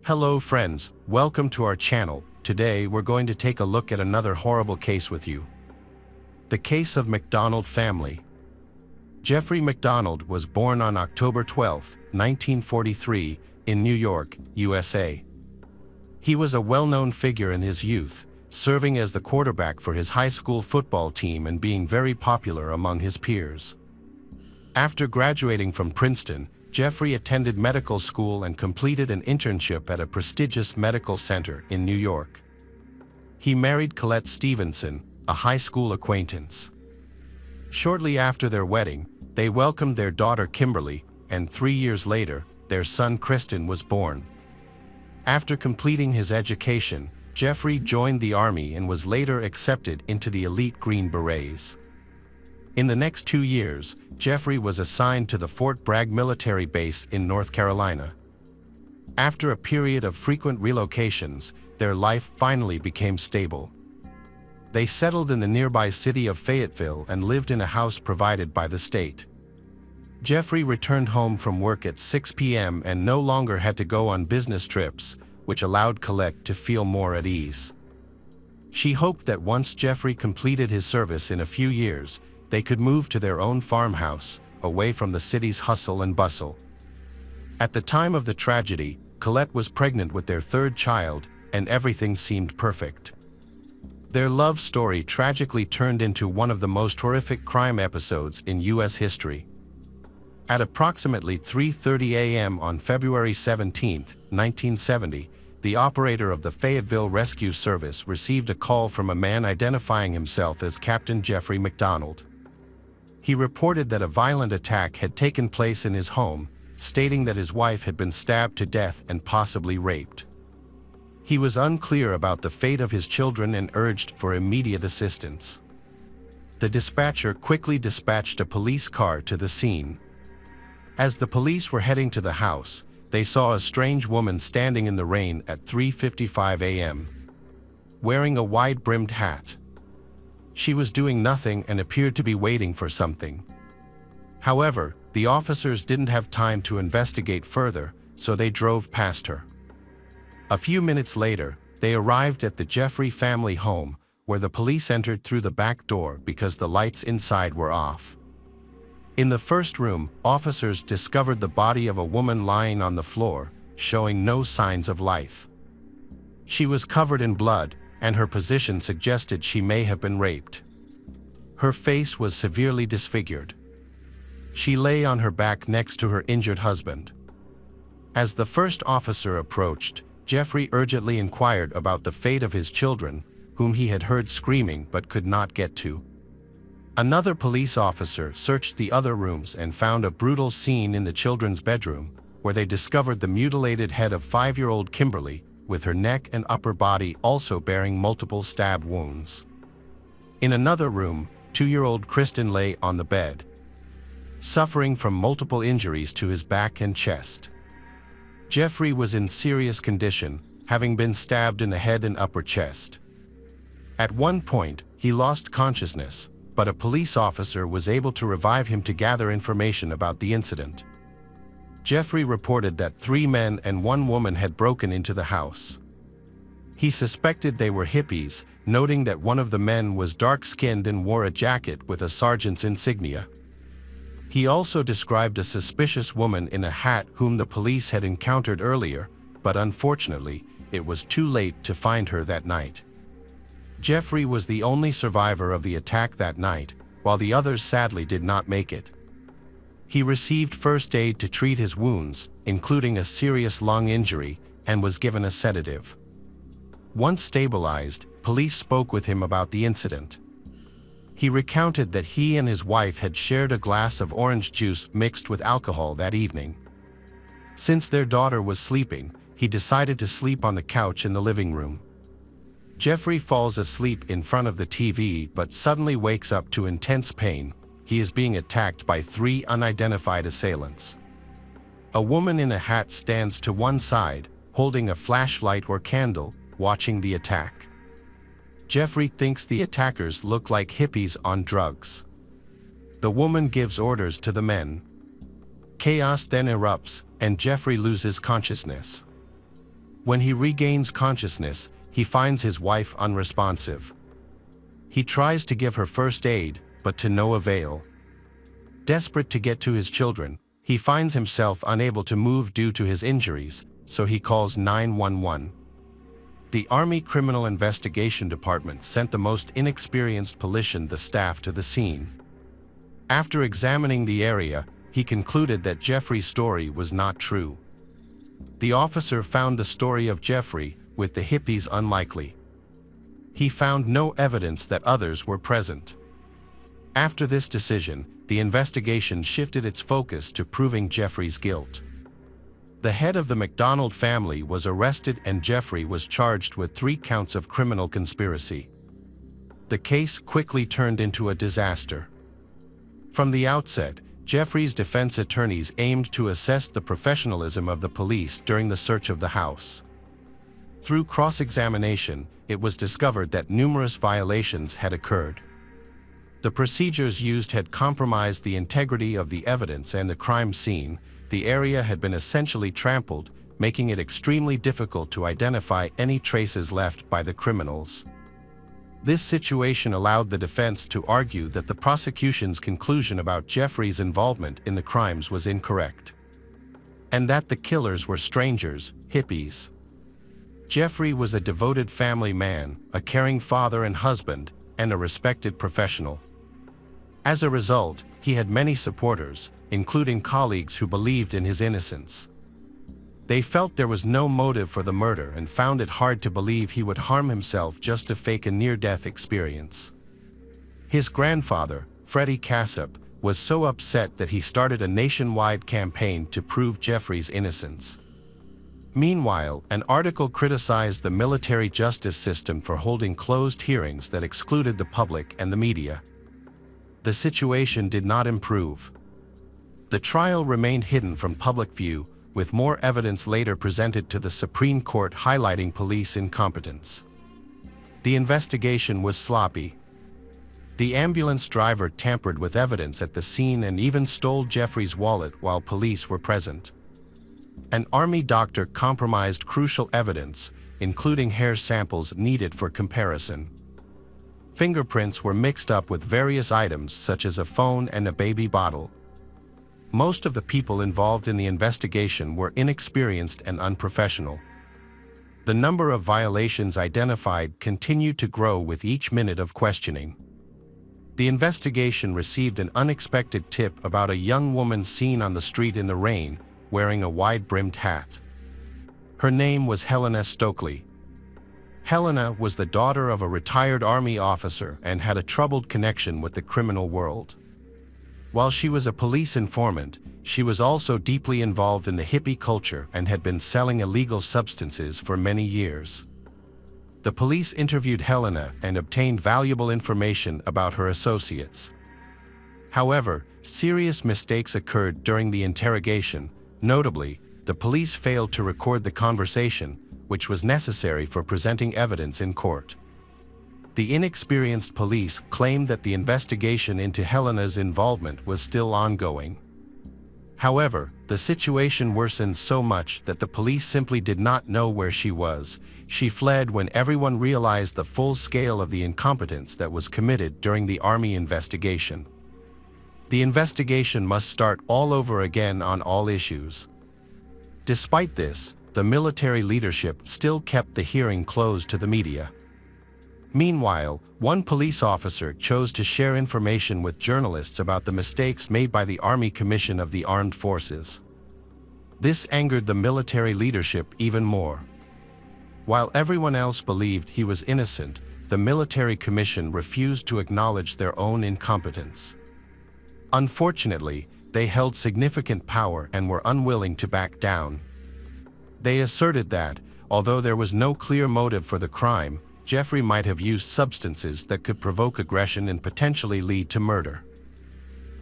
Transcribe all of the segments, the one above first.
Hello friends, welcome to our channel. Today we're going to take a look at another horrible case with you. The case of MacDonald family. Jeffrey MacDonald was born on October 12, 1943, in New York, USA. He was a well-known figure in his youth, serving as the quarterback for his high school football team and being very popular among his peers. After graduating from Princeton, Jeffrey attended medical school and completed an internship at a prestigious medical center in New York. He married Colette Stevenson, a high school acquaintance. Shortly after their wedding, they welcomed their daughter Kimberly, and 3 years later, their son Kristen was born. After completing his education, Jeffrey joined the Army and was later accepted into the elite Green Berets. In the next 2 years, Jeffrey was assigned to the Fort Bragg military base in North Carolina. After a period of frequent relocations, their life finally became stable. They settled in the nearby city of Fayetteville and lived in a house provided by the state. Jeffrey returned home from work at 6 p.m. and no longer had to go on business trips, which allowed Colette to feel more at ease. She hoped that once Jeffrey completed his service in a few years, they could move to their own farmhouse, away from the city's hustle and bustle. At the time of the tragedy, Colette was pregnant with their third child, and everything seemed perfect. Their love story tragically turned into one of the most horrific crime episodes in U.S. history. At approximately 3:30 a.m. on February 17, 1970, the operator of the Fayetteville Rescue Service received a call from a man identifying himself as Captain Jeffrey MacDonald. He reported that a violent attack had taken place in his home, stating that his wife had been stabbed to death and possibly raped. He was unclear about the fate of his children and urged for immediate assistance. The dispatcher quickly dispatched a police car to the scene. As the police were heading to the house, they saw a strange woman standing in the rain at 3:55 a.m., wearing a wide-brimmed hat. She was doing nothing and appeared to be waiting for something. However, the officers didn't have time to investigate further, so they drove past her. A few minutes later, they arrived at the Jeffrey family home, where the police entered through the back door because the lights inside were off. In the first room, officers discovered the body of a woman lying on the floor, showing no signs of life. She was covered in blood, and her position suggested she may have been raped. Her face was severely disfigured. She lay on her back next to her injured husband. As the first officer approached, Jeffrey urgently inquired about the fate of his children, whom he had heard screaming but could not get to. Another police officer searched the other rooms and found a brutal scene in the children's bedroom, where they discovered the mutilated head of 5-year-old Kimberly, with her neck and upper body also bearing multiple stab wounds. In another room, 2-year-old Kristen lay on the bed, suffering from multiple injuries to his back and chest. Jeffrey was in serious condition, having been stabbed in the head and upper chest. At one point, he lost consciousness, but a police officer was able to revive him to gather information about the incident. Jeffrey reported that 3 men and 1 woman had broken into the house. He suspected they were hippies, noting that one of the men was dark-skinned and wore a jacket with a sergeant's insignia. He also described a suspicious woman in a hat whom the police had encountered earlier, but unfortunately, it was too late to find her that night. Jeffrey was the only survivor of the attack that night, while the others sadly did not make it. He received first aid to treat his wounds, including a serious lung injury, and was given a sedative. Once stabilized, police spoke with him about the incident. He recounted that he and his wife had shared a glass of orange juice mixed with alcohol that evening. Since their daughter was sleeping, he decided to sleep on the couch in the living room. Jeffrey falls asleep in front of the TV but suddenly wakes up to intense pain. He is being attacked by 3 unidentified assailants. A woman in a hat stands to one side, holding a flashlight or candle, watching the attack. Jeffrey thinks the attackers look like hippies on drugs. The woman gives orders to the men. Chaos then erupts, and Jeffrey loses consciousness. When he regains consciousness, he finds his wife unresponsive. He tries to give her first aid, but to no avail. Desperate to get to his children, he finds himself unable to move due to his injuries, so he calls 911. The Army Criminal Investigation Department sent the most inexperienced police staff to the scene. After examining the area, he concluded that Jeffrey's story was not true. The officer found the story of Jeffrey with the hippies unlikely. He found no evidence that others were present. After this decision, the investigation shifted its focus to proving Jeffrey's guilt. The head of the McDonald family was arrested and Jeffrey was charged with 3 counts of criminal conspiracy. The case quickly turned into a disaster. From the outset, Jeffrey's defense attorneys aimed to assess the professionalism of the police during the search of the house. Through cross-examination, it was discovered that numerous violations had occurred. The procedures used had compromised the integrity of the evidence and the crime scene. The area had been essentially trampled, making it extremely difficult to identify any traces left by the criminals. This situation allowed the defense to argue that the prosecution's conclusion about Jeffrey's involvement in the crimes was incorrect, and that the killers were strangers, hippies. Jeffrey was a devoted family man, a caring father and husband, and a respected professional. As a result, he had many supporters, including colleagues who believed in his innocence. They felt there was no motive for the murder and found it hard to believe he would harm himself just to fake a near-death experience. His grandfather, Freddie Cassap, was so upset that he started a nationwide campaign to prove Jeffrey's innocence. Meanwhile, an article criticized the military justice system for holding closed hearings that excluded the public and the media. The situation did not improve. The trial remained hidden from public view, with more evidence later presented to the Supreme Court highlighting police incompetence. The investigation was sloppy. The ambulance driver tampered with evidence at the scene and even stole Jeffrey's wallet while police were present. An Army doctor compromised crucial evidence, including hair samples needed for comparison. Fingerprints were mixed up with various items such as a phone and a baby bottle. Most of the people involved in the investigation were inexperienced and unprofessional. The number of violations identified continued to grow with each minute of questioning. The investigation received an unexpected tip about a young woman seen on the street in the rain, wearing a wide-brimmed hat. Her name was Helena Stokely. Helena was the daughter of a retired Army officer and had a troubled connection with the criminal world. While she was a police informant, she was also deeply involved in the hippie culture and had been selling illegal substances for many years. The police interviewed Helena and obtained valuable information about her associates. However, serious mistakes occurred during the interrogation. Notably, the police failed to record the conversation, which was necessary for presenting evidence in court. The inexperienced police claimed that the investigation into Helena's involvement was still ongoing. However, the situation worsened so much that the police simply did not know where she was. She fled when everyone realized the full scale of the incompetence that was committed during the Army investigation. The investigation must start all over again on all issues. Despite this, the military leadership still kept the hearing closed to the media. Meanwhile, one police officer chose to share information with journalists about the mistakes made by the Army Commission of the Armed Forces. This angered the military leadership even more. While everyone else believed he was innocent, the military commission refused to acknowledge their own incompetence. Unfortunately, they held significant power and were unwilling to back down. They asserted that, although there was no clear motive for the crime, Jeffrey might have used substances that could provoke aggression and potentially lead to murder.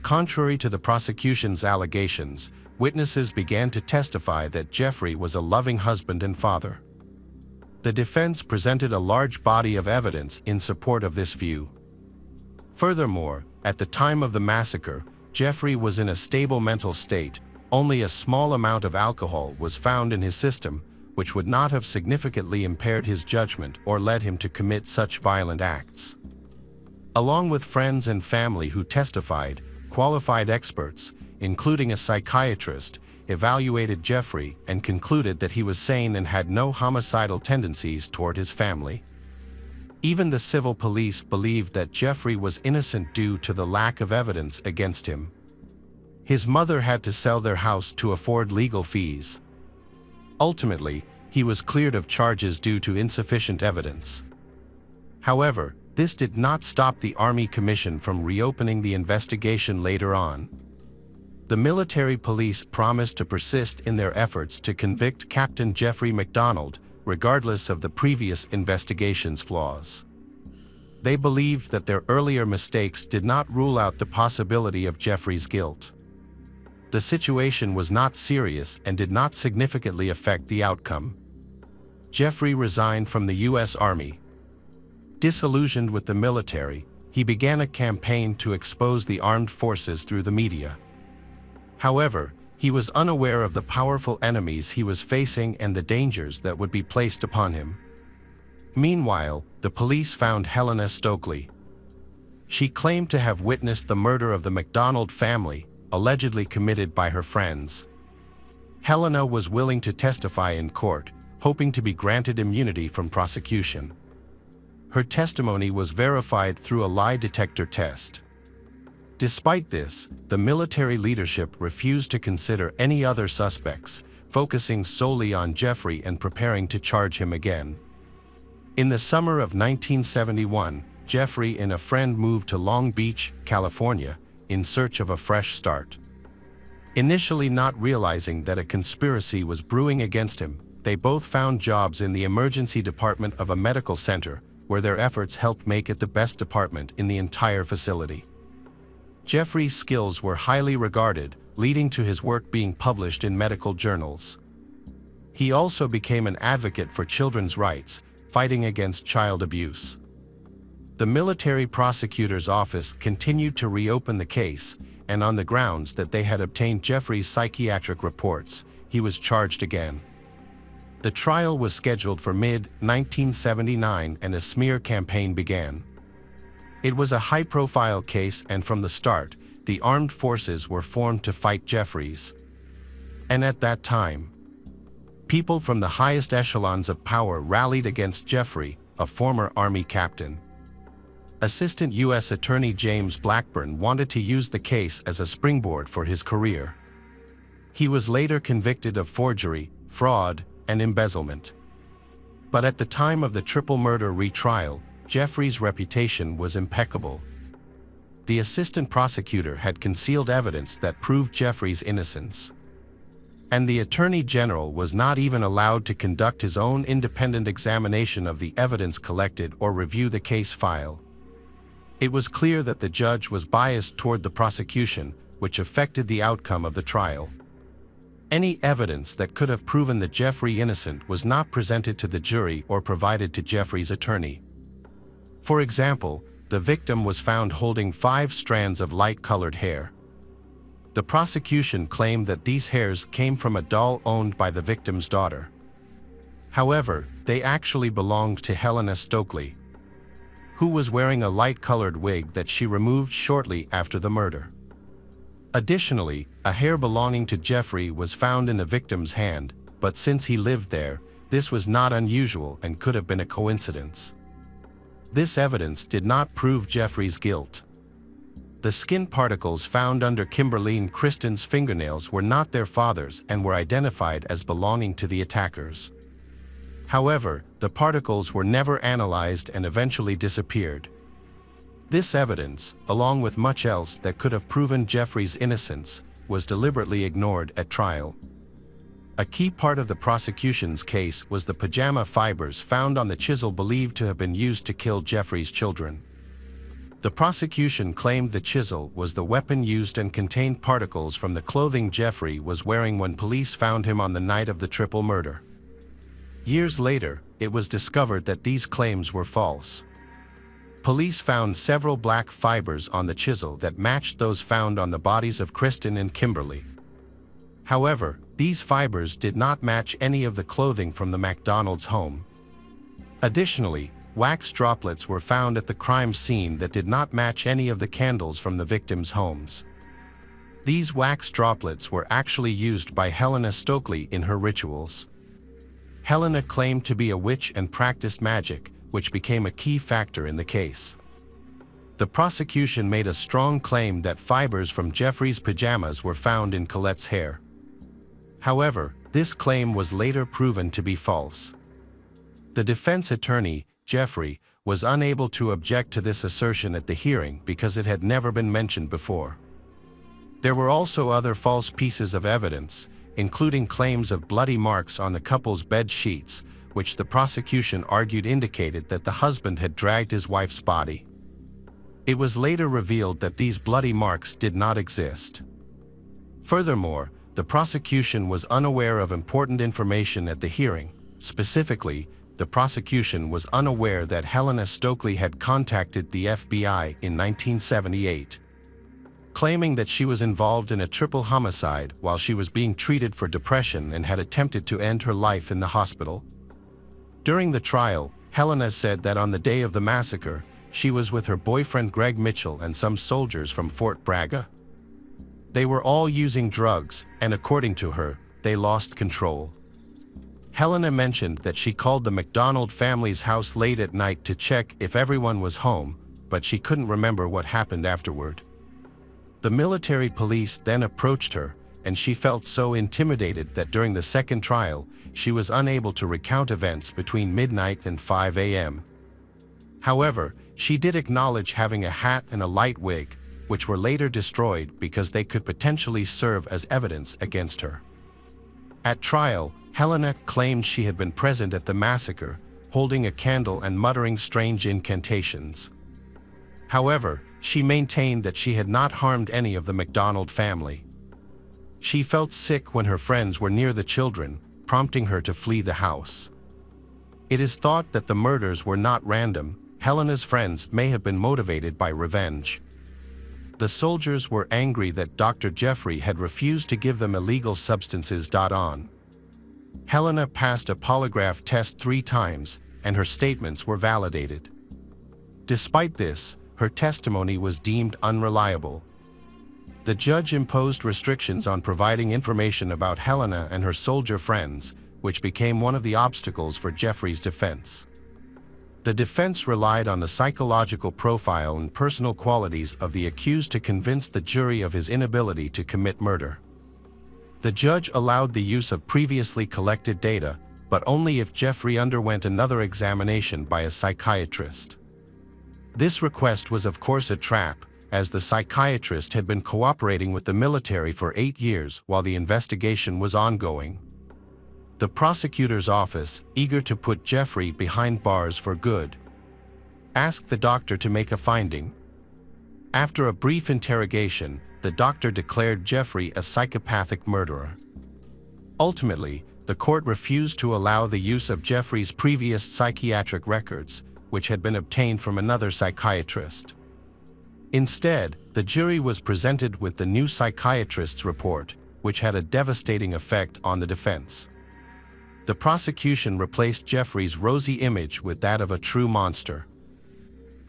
Contrary to the prosecution's allegations, witnesses began to testify that Jeffrey was a loving husband and father. The defense presented a large body of evidence in support of this view. Furthermore, at the time of the massacre, Jeffrey was in a stable mental state. Only a small amount of alcohol was found in his system, which would not have significantly impaired his judgment or led him to commit such violent acts. Along with friends and family who testified, qualified experts, including a psychiatrist, evaluated Jeffrey and concluded that he was sane and had no homicidal tendencies toward his family. Even the civil police believed that Jeffrey was innocent due to the lack of evidence against him. His mother had to sell their house to afford legal fees. Ultimately, he was cleared of charges due to insufficient evidence. However, this did not stop the Army Commission from reopening the investigation later on. The military police promised to persist in their efforts to convict Captain Jeffrey MacDonald, regardless of the previous investigation's flaws. They believed that their earlier mistakes did not rule out the possibility of Jeffrey's guilt. The situation was not serious and did not significantly affect the outcome. Jeffrey resigned from the U.S. Army. Disillusioned with the military, he began a campaign to expose the armed forces through the media. However, he was unaware of the powerful enemies he was facing and the dangers that would be placed upon him. Meanwhile, the police found Helena Stokely. She claimed to have witnessed the murder of the MacDonald family, allegedly committed by her friends. Helena was willing to testify in court, hoping to be granted immunity from prosecution. Her testimony was verified through a lie detector test. Despite this, the military leadership refused to consider any other suspects, focusing solely on Jeffrey and preparing to charge him again. In the summer of 1971, Jeffrey and a friend moved to Long Beach, California, in search of a fresh start. Initially not realizing that a conspiracy was brewing against him, they both found jobs in the emergency department of a medical center, where their efforts helped make it the best department in the entire facility. Jeffrey's skills were highly regarded, leading to his work being published in medical journals. He also became an advocate for children's rights, fighting against child abuse. The military prosecutor's office continued to reopen the case, and on the grounds that they had obtained Jeffrey's psychiatric reports, he was charged again. The trial was scheduled for mid-1979 and a smear campaign began. It was a high-profile case, and from the start, the armed forces were formed to fight Jeffries. And at that time, people from the highest echelons of power rallied against Jeffrey, a former Army captain. Assistant U.S. Attorney James Blackburn wanted to use the case as a springboard for his career. He was later convicted of forgery, fraud, and embezzlement. But at the time of the triple murder retrial, Jeffrey's reputation was impeccable. The assistant prosecutor had concealed evidence that proved Jeffrey's innocence. And the Attorney General was not even allowed to conduct his own independent examination of the evidence collected or review the case file. It was clear that the judge was biased toward the prosecution, which affected the outcome of the trial. Any evidence that could have proven that Jeffrey innocent was not presented to the jury or provided to Jeffrey's attorney. For example, the victim was found holding 5 strands of light-colored hair. The prosecution claimed that these hairs came from a doll owned by the victim's daughter. However, they actually belonged to Helena Stokely, who was wearing a light-colored wig that she removed shortly after the murder. Additionally, a hair belonging to Jeffrey was found in the victim's hand, but since he lived there, this was not unusual and could have been a coincidence. This evidence did not prove Jeffrey's guilt. The skin particles found under Kimberly and Kristen's fingernails were not their father's and were identified as belonging to the attackers. However, the particles were never analyzed and eventually disappeared. This evidence, along with much else that could have proven Jeffrey's innocence, was deliberately ignored at trial. A key part of the prosecution's case was the pajama fibers found on the chisel believed to have been used to kill Jeffrey's children. The prosecution claimed the chisel was the weapon used and contained particles from the clothing Jeffrey was wearing when police found him on the night of the triple murder. Years later, it was discovered that these claims were false. Police found several black fibers on the chisel that matched those found on the bodies of Kristen and Kimberly. However, these fibers did not match any of the clothing from the MacDonald's home. Additionally, wax droplets were found at the crime scene that did not match any of the candles from the victims' homes. These wax droplets were actually used by Helena Stokely in her rituals. Helena claimed to be a witch and practiced magic, which became a key factor in the case. The prosecution made a strong claim that fibers from Jeffrey's pajamas were found in Colette's hair. However, this claim was later proven to be false. The defense attorney, Jeffrey, was unable to object to this assertion at the hearing because it had never been mentioned before. There were also other false pieces of evidence, including claims of bloody marks on the couple's bed sheets, which the prosecution argued indicated that the husband had dragged his wife's body. It was later revealed that these bloody marks did not exist. Furthermore, the prosecution was unaware of important information at the hearing. Specifically, the prosecution was unaware that Helena Stokely had contacted the FBI in 1978, claiming that she was involved in a triple homicide while she was being treated for depression and had attempted to end her life in the hospital. During the trial, Helena said that on the day of the massacre, she was with her boyfriend Greg Mitchell and some soldiers from Fort Bragg. They were all using drugs, and according to her, they lost control. Helena mentioned that she called the MacDonald family's house late at night to check if everyone was home, but she couldn't remember what happened afterward. The military police then approached her, and she felt so intimidated that during the second trial, she was unable to recount events between midnight and 5 a.m. However, she did acknowledge having a hat and a light wig, which were later destroyed because they could potentially serve as evidence against her. At trial, Helena claimed she had been present at the massacre, holding a candle and muttering strange incantations. However, she maintained that she had not harmed any of the MacDonald family. She felt sick when her friends were near the children, prompting her to flee the house. It is thought that the murders were not random. Helena's friends may have been motivated by revenge. The soldiers were angry that Dr. Jeffrey had refused to give them illegal substances. Helena passed a polygraph test 3 times, and her statements were validated. Despite this, her testimony was deemed unreliable. The judge imposed restrictions on providing information about Helena and her soldier friends, which became one of the obstacles for Jeffrey's defense. The defense relied on the psychological profile and personal qualities of the accused to convince the jury of his inability to commit murder. The judge allowed the use of previously collected data, but only if Jeffrey underwent another examination by a psychiatrist. This request was of course a trap, as the psychiatrist had been cooperating with the military for 8 years while the investigation was ongoing. The prosecutor's office, eager to put Jeffrey behind bars for good, asked the doctor to make a finding. After a brief interrogation, the doctor declared Jeffrey a psychopathic murderer. Ultimately, the court refused to allow the use of Jeffrey's previous psychiatric records, which had been obtained from another psychiatrist. Instead, the jury was presented with the new psychiatrist's report, which had a devastating effect on the defense. The prosecution replaced Jeffrey's rosy image with that of a true monster.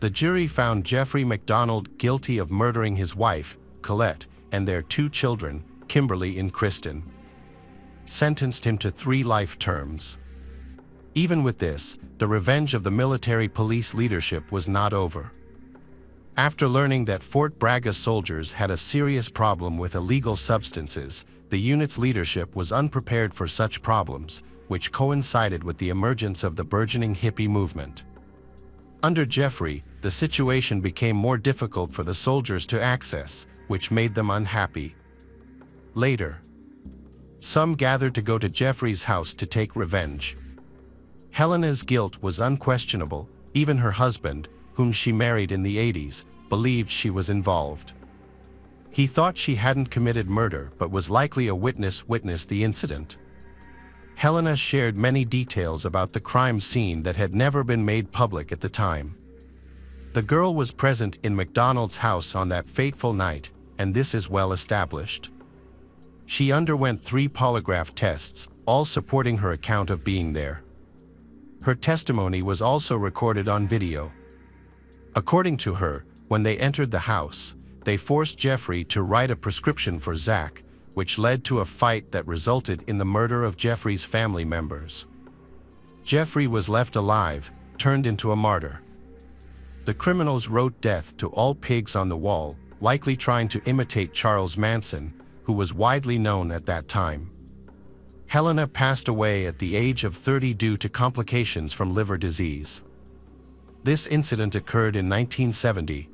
The jury found Jeffrey MacDonald guilty of murdering his wife, Colette, and their 2 children, Kimberly and Kristen. Sentenced him to 3 life terms. Even with this, the revenge of the military police leadership was not over. After learning that Fort Bragg soldiers had a serious problem with illegal substances, the unit's leadership was unprepared for such problems, which coincided with the emergence of the burgeoning hippie movement. Under Jeffrey, the situation became more difficult for the soldiers to access, which made them unhappy. Later, some gathered to go to Jeffrey's house to take revenge. Helena's guilt was unquestionable. Even her husband, whom she married in the 80s, believed she was involved. He thought she hadn't committed murder but was likely a witness the incident. Helena shared many details about the crime scene that had never been made public at the time. The girl was present in MacDonald's house on that fateful night, and this is well established. She underwent 3 polygraph tests, all supporting her account of being there. Her testimony was also recorded on video. According to her, when they entered the house, they forced Jeffrey to write a prescription for Zach, which led to a fight that resulted in the murder of Jeffrey's family members. Jeffrey was left alive, turned into a martyr. The criminals wrote death to all pigs on the wall, likely trying to imitate Charles Manson, who was widely known at that time. Helena passed away at the age of 30 due to complications from liver disease. This incident occurred in 1970,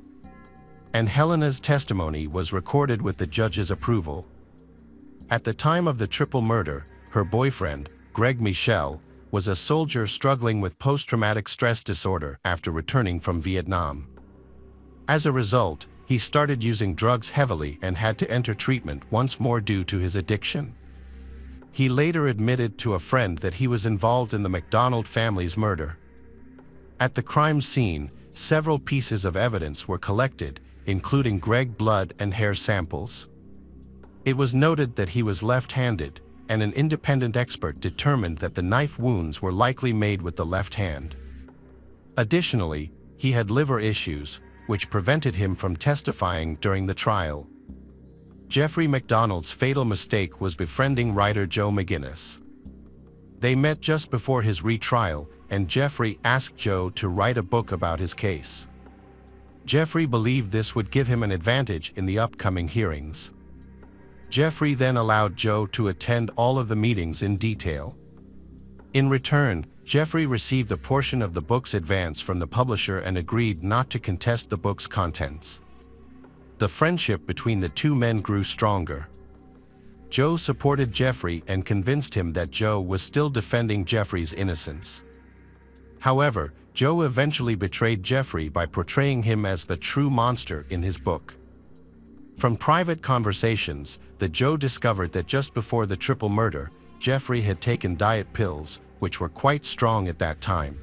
and Helena's testimony was recorded with the judge's approval. At the time of the triple murder, her boyfriend, Greg Michel, was a soldier struggling with post-traumatic stress disorder after returning from Vietnam. As a result, he started using drugs heavily and had to enter treatment once more due to his addiction. He later admitted to a friend that he was involved in the McDonald family's murder. At the crime scene, several pieces of evidence were collected, including Greg's blood and hair samples. It was noted that he was left-handed, and an independent expert determined that the knife wounds were likely made with the left hand. Additionally, he had liver issues, which prevented him from testifying during the trial. Jeffrey McDonald's fatal mistake was befriending writer Joe McGinnis. They met just before his retrial, and Jeffrey asked Joe to write a book about his case. Jeffrey believed this would give him an advantage in the upcoming hearings. Jeffrey then allowed Joe to attend all of the meetings in detail. In return, Jeffrey received a portion of the book's advance from the publisher and agreed not to contest the book's contents. The friendship between the two men grew stronger. Joe supported Jeffrey and convinced him that Joe was still defending Jeffrey's innocence. However, Joe eventually betrayed Jeffrey by portraying him as the true monster in his book. From private conversations, Joe discovered that just before the triple murder, Jeffrey had taken diet pills, which were quite strong at that time.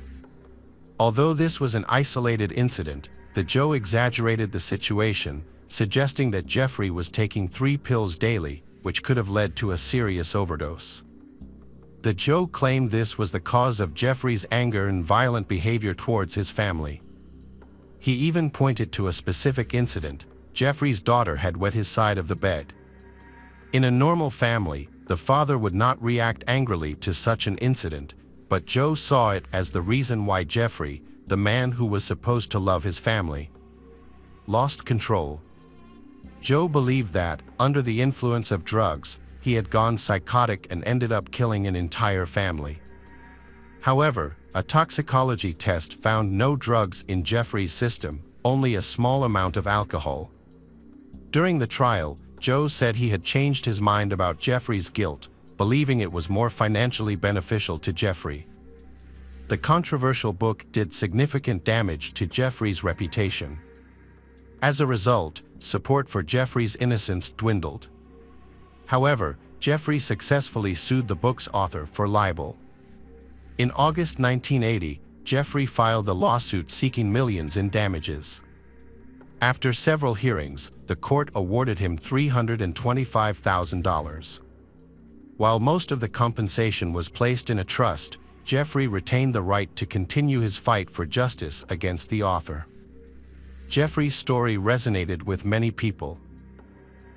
Although this was an isolated incident, Joe exaggerated the situation, suggesting that Jeffrey was taking 3 pills daily, which could have led to a serious overdose. Joe claimed this was the cause of Jeffrey's anger and violent behavior towards his family. He even pointed to a specific incident. Jeffrey's daughter had wet his side of the bed. In a normal family, the father would not react angrily to such an incident, but Joe saw it as the reason why Jeffrey, the man who was supposed to love his family, lost control. Joe believed that, under the influence of drugs, he had gone psychotic and ended up killing an entire family. However, a toxicology test found no drugs in Jeffrey's system, only a small amount of alcohol. During the trial, Joe said he had changed his mind about Jeffrey's guilt, believing it was more financially beneficial to Jeffrey. The controversial book did significant damage to Jeffrey's reputation. As a result, support for Jeffrey's innocence dwindled. However, Jeffrey successfully sued the book's author for libel. In August 1980, Jeffrey filed a lawsuit seeking millions in damages. After several hearings, the court awarded him $325,000. While most of the compensation was placed in a trust, Jeffrey retained the right to continue his fight for justice against the author. Jeffrey's story resonated with many people.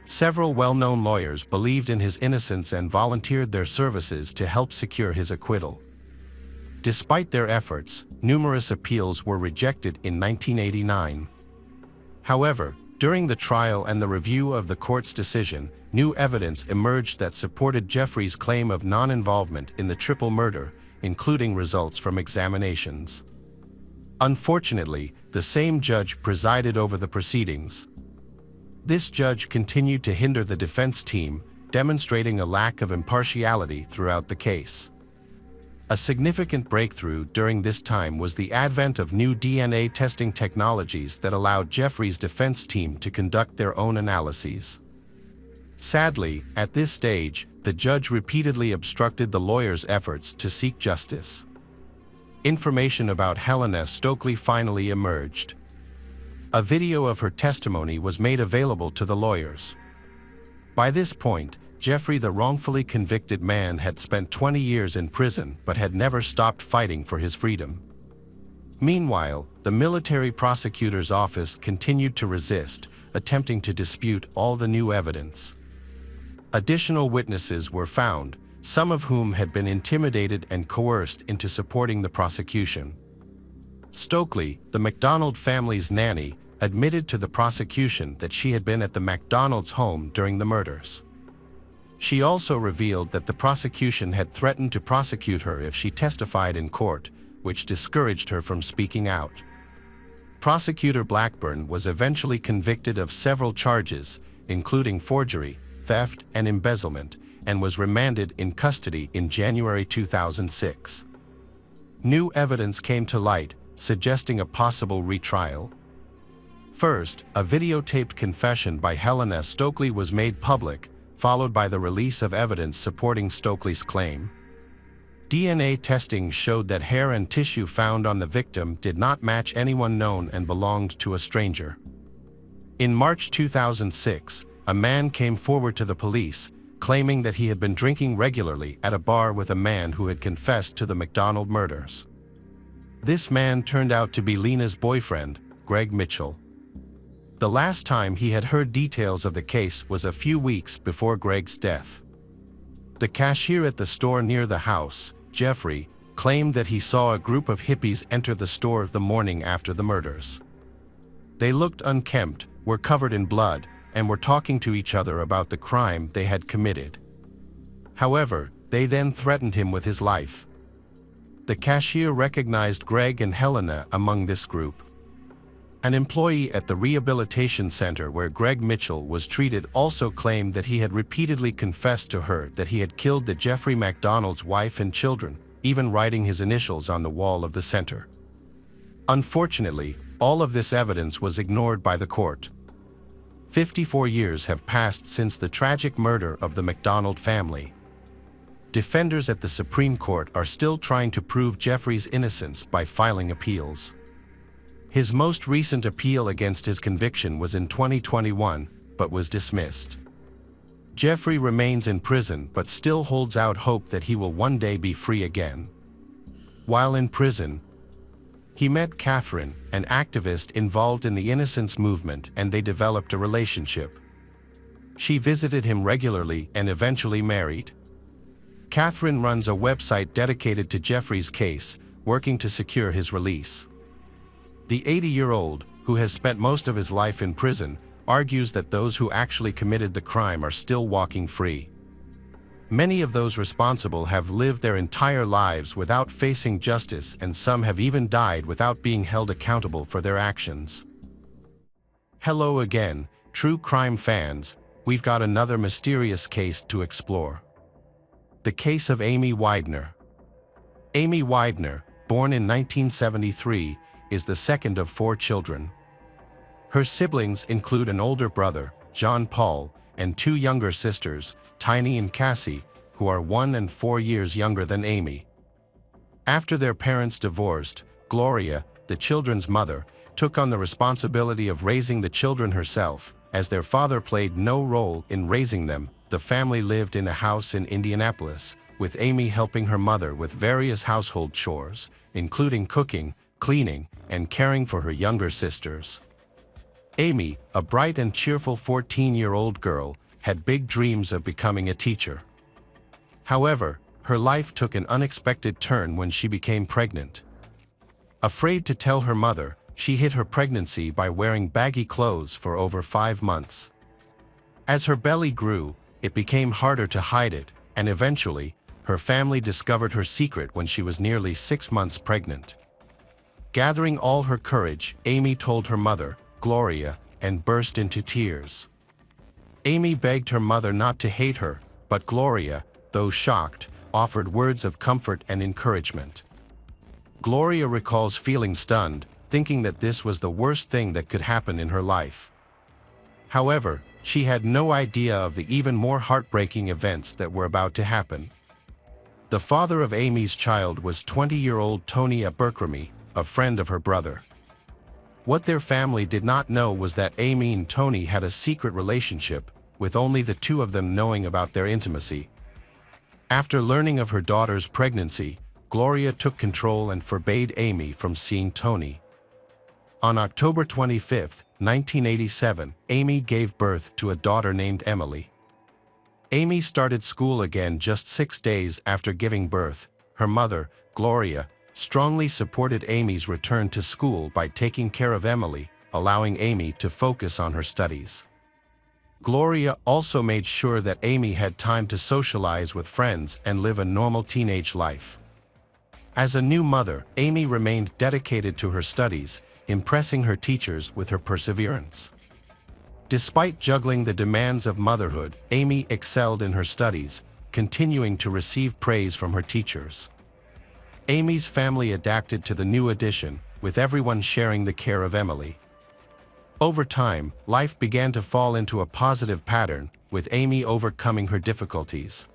Several well-known lawyers believed in his innocence and volunteered their services to help secure his acquittal. Despite their efforts, numerous appeals were rejected in 1989. However, during the trial and the review of the court's decision, new evidence emerged that supported Jeffrey's claim of non-involvement in the triple murder, including results from examinations. Unfortunately, the same judge presided over the proceedings. This judge continued to hinder the defense team, demonstrating a lack of impartiality throughout the case. A significant breakthrough during this time was the advent of new DNA testing technologies that allowed Jeffrey's defense team to conduct their own analyses. Sadly, at this stage, the judge repeatedly obstructed the lawyers' efforts to seek justice. Information about Helena Stokely finally emerged. A video of her testimony was made available to the lawyers. By this point, Jeffrey, the wrongfully convicted man, had spent 20 years in prison but had never stopped fighting for his freedom. Meanwhile, the military prosecutor's office continued to resist, attempting to dispute all the new evidence. Additional witnesses were found, some of whom had been intimidated and coerced into supporting the prosecution. Stokely, the MacDonald family's nanny, admitted to the prosecution that she had been at the MacDonald's home during the murders. She also revealed that the prosecution had threatened to prosecute her if she testified in court, which discouraged her from speaking out. Prosecutor Blackburn was eventually convicted of several charges, including forgery, theft, and embezzlement, and was remanded in custody in January 2006. New evidence came to light, suggesting a possible retrial. First, a videotaped confession by Helena Stokely was made public, followed by the release of evidence supporting Stokely's claim. DNA testing showed that hair and tissue found on the victim did not match anyone known and belonged to a stranger. In March 2006, a man came forward to the police, claiming that he had been drinking regularly at a bar with a man who had confessed to the MacDonald murders. This man turned out to be Lena's boyfriend, Greg Mitchell. The last time he had heard details of the case was a few weeks before Greg's death. The cashier at the store near the house, Jeffrey, claimed that he saw a group of hippies enter the store the morning after the murders. They looked unkempt, were covered in blood, and were talking to each other about the crime they had committed. However, they then threatened him with his life. The cashier recognized Greg and Helena among this group. An employee at the rehabilitation center where Greg Mitchell was treated also claimed that he had repeatedly confessed to her that he had killed the Jeffrey MacDonald's wife and children, even writing his initials on the wall of the center. Unfortunately, all of this evidence was ignored by the court. 54 years have passed since the tragic murder of the MacDonald family. Defenders at the Supreme Court are still trying to prove Jeffrey's innocence by filing appeals. His most recent appeal against his conviction was in 2021, but was dismissed. Jeffrey remains in prison but still holds out hope that he will one day be free again. While in prison, he met Catherine, an activist involved in the Innocence movement, and they developed a relationship. She visited him regularly and eventually married. Catherine runs a website dedicated to Jeffrey's case, working to secure his release. The 80-year-old, who has spent most of his life in prison, argues that those who actually committed the crime are still walking free. Many of those responsible have lived their entire lives without facing justice, and some have even died without being held accountable for their actions. Hello again, true crime fans. We've got another mysterious case to explore. The case of Amy Widener. Amy Widener, born in 1973, is the second of 4 children. Her siblings include an older brother, John Paul, and 2 younger sisters, Tiny and Cassie, who are 1 and 4 years younger than Amy. After their parents divorced, Gloria, the children's mother, took on the responsibility of raising the children herself. As their father played no role in raising them, the family lived in a house in Indianapolis, with Amy helping her mother with various household chores, including cooking, cleaning, and caring for her younger sisters. Amy, a bright and cheerful 14-year-old girl, had big dreams of becoming a teacher. However, her life took an unexpected turn when she became pregnant. Afraid to tell her mother, she hid her pregnancy by wearing baggy clothes for over 5 months. As her belly grew, it became harder to hide it, and eventually, her family discovered her secret when she was nearly 6 months pregnant. Gathering all her courage, Amy told her mother, Gloria, and burst into tears. Amy begged her mother not to hate her, but Gloria, though shocked, offered words of comfort and encouragement. Gloria recalls feeling stunned, thinking that this was the worst thing that could happen in her life. However, she had no idea of the even more heartbreaking events that were about to happen. The father of Amy's child was 20-year-old Tony Abercrombie, a friend of her brother. What their family did not know was that Amy and Tony had a secret relationship, with only the two of them knowing about their intimacy. After learning of her daughter's pregnancy, Gloria took control and forbade Amy from seeing Tony. On October 25, 1987, Amy gave birth to a daughter named Emily. Amy started school again just 6 days after giving birth. Her mother, Gloria, strongly supported Amy's return to school by taking care of Emily, allowing Amy to focus on her studies. Gloria also made sure that Amy had time to socialize with friends and live a normal teenage life. As a new mother, Amy remained dedicated to her studies, impressing her teachers with her perseverance. Despite juggling the demands of motherhood, Amy excelled in her studies, continuing to receive praise from her teachers. Amy's family adapted to the new addition, with everyone sharing the care of Emily. Over time, life began to fall into a positive pattern, with Amy overcoming her difficulties.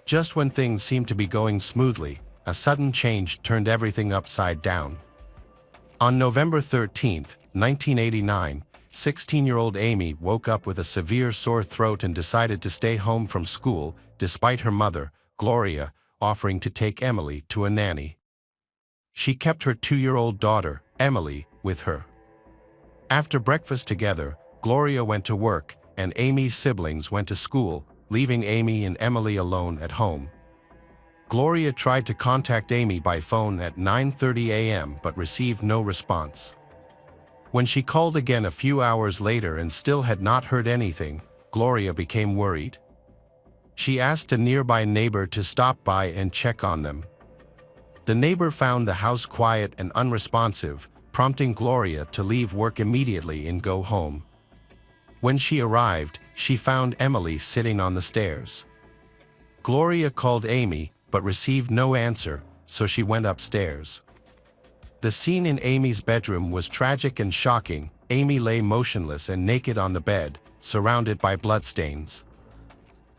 Just when things seemed to be going smoothly, a sudden change turned everything upside down. On November 13, 1989, 16-year-old Amy woke up with a severe sore throat and decided to stay home from school, despite her mother, Gloria, offering to take Emily to a nanny. She kept her 2-year-old daughter, Emily, with her. After breakfast together, Gloria went to work, and Amy's siblings went to school, leaving Amy and Emily alone at home. Gloria tried to contact Amy by phone at 9:30 a.m. but received no response. When she called again a few hours later and still had not heard anything, Gloria became worried. She asked a nearby neighbor to stop by and check on them. The neighbor found the house quiet and unresponsive, prompting Gloria to leave work immediately and go home. When she arrived, she found Emily sitting on the stairs. Gloria called Amy, but received no answer, so she went upstairs. The scene in Amy's bedroom was tragic and shocking. Amy lay motionless and naked on the bed, surrounded by bloodstains.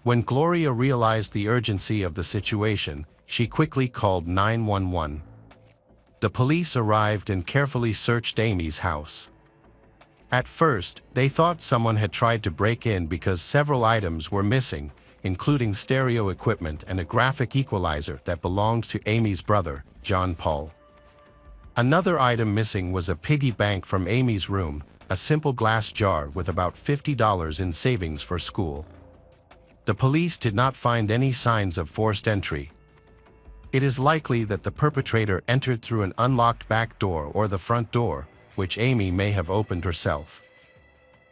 When Gloria realized the urgency of the situation, she quickly called 911. The police arrived and carefully searched Amy's house. At first, they thought someone had tried to break in because several items were missing, including stereo equipment and a graphic equalizer that belonged to Amy's brother, John Paul. Another item missing was a piggy bank from Amy's room, a simple glass jar with about $50 in savings for school. The police did not find any signs of forced entry. It is likely that the perpetrator entered through an unlocked back door or the front door, which Amy may have opened herself.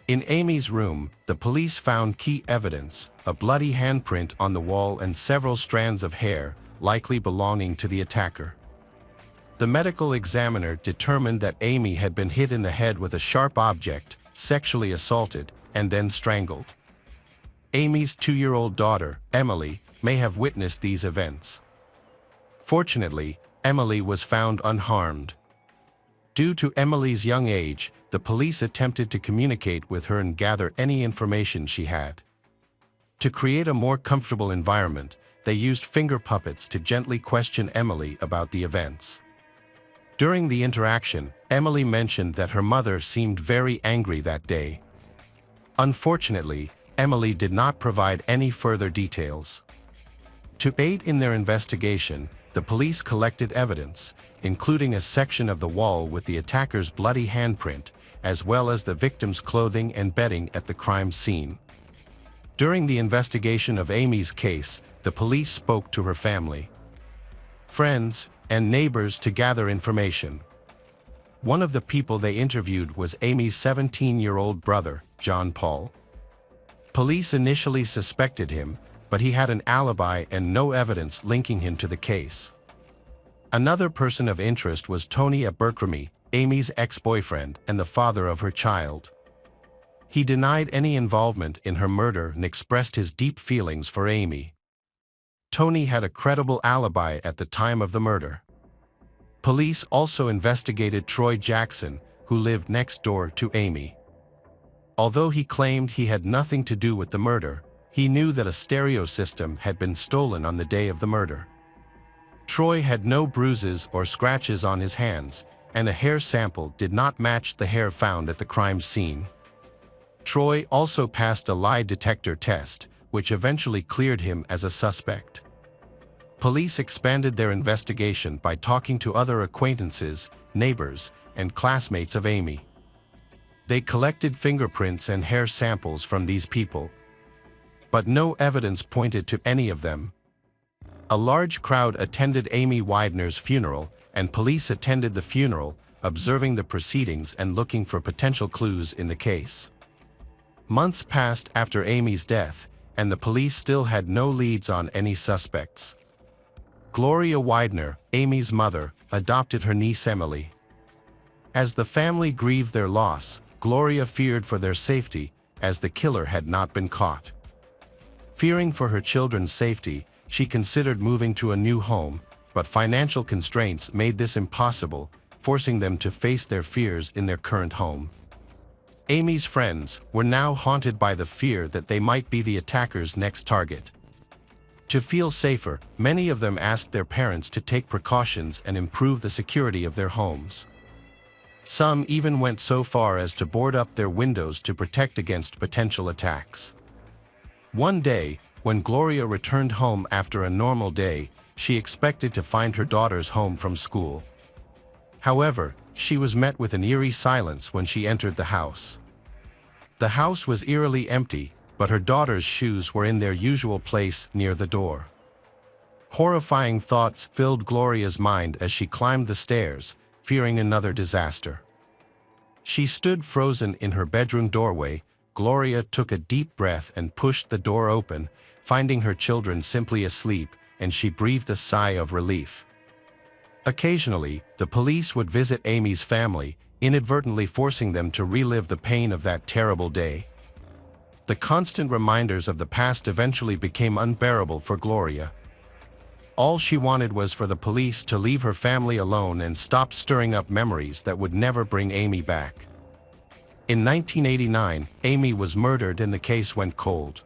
In Amy's room, the police found key evidence, a bloody handprint on the wall and several strands of hair, likely belonging to the attacker. The medical examiner determined that Amy had been hit in the head with a sharp object, sexually assaulted, and then strangled. Amy's 2-year-old daughter, Emily, may have witnessed these events. Fortunately, Emily was found unharmed. Due to Emily's young age, the police attempted to communicate with her and gather any information she had. To create a more comfortable environment, they used finger puppets to gently question Emily about the events. During the interaction, Emily mentioned that her mother seemed very angry that day. Unfortunately, Emily did not provide any further details. To aid in their investigation, the police collected evidence, including a section of the wall with the attacker's bloody handprint, as well as the victim's clothing and bedding at the crime scene. During the investigation of Amy's case, the police spoke to her family, friends, and neighbors to gather information. One of the people they interviewed was Amy's 17-year-old brother, John Paul. Police initially suspected him, but he had an alibi and no evidence linking him to the case. Another person of interest was Tony Abercrombie, Amy's ex-boyfriend and the father of her child. He denied any involvement in her murder and expressed his deep feelings for Amy. Tony had a credible alibi at the time of the murder. Police also investigated Troy Jackson, who lived next door to Amy. Although he claimed he had nothing to do with the murder, he knew that a stereo system had been stolen on the day of the murder. Troy had no bruises or scratches on his hands, and a hair sample did not match the hair found at the crime scene. Troy also passed a lie detector test, which eventually cleared him as a suspect. Police expanded their investigation by talking to other acquaintances, neighbors, and classmates of Amy. They collected fingerprints and hair samples from these people, but no evidence pointed to any of them. A large crowd attended Amy Widener's funeral, and police attended the funeral, observing the proceedings and looking for potential clues in the case. Months passed after Amy's death, and the police still had no leads on any suspects. Gloria Widener, Amy's mother, adopted her niece Emily. As the family grieved their loss, Gloria feared for their safety, as the killer had not been caught. Fearing for her children's safety, she considered moving to a new home, but financial constraints made this impossible, forcing them to face their fears in their current home. Amy's friends were now haunted by the fear that they might be the attacker's next target. To feel safer, many of them asked their parents to take precautions and improve the security of their homes. Some even went so far as to board up their windows to protect against potential attacks. One day, when Gloria returned home after a normal day, she expected to find her daughters home from school. However, she was met with an eerie silence when she entered the house. The house was eerily empty, but her daughters' shoes were in their usual place near the door. Horrifying thoughts filled Gloria's mind as she climbed the stairs, fearing another disaster. She stood frozen in her bedroom doorway. Gloria took a deep breath and pushed the door open, finding her children simply asleep, and she breathed a sigh of relief. Occasionally, the police would visit Amy's family, inadvertently forcing them to relive the pain of that terrible day. The constant reminders of the past eventually became unbearable for Gloria. All she wanted was for the police to leave her family alone and stop stirring up memories that would never bring Amy back. In 1989, Amy was murdered and the case went cold.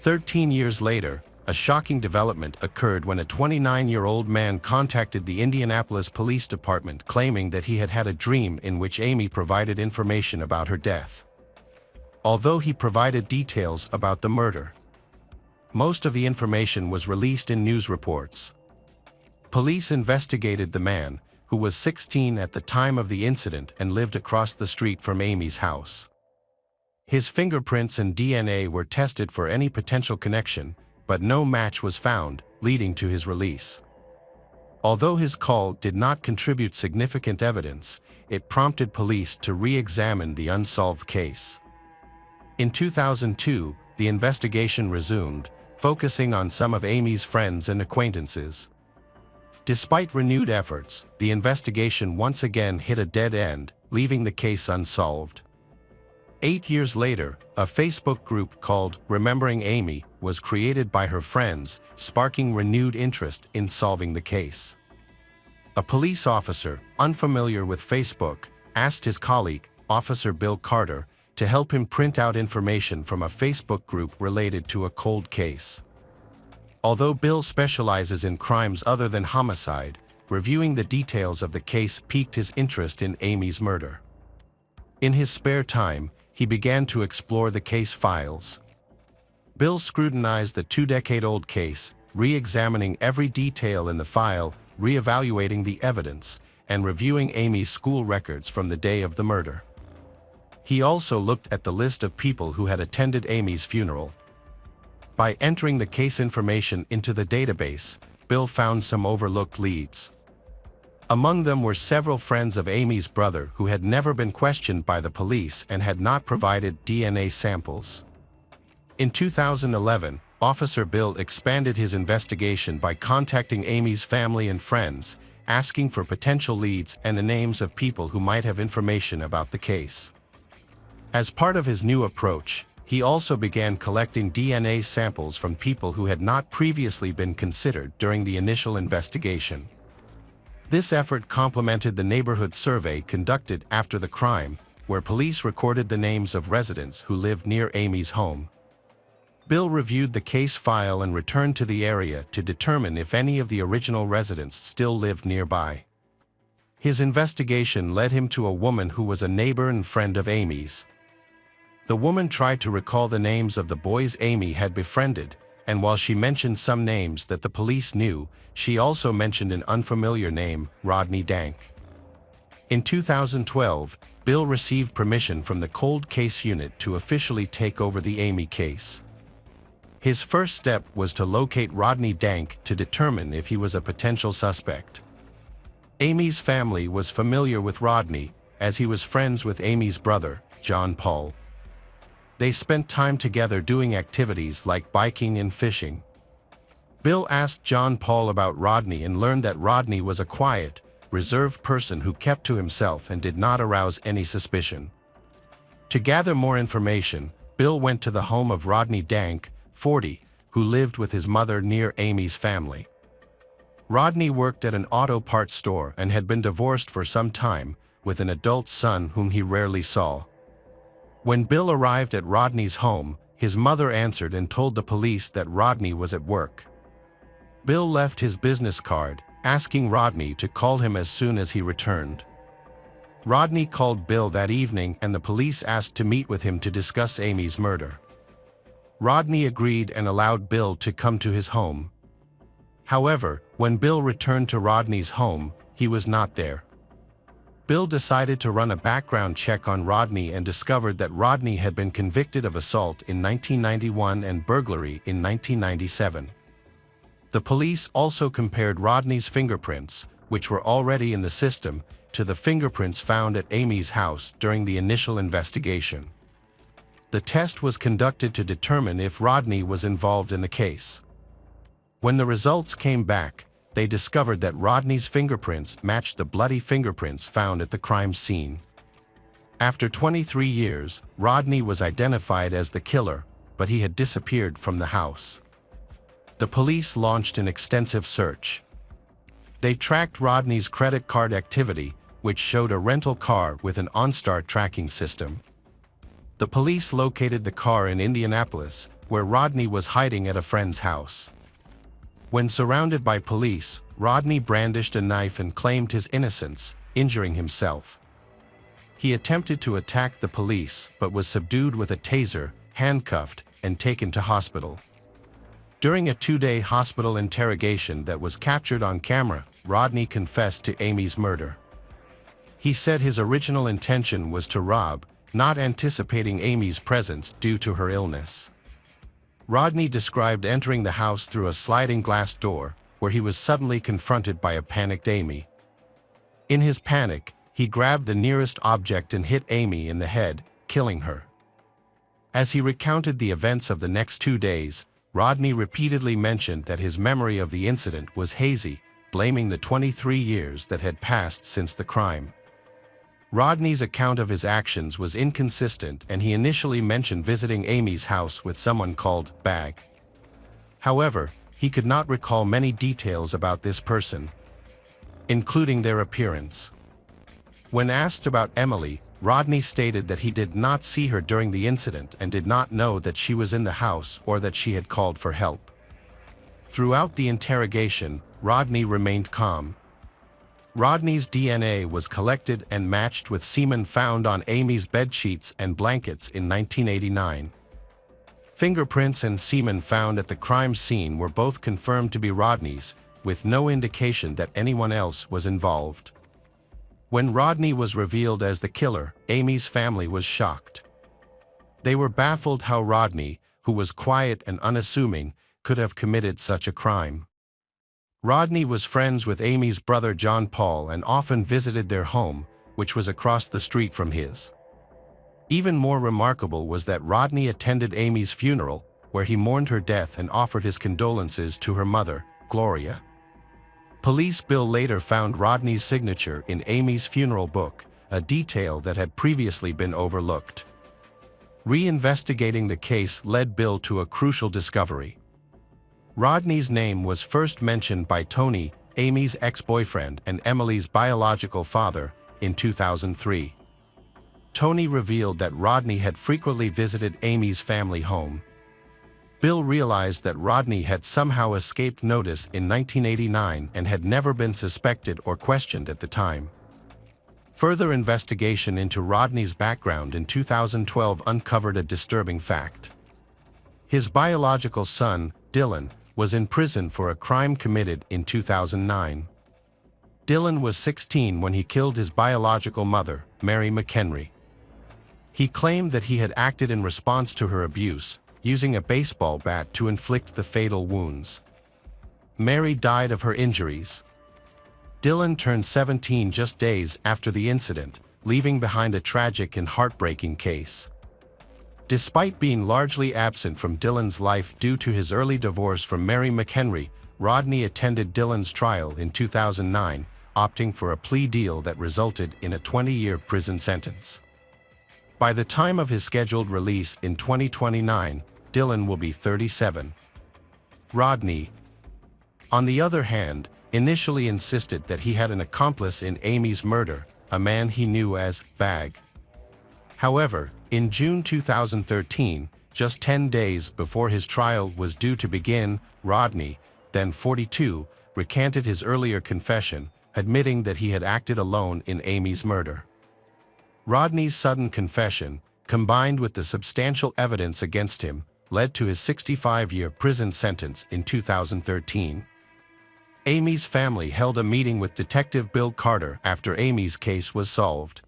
13 years later, a shocking development occurred when a 29-year-old man contacted the Indianapolis Police Department claiming that he had had a dream in which Amy provided information about her death. Although he provided details about the murder, most of the information was released in news reports. Police investigated the man, who was 16 at the time of the incident and lived across the street from Amy's house. His fingerprints and DNA were tested for any potential connection, but no match was found, leading to his release. Although his call did not contribute significant evidence, it prompted police to re-examine the unsolved case. In 2002, the investigation resumed, focusing on some of Amy's friends and acquaintances. Despite renewed efforts, the investigation once again hit a dead end, leaving the case unsolved. 8 years later, a Facebook group called Remembering Amy was created by her friends, sparking renewed interest in solving the case. A police officer, unfamiliar with Facebook, asked his colleague, Officer Bill Carter, to help him print out information from a Facebook group related to a cold case. Although Bill specializes in crimes other than homicide, reviewing the details of the case piqued his interest in Amy's murder. In his spare time, he began to explore the case files. Bill scrutinized the 2-decade-old case, re-examining every detail in the file, re-evaluating the evidence, and reviewing Amy's school records from the day of the murder. He also looked at the list of people who had attended Amy's funeral. By entering the case information into the database, Bill found some overlooked leads. Among them were several friends of Amy's brother who had never been questioned by the police and had not provided DNA samples. In 2011, Officer Bill expanded his investigation by contacting Amy's family and friends, asking for potential leads and the names of people who might have information about the case. As part of his new approach, he also began collecting DNA samples from people who had not previously been considered during the initial investigation. This effort complemented the neighborhood survey conducted after the crime, where police recorded the names of residents who lived near Amy's home. Bill reviewed the case file and returned to the area to determine if any of the original residents still lived nearby. His investigation led him to a woman who was a neighbor and friend of Amy's. The woman tried to recall the names of the boys Amy had befriended, and while she mentioned some names that the police knew, she also mentioned an unfamiliar name, Rodney Dank. In 2012, Bill received permission from the Cold Case Unit to officially take over the Amy case. His first step was to locate Rodney Dank to determine if he was a potential suspect. Amy's family was familiar with Rodney, as he was friends with Amy's brother, John Paul. They spent time together doing activities like biking and fishing. Bill asked John Paul about Rodney and learned that Rodney was a quiet, reserved person who kept to himself and did not arouse any suspicion. To gather more information, Bill went to the home of Rodney Dank, 40, who lived with his mother near Amy's family. Rodney worked at an auto parts store and had been divorced for some time, with an adult son whom he rarely saw. When Bill arrived at Rodney's home, his mother answered and told the police that Rodney was at work. Bill left his business card, asking Rodney to call him as soon as he returned. Rodney called Bill that evening and the police asked to meet with him to discuss Amy's murder. Rodney agreed and allowed Bill to come to his home. However, when Bill returned to Rodney's home, he was not there. Bill decided to run a background check on Rodney and discovered that Rodney had been convicted of assault in 1991 and burglary in 1997. The police also compared Rodney's fingerprints, which were already in the system, to the fingerprints found at Amy's house during the initial investigation. The test was conducted to determine if Rodney was involved in the case. When the results came back, they discovered that Rodney's fingerprints matched the bloody fingerprints found at the crime scene. After 23 years, Rodney was identified as the killer, but he had disappeared from the house. The police launched an extensive search. They tracked Rodney's credit card activity, which showed a rental car with an OnStar tracking system. The police located the car in Indianapolis, where Rodney was hiding at a friend's house. When surrounded by police, Rodney brandished a knife and claimed his innocence, injuring himself. He attempted to attack the police but was subdued with a taser, handcuffed, and taken to hospital. During a 2-day hospital interrogation that was captured on camera, Rodney confessed to Amy's murder. He said his original intention was to rob, not anticipating Amy's presence due to her illness. Rodney described entering the house through a sliding glass door, where he was suddenly confronted by a panicked Amy. In his panic, he grabbed the nearest object and hit Amy in the head, killing her. As he recounted the events of the next 2 days, Rodney repeatedly mentioned that his memory of the incident was hazy, blaming the 23 years that had passed since the crime. Rodney's account of his actions was inconsistent and he initially mentioned visiting Amy's house with someone called Bag. However, he could not recall many details about this person, including their appearance. When asked about Emily, Rodney stated that he did not see her during the incident and did not know that she was in the house or that she had called for help. Throughout the interrogation, Rodney remained calm. Rodney's DNA was collected and matched with semen found on Amy's bedsheets and blankets in 1989. Fingerprints and semen found at the crime scene were both confirmed to be Rodney's, with no indication that anyone else was involved. When Rodney was revealed as the killer, Amy's family was shocked. They were baffled how Rodney, who was quiet and unassuming, could have committed such a crime. Rodney was friends with Amy's brother John Paul and often visited their home, which was across the street from his. Even more remarkable was that Rodney attended Amy's funeral, where he mourned her death and offered his condolences to her mother, Gloria. Police Bill later found Rodney's signature in Amy's funeral book, a detail that had previously been overlooked. Reinvestigating the case led Bill to a crucial discovery. Rodney's name was first mentioned by Tony, Amy's ex-boyfriend and Emily's biological father, in 2003. Tony revealed that Rodney had frequently visited Amy's family home. Bill realized that Rodney had somehow escaped notice in 1989 and had never been suspected or questioned at the time. Further investigation into Rodney's background in 2012 uncovered a disturbing fact. His biological son, Dylan, was in prison for a crime committed in 2009. Dylan was 16 when he killed his biological mother, Mary McHenry. He claimed that he had acted in response to her abuse, using a baseball bat to inflict the fatal wounds. Mary died of her injuries. Dylan turned 17 just days after the incident, leaving behind a tragic and heartbreaking case. Despite being largely absent from Dylan's life due to his early divorce from Mary McHenry, Rodney attended Dylan's trial in 2009, opting for a plea deal that resulted in a 20-year prison sentence. By the time of his scheduled release in 2029, Dylan will be 37. Rodney, on the other hand, initially insisted that he had an accomplice in Amy's murder, a man he knew as Bag. However, in June 2013, just 10 days before his trial was due to begin, Rodney, then 42, recanted his earlier confession, admitting that he had acted alone in Amy's murder. Rodney's sudden confession, combined with the substantial evidence against him, led to his 65-year prison sentence in 2013. Amy's family held a meeting with Detective Bill Carter after Amy's case was solved.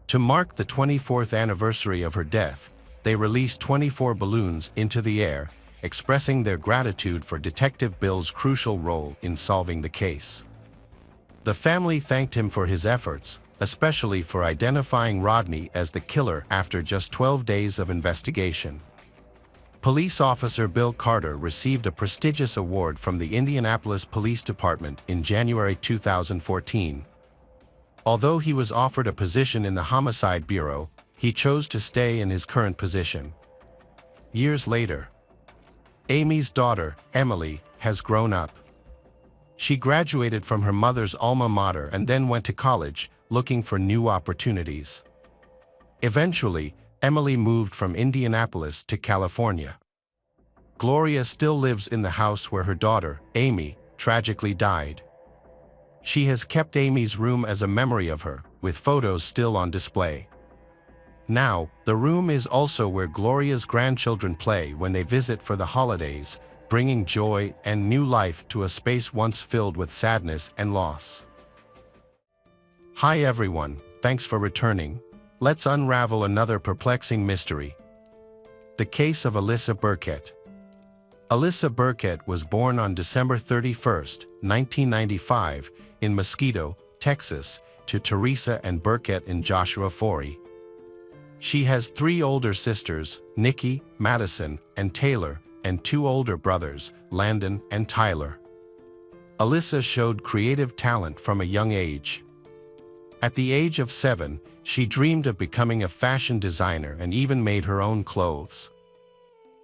To mark the 24th anniversary of her death, they released 24 balloons into the air, expressing their gratitude for Detective Bill's crucial role in solving the case. The family thanked him for his efforts, especially for identifying Rodney as the killer after just 12 days of investigation. Police officer Bill Carter received a prestigious award from the Indianapolis Police Department in January 2014. Although he was offered a position in the Homicide Bureau, he chose to stay in his current position. Years later, Amy's daughter, Emily, has grown up. She graduated from her mother's alma mater and then went to college, looking for new opportunities. Eventually, Emily moved from Indianapolis to California. Gloria still lives in the house where her daughter, Amy, tragically died. She has kept Amy's room as a memory of her, with photos still on display. Now, the room is also where Gloria's grandchildren play when they visit for the holidays, bringing joy and new life to a space once filled with sadness and loss. Hi everyone, thanks for returning. Let's unravel another perplexing mystery. The case of Alyssa Burkett. Alyssa Burkett was born on December 31, 1995, in Mosquito, Texas, to Teresa and Burkett and Joshua Forey. She has 3 older sisters, Nikki, Madison, and Taylor, and 2 older brothers, Landon and Tyler. Alyssa showed creative talent from a young age. At the age of 7, she dreamed of becoming a fashion designer and even made her own clothes.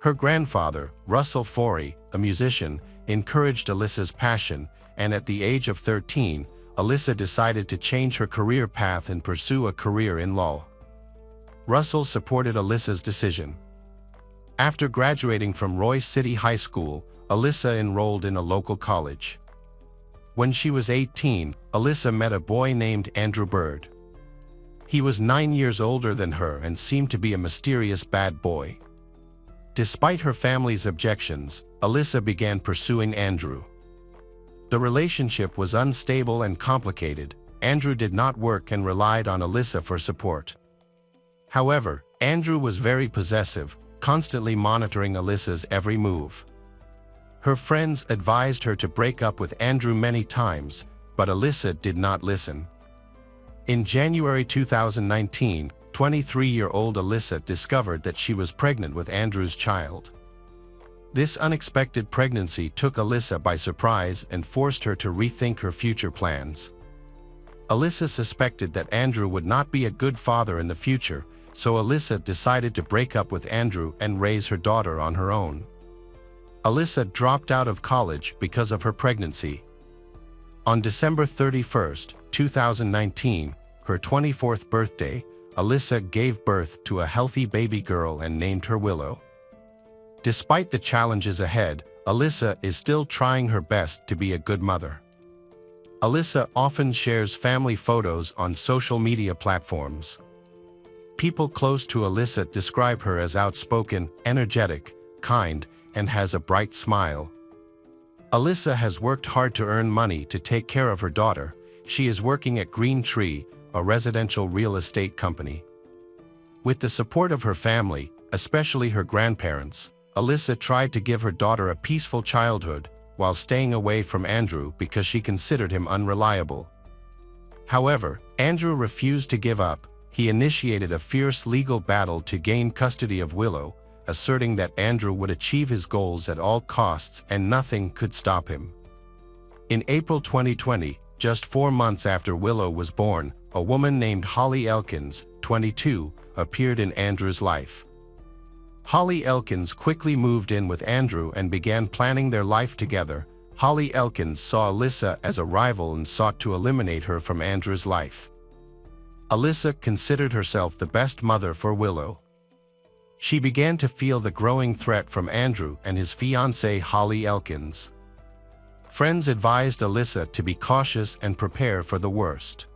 Her grandfather, Russell Forey, a musician, encouraged Alyssa's passion, and at the age of 13, Alyssa decided to change her career path and pursue a career in law. Russell supported Alyssa's decision. After graduating from Royce City High School, Alyssa enrolled in a local college. When she was 18, Alyssa met a boy named Andrew Bird. He was 9 years older than her and seemed to be a mysterious bad boy. Despite her family's objections, Alyssa began pursuing Andrew. The relationship was unstable and complicated. Andrew did not work and relied on Alyssa for support. However, Andrew was very possessive, constantly monitoring Alyssa's every move. Her friends advised her to break up with Andrew many times, but Alyssa did not listen. In January 2019, 23-year-old Alyssa discovered that she was pregnant with Andrew's child. This unexpected pregnancy took Alyssa by surprise and forced her to rethink her future plans. Alyssa suspected that Andrew would not be a good father in the future, so Alyssa decided to break up with Andrew and raise her daughter on her own. Alyssa dropped out of college because of her pregnancy. On December 31, 2019, her 24th birthday, Alyssa gave birth to a healthy baby girl and named her Willow. Despite the challenges ahead, Alyssa is still trying her best to be a good mother. Alyssa often shares family photos on social media platforms. People close to Alyssa describe her as outspoken, energetic, kind, and has a bright smile. Alyssa has worked hard to earn money to take care of her daughter. She is working at Green Tree, a residential real estate company. With the support of her family, especially her grandparents, Alyssa tried to give her daughter a peaceful childhood while staying away from Andrew because she considered him unreliable. However, Andrew refused to give up. He initiated a fierce legal battle to gain custody of Willow, asserting that Andrew would achieve his goals at all costs and nothing could stop him. In April 2020, just 4 months after Willow was born, a woman named Holly Elkins, 22, appeared in Andrew's life. Holly Elkins quickly moved in with Andrew and began planning their life together. Holly Elkins saw Alyssa as a rival and sought to eliminate her from Andrew's life. Alyssa considered herself the best mother for Willow. She began to feel the growing threat from Andrew and his fiancée Holly Elkins. Friends advised Alyssa to be cautious and prepare for the worst.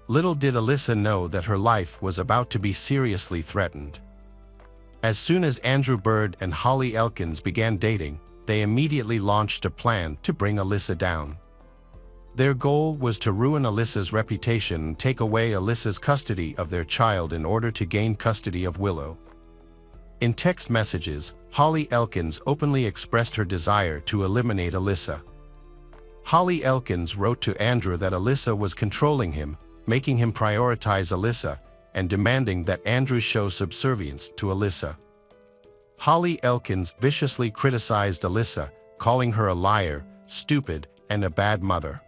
Little did Alyssa know that her life was about to be seriously threatened. As soon as Andrew Bird and Holly Elkins began dating, they immediately launched a plan to bring Alyssa down. Their goal was to ruin Alyssa's reputation and take away Alyssa's custody of their child in order to gain custody of Willow. In text messages, Holly Elkins openly expressed her desire to eliminate Alyssa. Holly Elkins wrote to Andrew that Alyssa was controlling him, making him prioritize Alyssa, and demanding that Andrew show subservience to Alyssa. Holly Elkins viciously criticized Alyssa, calling her a liar, stupid, and a bad mother.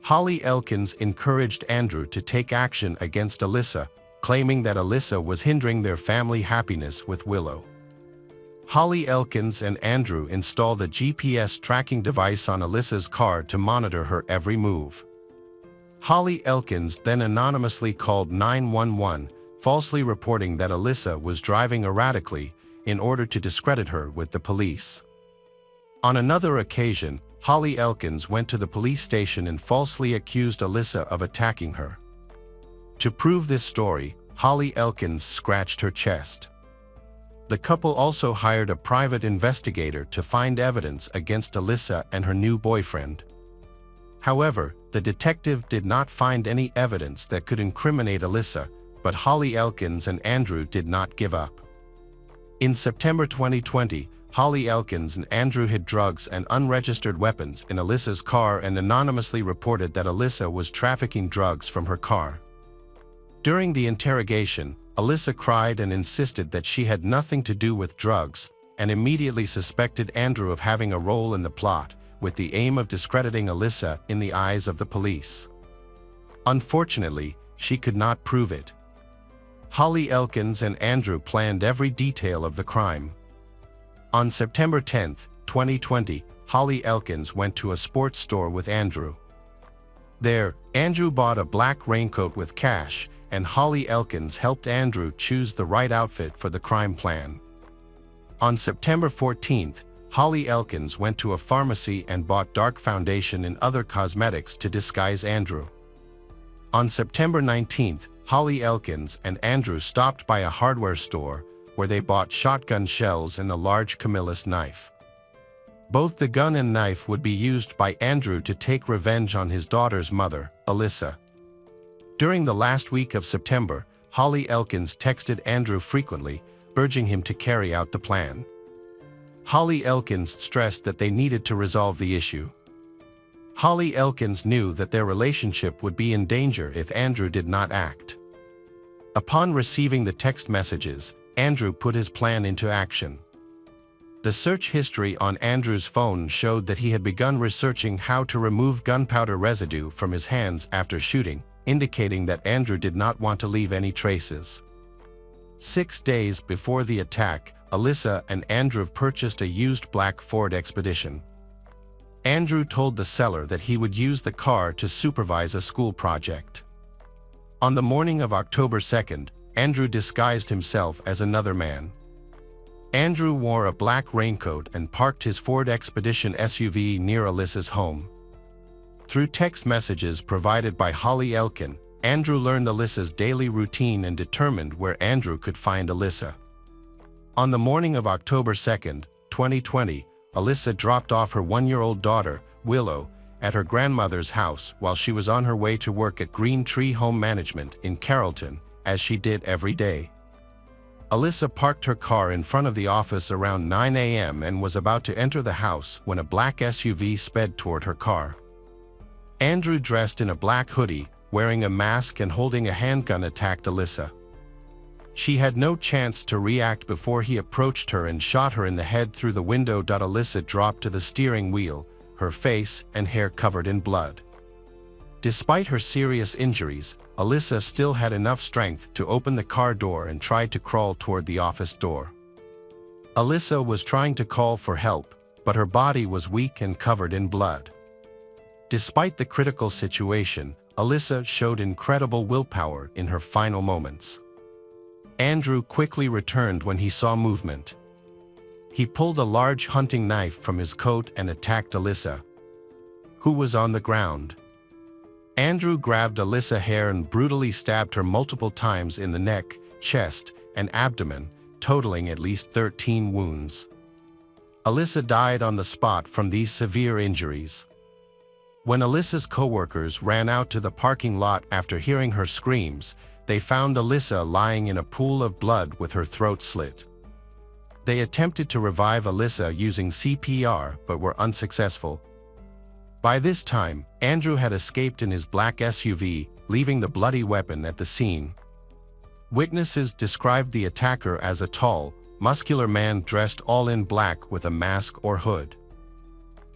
Holly Elkins encouraged Andrew to take action against Alyssa, claiming that Alyssa was hindering their family happiness with Willow. Holly Elkins and Andrew installed a GPS tracking device on Alyssa's car to monitor her every move. Holly Elkins then anonymously called 911, falsely reporting that Alyssa was driving erratically in order to discredit her with the police. On another occasion, Holly Elkins went to the police station and falsely accused Alyssa of attacking her. To prove this story, Holly Elkins scratched her chest. The couple also hired a private investigator to find evidence against Alyssa and her new boyfriend. However, the detective did not find any evidence that could incriminate Alyssa, but Holly Elkins and Andrew did not give up. In September 2020, Holly Elkins and Andrew hid drugs and unregistered weapons in Alyssa's car and anonymously reported that Alyssa was trafficking drugs from her car. During the interrogation, Alyssa cried and insisted that she had nothing to do with drugs, and immediately suspected Andrew of having a role in the plot, with the aim of discrediting Alyssa in the eyes of the police. Unfortunately, she could not prove it. Holly Elkins and Andrew planned every detail of the crime. On September 10, 2020, Holly Elkins went to a sports store with Andrew. There, Andrew bought a black raincoat with cash, and Holly Elkins helped Andrew choose the right outfit for the crime plan. On September 14, Holly Elkins went to a pharmacy and bought dark foundation and other cosmetics to disguise Andrew. On September 19, Holly Elkins and Andrew stopped by a hardware store where they bought shotgun shells and a large Camillus knife. Both the gun and knife would be used by Andrew to take revenge on his daughter's mother, Alyssa. During the last week of September, Holly Elkins texted Andrew frequently, urging him to carry out the plan. Holly Elkins stressed that they needed to resolve the issue. Holly Elkins knew that their relationship would be in danger if Andrew did not act. Upon receiving the text messages, Andrew put his plan into action. The search history on Andrew's phone showed that he had begun researching how to remove gunpowder residue from his hands after shooting, indicating that Andrew did not want to leave any traces. 6 days before the attack, Alyssa and Andrew purchased a used black Ford Expedition. Andrew told the seller that he would use the car to supervise a school project. On the morning of October 2nd, Andrew disguised himself as another man. Andrew wore a black raincoat and parked his Ford Expedition SUV near Alyssa's home. Through text messages provided by Holly Elkin, Andrew learned Alyssa's daily routine and determined where Andrew could find Alyssa. On the morning of October 2, 2020, Alyssa dropped off her 1-year-old daughter, Willow, at her grandmother's house while she was on her way to work at Green Tree Home Management in Carrollton, as she did every day. Alyssa parked her car in front of the office around 9 a.m. and was about to enter the house when a black SUV sped toward her car. Andrew, dressed in a black hoodie, wearing a mask and holding a handgun, attacked Alyssa. She had no chance to react before he approached her and shot her in the head through the window. Alyssa dropped to the steering wheel, her face and hair covered in blood. Despite her serious injuries, Alyssa still had enough strength to open the car door and tried to crawl toward the office door. Alyssa was trying to call for help, but her body was weak and covered in blood. Despite the critical situation, Alyssa showed incredible willpower in her final moments. Andrew quickly returned when he saw movement. He pulled a large hunting knife from his coat and attacked Alyssa, who was on the ground. Andrew grabbed Alyssa's hair and brutally stabbed her multiple times in the neck, chest, and abdomen, totaling at least 13 wounds. Alyssa died on the spot from these severe injuries. When Alyssa's co-workers ran out to the parking lot after hearing her screams, they found Alyssa lying in a pool of blood with her throat slit. They attempted to revive Alyssa using CPR but were unsuccessful. By this time, Andrew had escaped in his black SUV, leaving the bloody weapon at the scene. Witnesses described the attacker as a tall, muscular man dressed all in black with a mask or hood.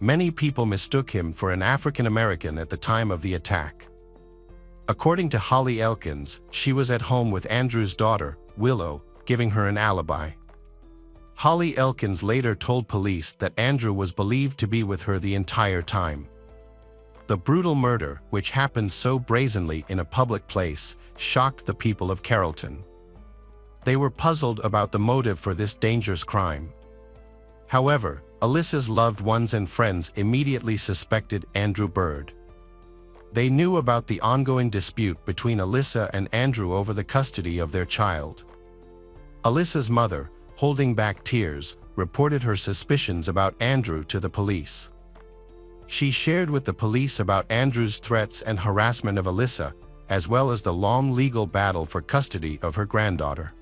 Many people mistook him for an African American at the time of the attack. According to Holly Elkins, she was at home with Andrew's daughter, Willow, giving her an alibi. Holly Elkins later told police that Andrew was believed to be with her the entire time. The brutal murder, which happened so brazenly in a public place, shocked the people of Carrollton. They were puzzled about the motive for this dangerous crime. However, Alyssa's loved ones and friends immediately suspected Andrew Bird. They knew about the ongoing dispute between Alyssa and Andrew over the custody of their child. Alyssa's mother, holding back tears, reported her suspicions about Andrew to the police. She shared with the police about Andrew's threats and harassment of Alyssa, as well as the long legal battle for custody of her granddaughter.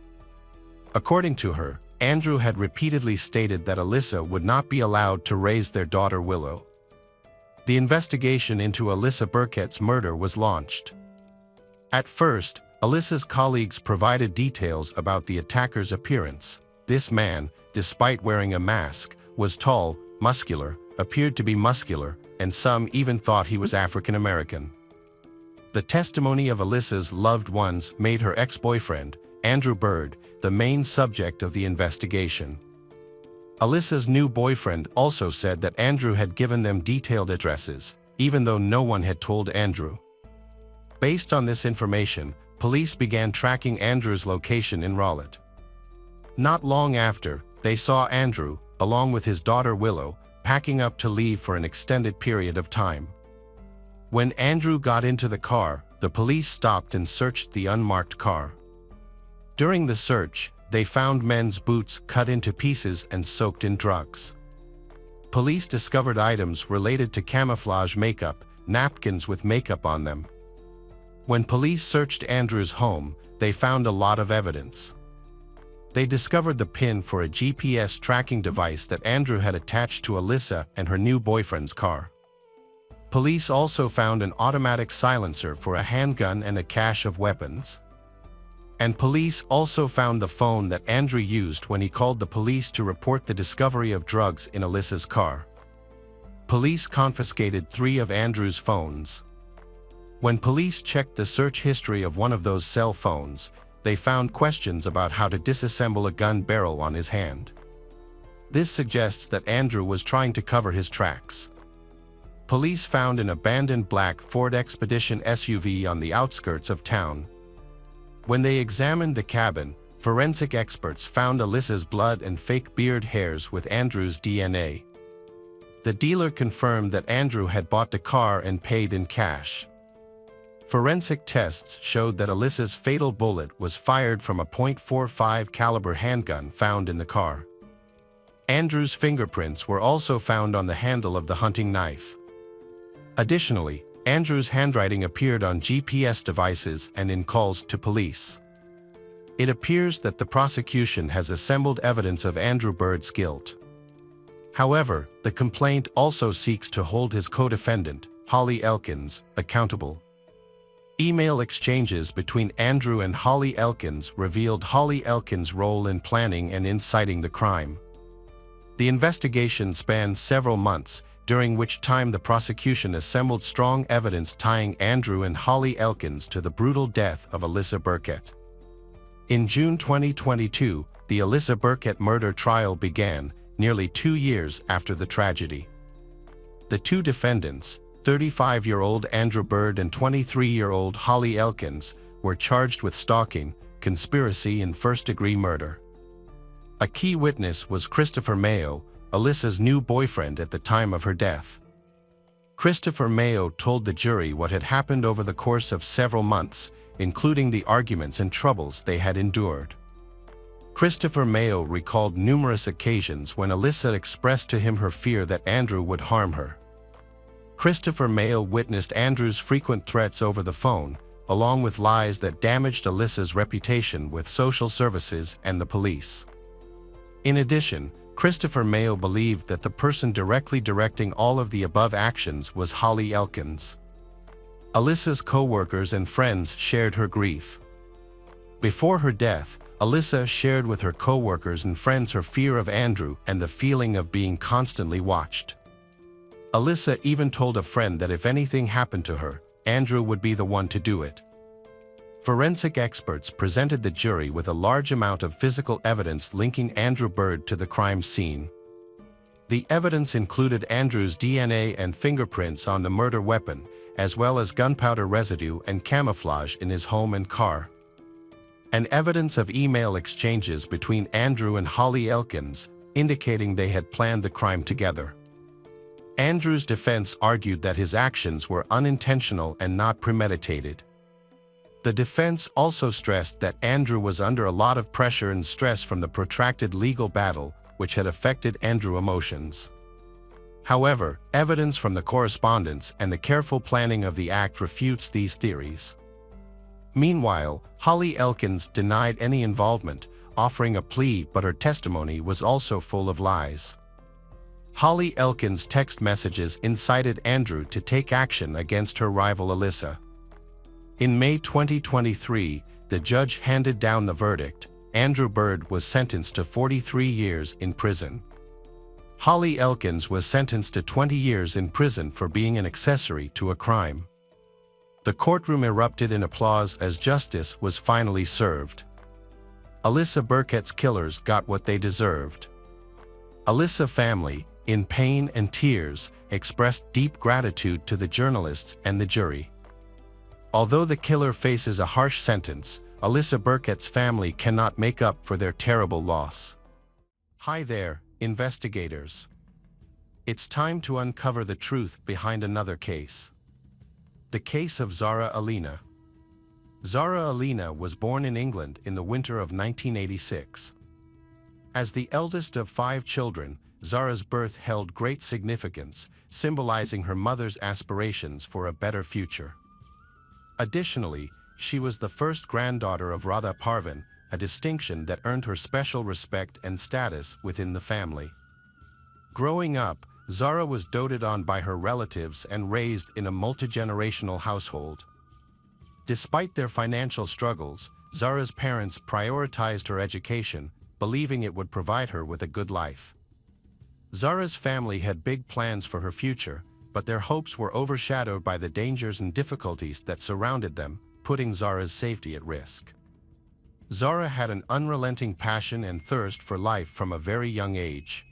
According to her, Andrew had repeatedly stated that Alyssa would not be allowed to raise their daughter Willow. The investigation into Alyssa Burkett's murder was launched. At first, Alyssa's colleagues provided details about the attacker's appearance. This man, despite wearing a mask, was tall, muscular, appeared to be muscular, and some even thought he was African American. The testimony of Alyssa's loved ones made her ex-boyfriend, Andrew Bird, the main subject of the investigation. Alyssa's new boyfriend also said that Andrew had given them detailed addresses, even though no one had told Andrew. Based on this information, police began tracking Andrew's location in Rowlett. Not long after, they saw Andrew, along with his daughter Willow, packing up to leave for an extended period of time. When Andrew got into the car, the police stopped and searched the unmarked car. During the search, they found men's boots cut into pieces and soaked in drugs. Police discovered items related to camouflage makeup, napkins with makeup on them. When police searched Andrew's home, they found a lot of evidence. They discovered the pin for a GPS tracking device that Andrew had attached to Alyssa and her new boyfriend's car. Police also found an automatic silencer for a handgun and a cache of weapons. And police also found the phone that Andrew used when he called the police to report the discovery of drugs in Alyssa's car. Police confiscated 3 of Andrew's phones. When police checked the search history of one of those cell phones, they found questions about how to disassemble a gun barrel on his hand. This suggests that Andrew was trying to cover his tracks. Police found an abandoned black Ford Expedition SUV on the outskirts of town. When they examined the cabin, forensic experts found Alyssa's blood and fake beard hairs with Andrew's DNA. The dealer confirmed that Andrew had bought the car and paid in cash. Forensic tests showed that Alyssa's fatal bullet was fired from a .45 caliber handgun found in the car. Andrew's fingerprints were also found on the handle of the hunting knife. Additionally, Andrew's handwriting appeared on GPS devices and in calls to police. It appears that the prosecution has assembled evidence of Andrew Bird's guilt. However, the complaint also seeks to hold his co-defendant, Holly Elkins, accountable. Email exchanges between Andrew and Holly Elkins revealed Holly Elkins' role in planning and inciting the crime. The investigation spanned several months, during which time the prosecution assembled strong evidence tying Andrew and Holly Elkins to the brutal death of Alyssa Burkett. In June 2022, the Alyssa Burkett murder trial began, nearly 2 years after the tragedy. The two defendants, 35-year-old Andrew Bird and 23-year-old Holly Elkins, were charged with stalking, conspiracy, and first-degree murder. A key witness was Christopher Mayo, Alyssa's new boyfriend at the time of her death. Christopher Mayo told the jury what had happened over the course of several months, including the arguments and troubles they had endured. Christopher Mayo recalled numerous occasions when Alyssa expressed to him her fear that Andrew would harm her. Christopher Mayo witnessed Andrew's frequent threats over the phone, along with lies that damaged Alyssa's reputation with social services and the police. In addition, Christopher Mayo believed that the person directly directing all of the above actions was Holly Elkins. Alyssa's co-workers and friends shared her grief. Before her death, Alyssa shared with her co-workers and friends her fear of Andrew and the feeling of being constantly watched. Alyssa even told a friend that if anything happened to her, Andrew would be the one to do it. Forensic experts presented the jury with a large amount of physical evidence linking Andrew Bird to the crime scene. The evidence included Andrew's DNA and fingerprints on the murder weapon, as well as gunpowder residue and camouflage in his home and car. And evidence of email exchanges between Andrew and Holly Elkins, indicating they had planned the crime together. Andrew's defense argued that his actions were unintentional and not premeditated. The defense also stressed that Andrew was under a lot of pressure and stress from the protracted legal battle, which had affected Andrew's emotions. However, evidence from the correspondence and the careful planning of the act refutes these theories. Meanwhile, Holly Elkins denied any involvement, offering a plea, but her testimony was also full of lies. Holly Elkins' text messages incited Andrew to take action against her rival Alyssa. In May 2023, the judge handed down the verdict. Andrew Bird was sentenced to 43 years in prison. Holly Elkins was sentenced to 20 years in prison for being an accessory to a crime. The courtroom erupted in applause as justice was finally served. Alyssa Burkett's killers got what they deserved. Alyssa family, in pain and tears, expressed deep gratitude to the journalists and the jury. Although the killer faces a harsh sentence, Alyssa Burkett's family cannot make up for their terrible loss. Hi there, investigators. It's time to uncover the truth behind another case. The case of Zara Alina. Zara Alina was born in England in the winter of 1986. As the eldest of 5 children, Zara's birth held great significance, symbolizing her mother's aspirations for a better future. Additionally, she was the first granddaughter of Radha Parvin, a distinction that earned her special respect and status within the family. Growing up, Zara was doted on by her relatives and raised in a multi-generational household. Despite their financial struggles, Zara's parents prioritized her education, believing it would provide her with a good life. Zara's family had big plans for her future, but their hopes were overshadowed by the dangers and difficulties that surrounded them, putting Zara's safety at risk. Zara had an unrelenting passion and thirst for life from a very young age.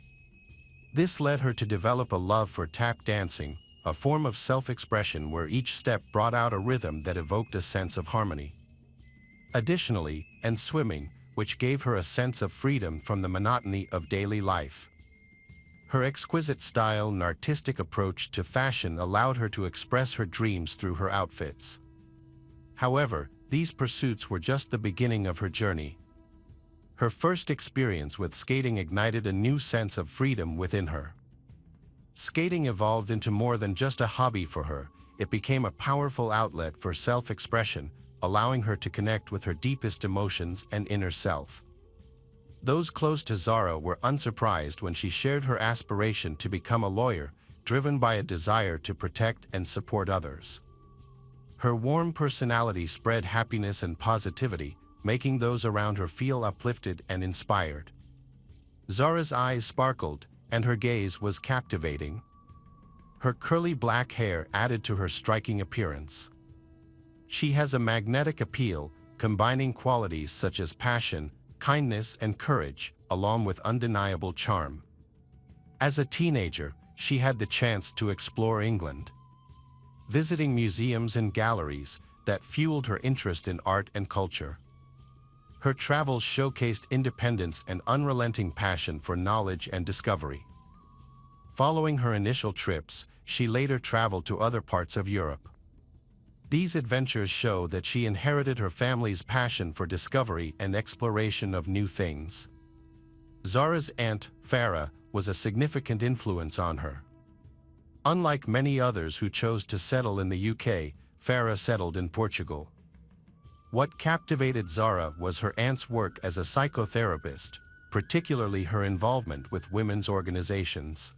This led her to develop a love for tap dancing, a form of self-expression where each step brought out a rhythm that evoked a sense of harmony. Additionally, and swimming, which gave her a sense of freedom from the monotony of daily life. Her exquisite style and artistic approach to fashion allowed her to express her dreams through her outfits. However, these pursuits were just the beginning of her journey. Her first experience with skating ignited a new sense of freedom within her. Skating evolved into more than just a hobby for her. It became a powerful outlet for self-expression, allowing her to connect with her deepest emotions and inner self. Those close to Zara were unsurprised when she shared her aspiration to become a lawyer, driven by a desire to protect and support others. Her warm personality spread happiness and positivity, making those around her feel uplifted and inspired. Zara's eyes sparkled, and her gaze was captivating. Her curly black hair added to her striking appearance. She has a magnetic appeal, combining qualities such as passion, kindness, and courage, along with undeniable charm. As a teenager, she had the chance to explore England, visiting museums and galleries that fueled her interest in art and culture. Her travels showcased independence and unrelenting passion for knowledge and discovery. Following her initial trips, she later traveled to other parts of Europe. These adventures show that she inherited her family's passion for discovery and exploration of new things. Zara's aunt, Farah, was a significant influence on her. Unlike many others who chose to settle in the UK, Farah settled in Portugal. What captivated Zara was her aunt's work as a psychotherapist, particularly her involvement with women's organizations.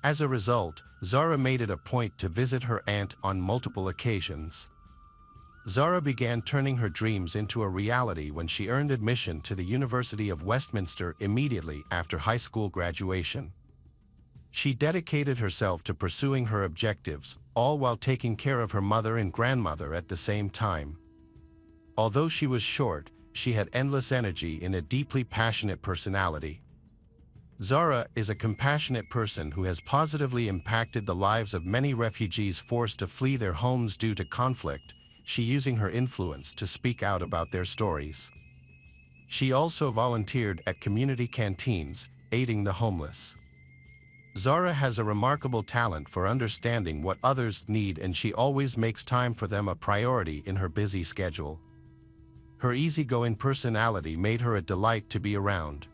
As a result, Zara made it a point to visit her aunt on multiple occasions. Zara began turning her dreams into a reality when she earned admission to the University of Westminster immediately after high school graduation. She dedicated herself to pursuing her objectives, all while taking care of her mother and grandmother at the same time. Although she was short, she had endless energy and a deeply passionate personality. Zara is a compassionate person who has positively impacted the lives of many refugees forced to flee their homes due to conflict, she using her influence to speak out about their stories. She also volunteered at community canteens, aiding the homeless. Zara has a remarkable talent for understanding what others need, and she always makes time for them a priority in her busy schedule. Her easygoing personality made her a delight to be around.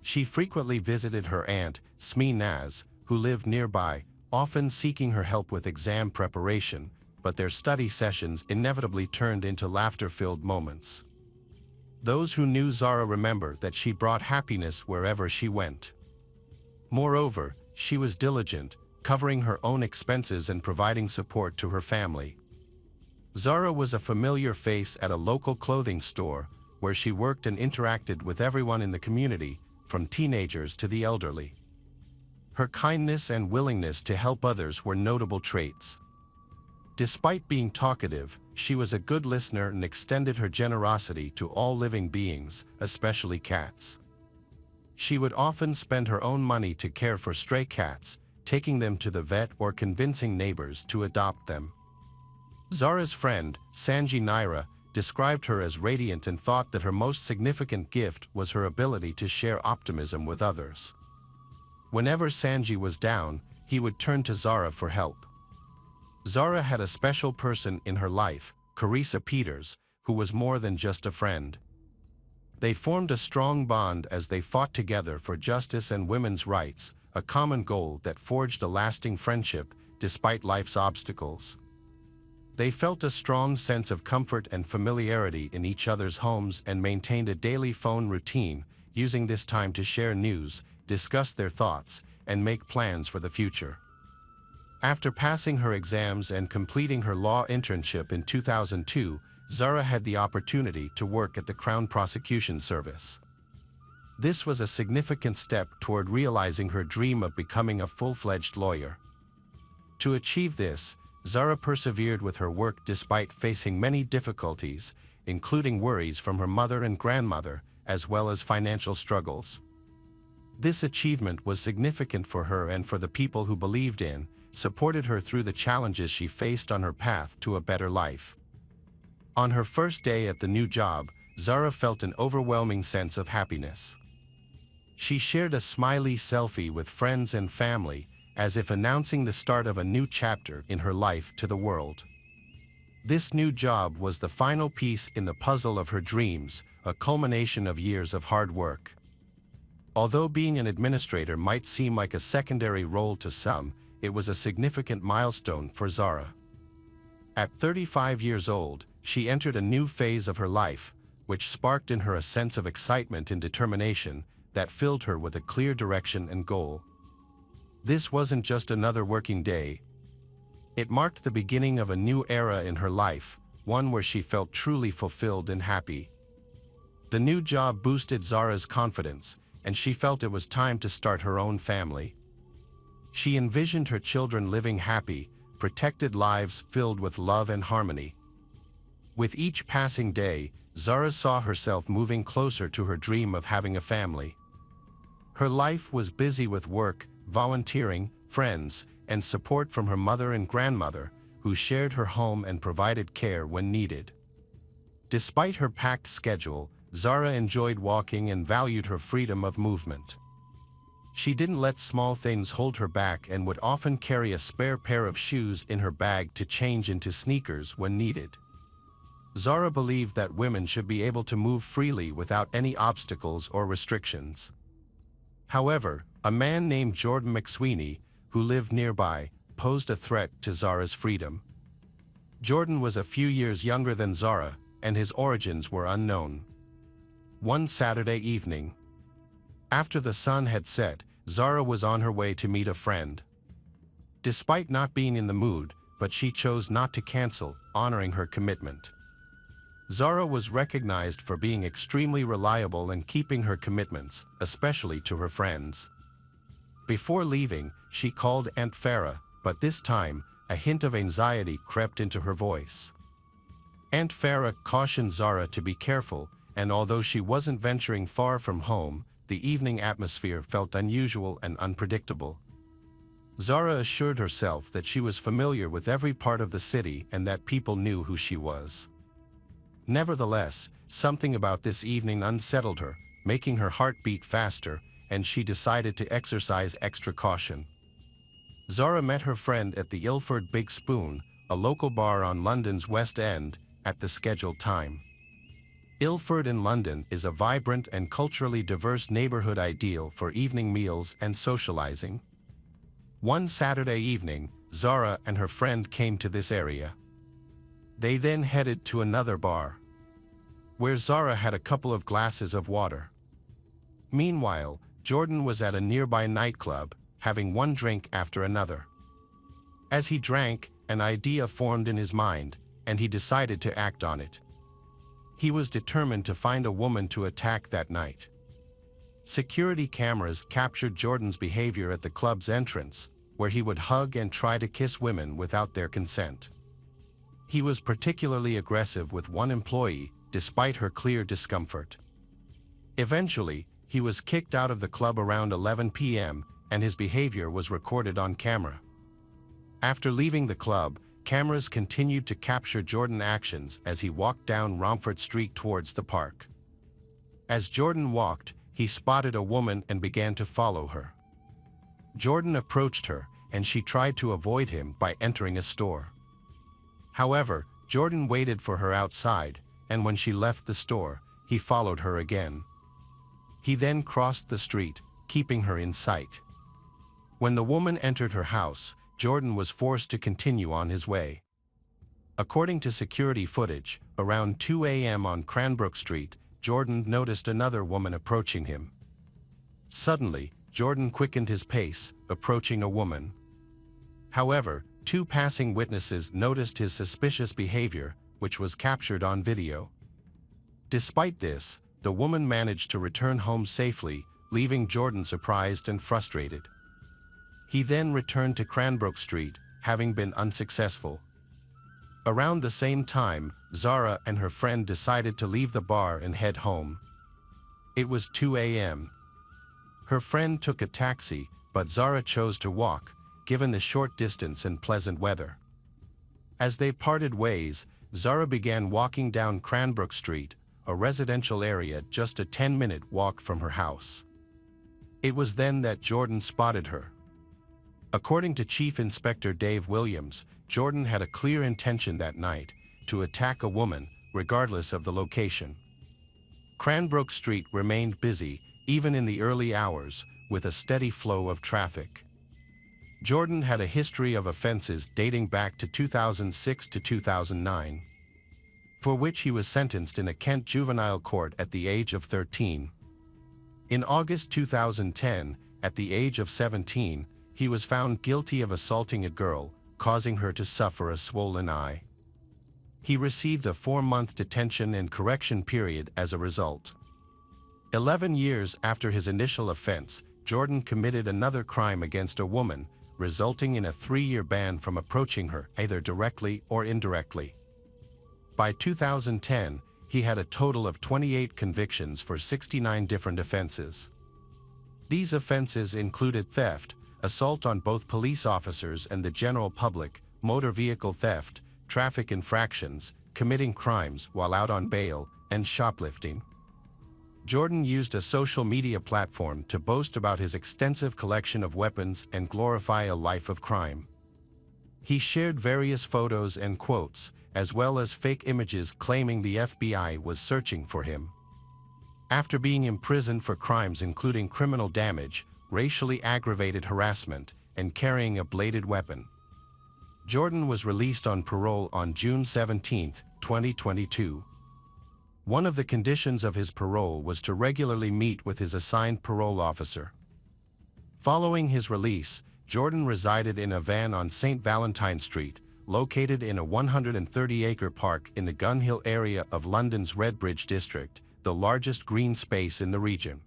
She frequently visited her aunt, Smee Naz, who lived nearby, often seeking her help with exam preparation, but their study sessions inevitably turned into laughter-filled moments. Those who knew Zara remember that she brought happiness wherever she went. Moreover, she was diligent, covering her own expenses and providing support to her family. Zara was a familiar face at a local clothing store, where she worked and interacted with everyone in the community, from teenagers to the elderly. Her kindness and willingness to help others were notable traits. Despite being talkative, she was a good listener and extended her generosity to all living beings, especially cats. She would often spend her own money to care for stray cats, taking them to the vet or convincing neighbors to adopt them. Zara's friend, Sanji Naira, described her as radiant and thought that her most significant gift was her ability to share optimism with others. Whenever Sanji was down, he would turn to Zara for help. Zara had a special person in her life, Carissa Peters, who was more than just a friend. They formed a strong bond as they fought together for justice and women's rights, a common goal that forged a lasting friendship despite life's obstacles. They felt a strong sense of comfort and familiarity in each other's homes and maintained a daily phone routine, using this time to share news, discuss their thoughts, and make plans for the future. After passing her exams and completing her law internship in 2002, Zara had the opportunity to work at the Crown Prosecution Service. This was a significant step toward realizing her dream of becoming a full-fledged lawyer. To achieve this, Zara persevered with her work despite facing many difficulties, including worries from her mother and grandmother, as well as financial struggles. This achievement was significant for her and for the people who believed in, supported her through the challenges she faced on her path to a better life. On her first day at the new job, Zara felt an overwhelming sense of happiness. She shared a smiley selfie with friends and family, as if announcing the start of a new chapter in her life to the world. This new job was the final piece in the puzzle of her dreams, a culmination of years of hard work. Although being an administrator might seem like a secondary role to some, it was a significant milestone for Zara. At 35 years old, she entered a new phase of her life, which sparked in her a sense of excitement and determination that filled her with a clear direction and goal. This wasn't just another working day. It marked the beginning of a new era in her life, one where she felt truly fulfilled and happy. The new job boosted Zara's confidence, and she felt it was time to start her own family. She envisioned her children living happy, protected lives filled with love and harmony. With each passing day, Zara saw herself moving closer to her dream of having a family. Her life was busy with work, volunteering, friends, and support from her mother and grandmother, who shared her home and provided care when needed. Despite her packed schedule, Zara enjoyed walking and valued her freedom of movement. She didn't let small things hold her back and would often carry a spare pair of shoes in her bag to change into sneakers when needed. Zara believed that women should be able to move freely without any obstacles or restrictions. However, a man named Jordan McSweeney, who lived nearby, posed a threat to Zara's freedom. Jordan was a few years younger than Zara, and his origins were unknown. One Saturday evening, after the sun had set, Zara was on her way to meet a friend. Despite not being in the mood, but she chose not to cancel, honoring her commitment. Zara was recognized for being extremely reliable and keeping her commitments, especially to her friends. Before leaving, she called Aunt Farah, but this time, a hint of anxiety crept into her voice. Aunt Farah cautioned Zara to be careful, and although she wasn't venturing far from home, the evening atmosphere felt unusual and unpredictable. Zara assured herself that she was familiar with every part of the city and that people knew who she was. Nevertheless, something about this evening unsettled her, making her heart beat faster, and she decided to exercise extra caution. Zara met her friend at the Ilford Big Spoon, a local bar on London's West End, at the scheduled time. Ilford in London is a vibrant and culturally diverse neighborhood ideal for evening meals and socializing. One Saturday evening, Zara and her friend came to this area. They then headed to another bar, where Zara had a couple of glasses of water. Meanwhile, Jordan was at a nearby nightclub, having one drink after another. As he drank, an idea formed in his mind, and he decided to act on it. He was determined to find a woman to attack that night. Security cameras captured Jordan's behavior at the club's entrance, where he would hug and try to kiss women without their consent. He was particularly aggressive with one employee, despite her clear discomfort. Eventually, he was kicked out of the club around 11 p.m., and his behavior was recorded on camera. After leaving the club, cameras continued to capture Jordan's actions as he walked down Romford Street towards the park. As Jordan walked, he spotted a woman and began to follow her. Jordan approached her, and she tried to avoid him by entering a store. However, Jordan waited for her outside, and when she left the store, he followed her again. He then crossed the street, keeping her in sight. When the woman entered her house, Jordan was forced to continue on his way. According to security footage, around 2 a.m. on Cranbrook Street, Jordan noticed another woman approaching him. Suddenly, Jordan quickened his pace, approaching a woman. However, two passing witnesses noticed his suspicious behavior, which was captured on video. Despite this, the woman managed to return home safely, leaving Jordan surprised and frustrated. He then returned to Cranbrook Street, having been unsuccessful. Around the same time, Zara and her friend decided to leave the bar and head home. It was 2 a.m. Her friend took a taxi, but Zara chose to walk, given the short distance and pleasant weather. As they parted ways, Zara began walking down Cranbrook Street, a residential area just a 10-minute walk from her house. It was then that Jordan spotted her. According to Chief Inspector Dave Williams, Jordan had a clear intention that night to attack a woman, regardless of the location. Cranbrook Street remained busy, even in the early hours, with a steady flow of traffic. Jordan had a history of offenses dating back to 2006 to 2009, for which he was sentenced in a Kent juvenile court at the age of 13. In August 2010, at the age of 17, he was found guilty of assaulting a girl, causing her to suffer a swollen eye. He received a 4-month detention and correction period as a result. 11 years after his initial offense, Jordan committed another crime against a woman, resulting in a 3-year ban from approaching her, either directly or indirectly. By 2010, he had a total of 28 convictions for 69 different offenses. These offenses included theft, assault on both police officers and the general public, motor vehicle theft, traffic infractions, committing crimes while out on bail, and shoplifting. Jordan used a social media platform to boast about his extensive collection of weapons and glorify a life of crime. He shared various photos and quotes, as well as fake images claiming the FBI was searching for him. After being imprisoned for crimes including criminal damage, racially aggravated harassment, and carrying a bladed weapon, Jordan was released on parole on June 17, 2022. One of the conditions of his parole was to regularly meet with his assigned parole officer. Following his release, Jordan resided in a van on St. Valentine Street, located in a 130-acre park in the Gun Hill area of London's Redbridge district, the largest green space in the region.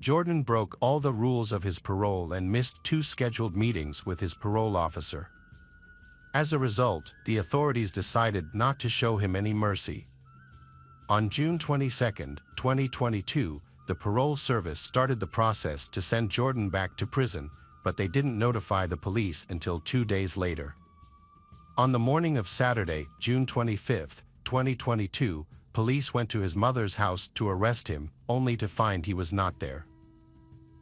Jordan broke all the rules of his parole and missed 2 scheduled meetings with his parole officer. As a result, the authorities decided not to show him any mercy. On June 22, 2022, the parole service started the process to send Jordan back to prison, but they didn't notify the police until 2 days later. On the morning of Saturday, June 25, 2022, police went to his mother's house to arrest him, only to find he was not there.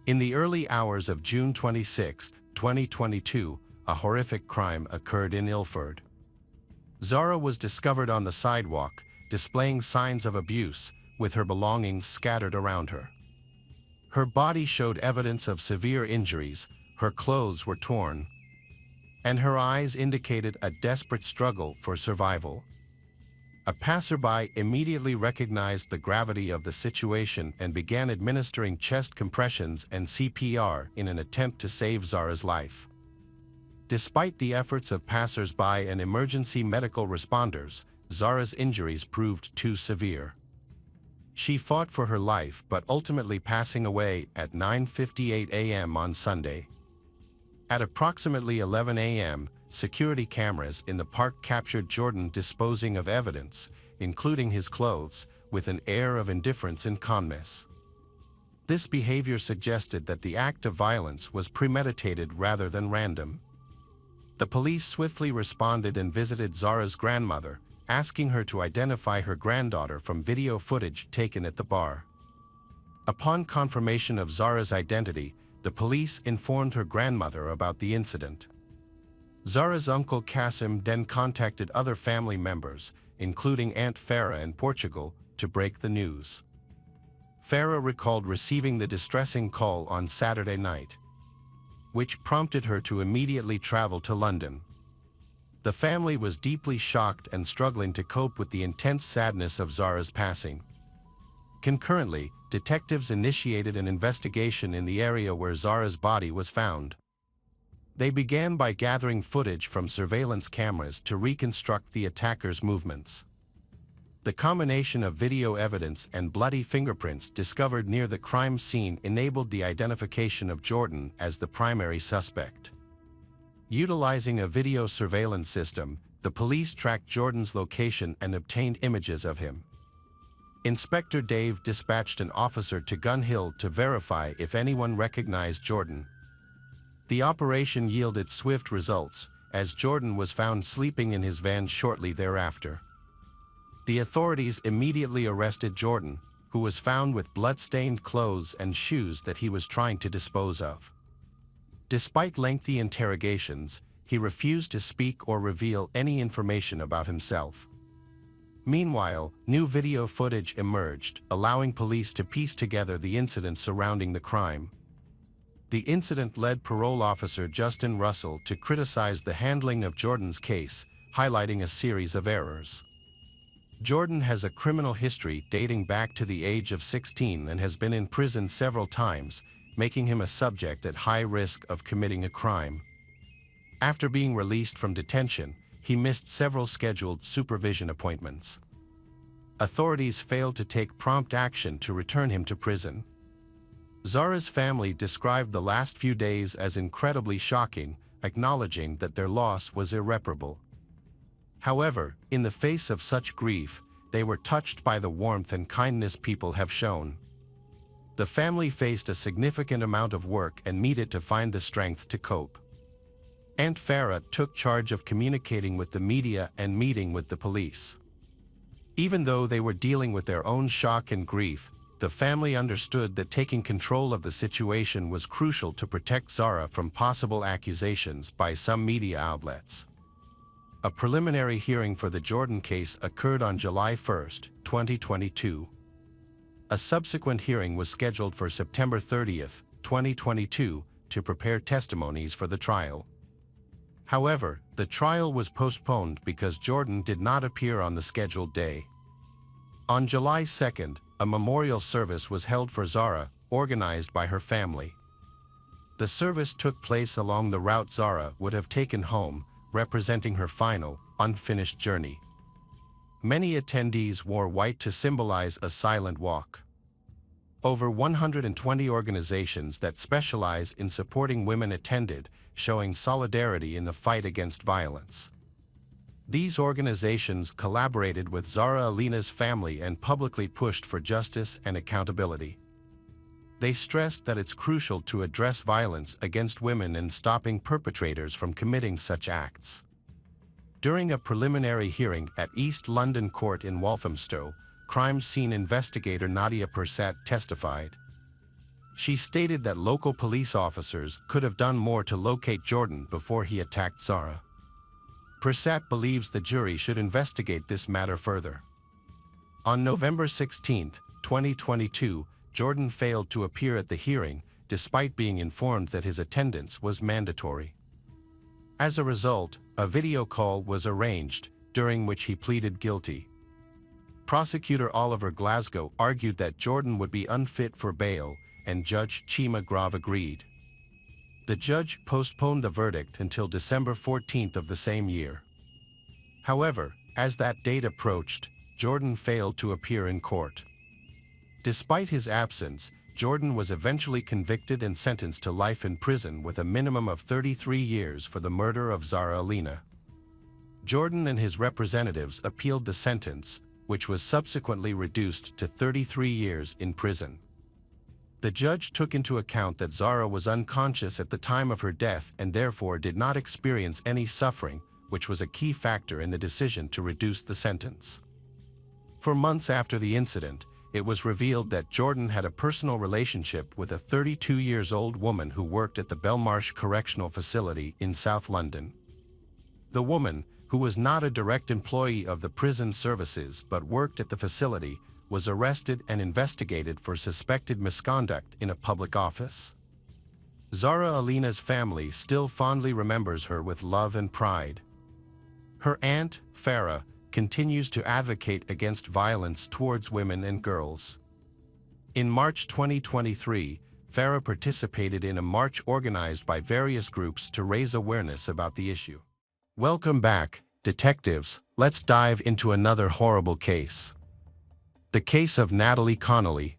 In the early hours of June 26, 2022, a horrific crime occurred in Ilford. Zara was discovered on the sidewalk, displaying signs of abuse, with her belongings scattered around her. Her body showed evidence of severe injuries, her clothes were torn, and her eyes indicated a desperate struggle for survival. A passerby immediately recognized the gravity of the situation and began administering chest compressions and CPR in an attempt to save Zara's life. Despite the efforts of passers-by and emergency medical responders, Zara's injuries proved too severe. She fought for her life but ultimately passing away at 9:58 a.m. on Sunday. At approximately 11 a.m., security cameras in the park captured Jordan disposing of evidence, including his clothes, with an air of indifference and calmness. This behavior suggested that the act of violence was premeditated rather than random. The police swiftly responded and visited Zara's grandmother, asking her to identify her granddaughter from video footage taken at the bar. Upon confirmation of Zara's identity, the police informed her grandmother about the incident. Zara's uncle Kasim then contacted other family members, including Aunt Farah in Portugal, to break the news. Farah recalled receiving the distressing call on Saturday night, which prompted her to immediately travel to London. The family was deeply shocked and struggling to cope with the intense sadness of Zara's passing. Concurrently, detectives initiated an investigation in the area where Zara's body was found. They began by gathering footage from surveillance cameras to reconstruct the attacker's movements. The combination of video evidence and bloody fingerprints discovered near the crime scene enabled the identification of Jordan as the primary suspect. Utilizing a video surveillance system, the police tracked Jordan's location and obtained images of him. Inspector Dave dispatched an officer to Gun Hill to verify if anyone recognized Jordan. The operation yielded swift results, as Jordan was found sleeping in his van shortly thereafter. The authorities immediately arrested Jordan, who was found with blood-stained clothes and shoes that he was trying to dispose of. Despite lengthy interrogations, he refused to speak or reveal any information about himself. Meanwhile, new video footage emerged, allowing police to piece together the incident surrounding the crime. The incident led parole officer Justin Russell to criticize the handling of Jordan's case, highlighting a series of errors. Jordan has a criminal history dating back to the age of 16 and has been in prison several times, making him a subject at high risk of committing a crime. After being released from detention, he missed several scheduled supervision appointments. Authorities failed to take prompt action to return him to prison. Zara's family described the last few days as incredibly shocking, acknowledging that their loss was irreparable. However, in the face of such grief, they were touched by the warmth and kindness people have shown. The family faced a significant amount of work and needed to find the strength to cope. Aunt Farah took charge of communicating with the media and meeting with the police. Even though they were dealing with their own shock and grief, the family understood that taking control of the situation was crucial to protect Zara from possible accusations by some media outlets. A preliminary hearing for the Jordan case occurred on July 1, 2022. A subsequent hearing was scheduled for September 30, 2022, to prepare testimonies for the trial. However, the trial was postponed because Jordan did not appear on the scheduled day. On July 2, a memorial service was held for Zara, organized by her family. The service took place along the route Zara would have taken home, representing her final, unfinished journey. Many attendees wore white to symbolize a silent walk. Over 120 organizations that specialize in supporting women attended, showing solidarity in the fight against violence. These organizations collaborated with Zara Alina's family and publicly pushed for justice and accountability. They stressed that it's crucial to address violence against women and stopping perpetrators from committing such acts. During a preliminary hearing at East London Court in Walthamstow, crime scene investigator Nadia Persat testified. She stated that local police officers could have done more to locate Jordan before he attacked Zara. Persat believes the jury should investigate this matter further. On November 16, 2022, Jordan failed to appear at the hearing, despite being informed that his attendance was mandatory. As a result, a video call was arranged, during which he pleaded guilty. Prosecutor Oliver Glasgow argued that Jordan would be unfit for bail, and Judge Chima Grave agreed. The judge postponed the verdict until December 14 of the same year. However, as that date approached, Jordan failed to appear in court. Despite his absence, Jordan was eventually convicted and sentenced to life in prison with a minimum of 33 years for the murder of Zara Alina. Jordan and his representatives appealed the sentence, which was subsequently reduced to 33 years in prison. The judge took into account that Zara was unconscious at the time of her death and therefore did not experience any suffering, which was a key factor in the decision to reduce the sentence. For months after the incident, it was revealed that Jordan had a personal relationship with a 32-year-old woman who worked at the Belmarsh Correctional Facility in South London. The woman, who was not a direct employee of the prison services but worked at the facility, was arrested and investigated for suspected misconduct in a public office. Zara Alina's family still fondly remembers her with love and pride. Her aunt, Farah, continues to advocate against violence towards women and girls. In March 2023, Farah participated in a march organized by various groups to raise awareness about the issue. Welcome back, detectives. Let's dive into another horrible case. The case of Natalie Connolly.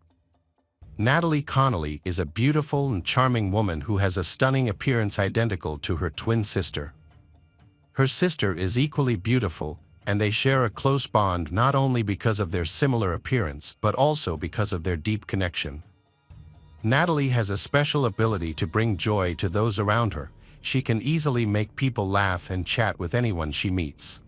Natalie Connolly is a beautiful and charming woman who has a stunning appearance identical to her twin sister. Her sister is equally beautiful, and they share a close bond not only because of their similar appearance but also because of their deep connection. Natalie has a special ability to bring joy to those around her. She can easily make people laugh and chat with anyone she meets.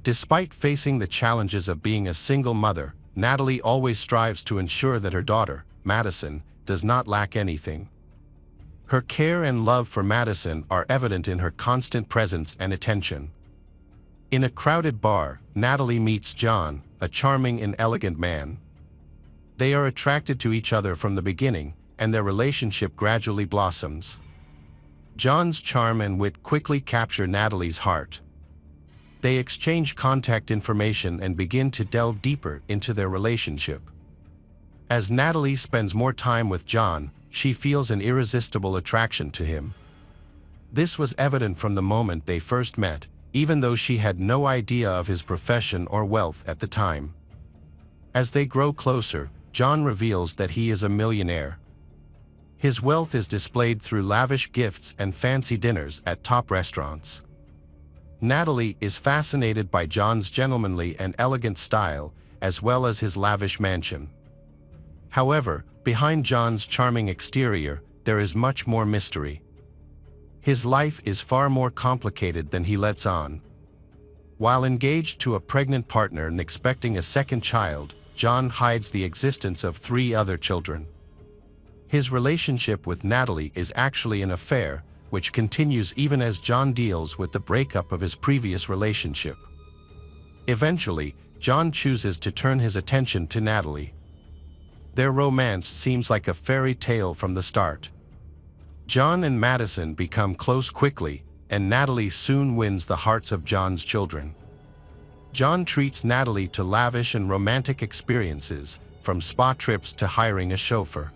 Despite facing the challenges of being a single mother, Natalie always strives to ensure that her daughter, Madison, does not lack anything. Her care and love for Madison are evident in her constant presence and attention. In a crowded bar, Natalie meets John, a charming and elegant man. They are attracted to each other from the beginning, and their relationship gradually blossoms. John's charm and wit quickly capture Natalie's heart. They exchange contact information and begin to delve deeper into their relationship. As Natalie spends more time with John, she feels an irresistible attraction to him. This was evident from the moment they first met, even though she had no idea of his profession or wealth at the time. As they grow closer, John reveals that he is a millionaire. His wealth is displayed through lavish gifts and fancy dinners at top restaurants. Natalie is fascinated by John's gentlemanly and elegant style, as well as his lavish mansion. However, behind John's charming exterior, there is much more mystery. His life is far more complicated than he lets on. While engaged to a pregnant partner and expecting a second child, John hides the existence of 3 other children. His relationship with Natalie is actually an affair, which continues even as John deals with the breakup of his previous relationship. Eventually, John chooses to turn his attention to Natalie. Their romance seems like a fairy tale from the start. John and Madison become close quickly, and Natalie soon wins the hearts of John's children. John treats Natalie to lavish and romantic experiences, from spa trips to hiring a chauffeur.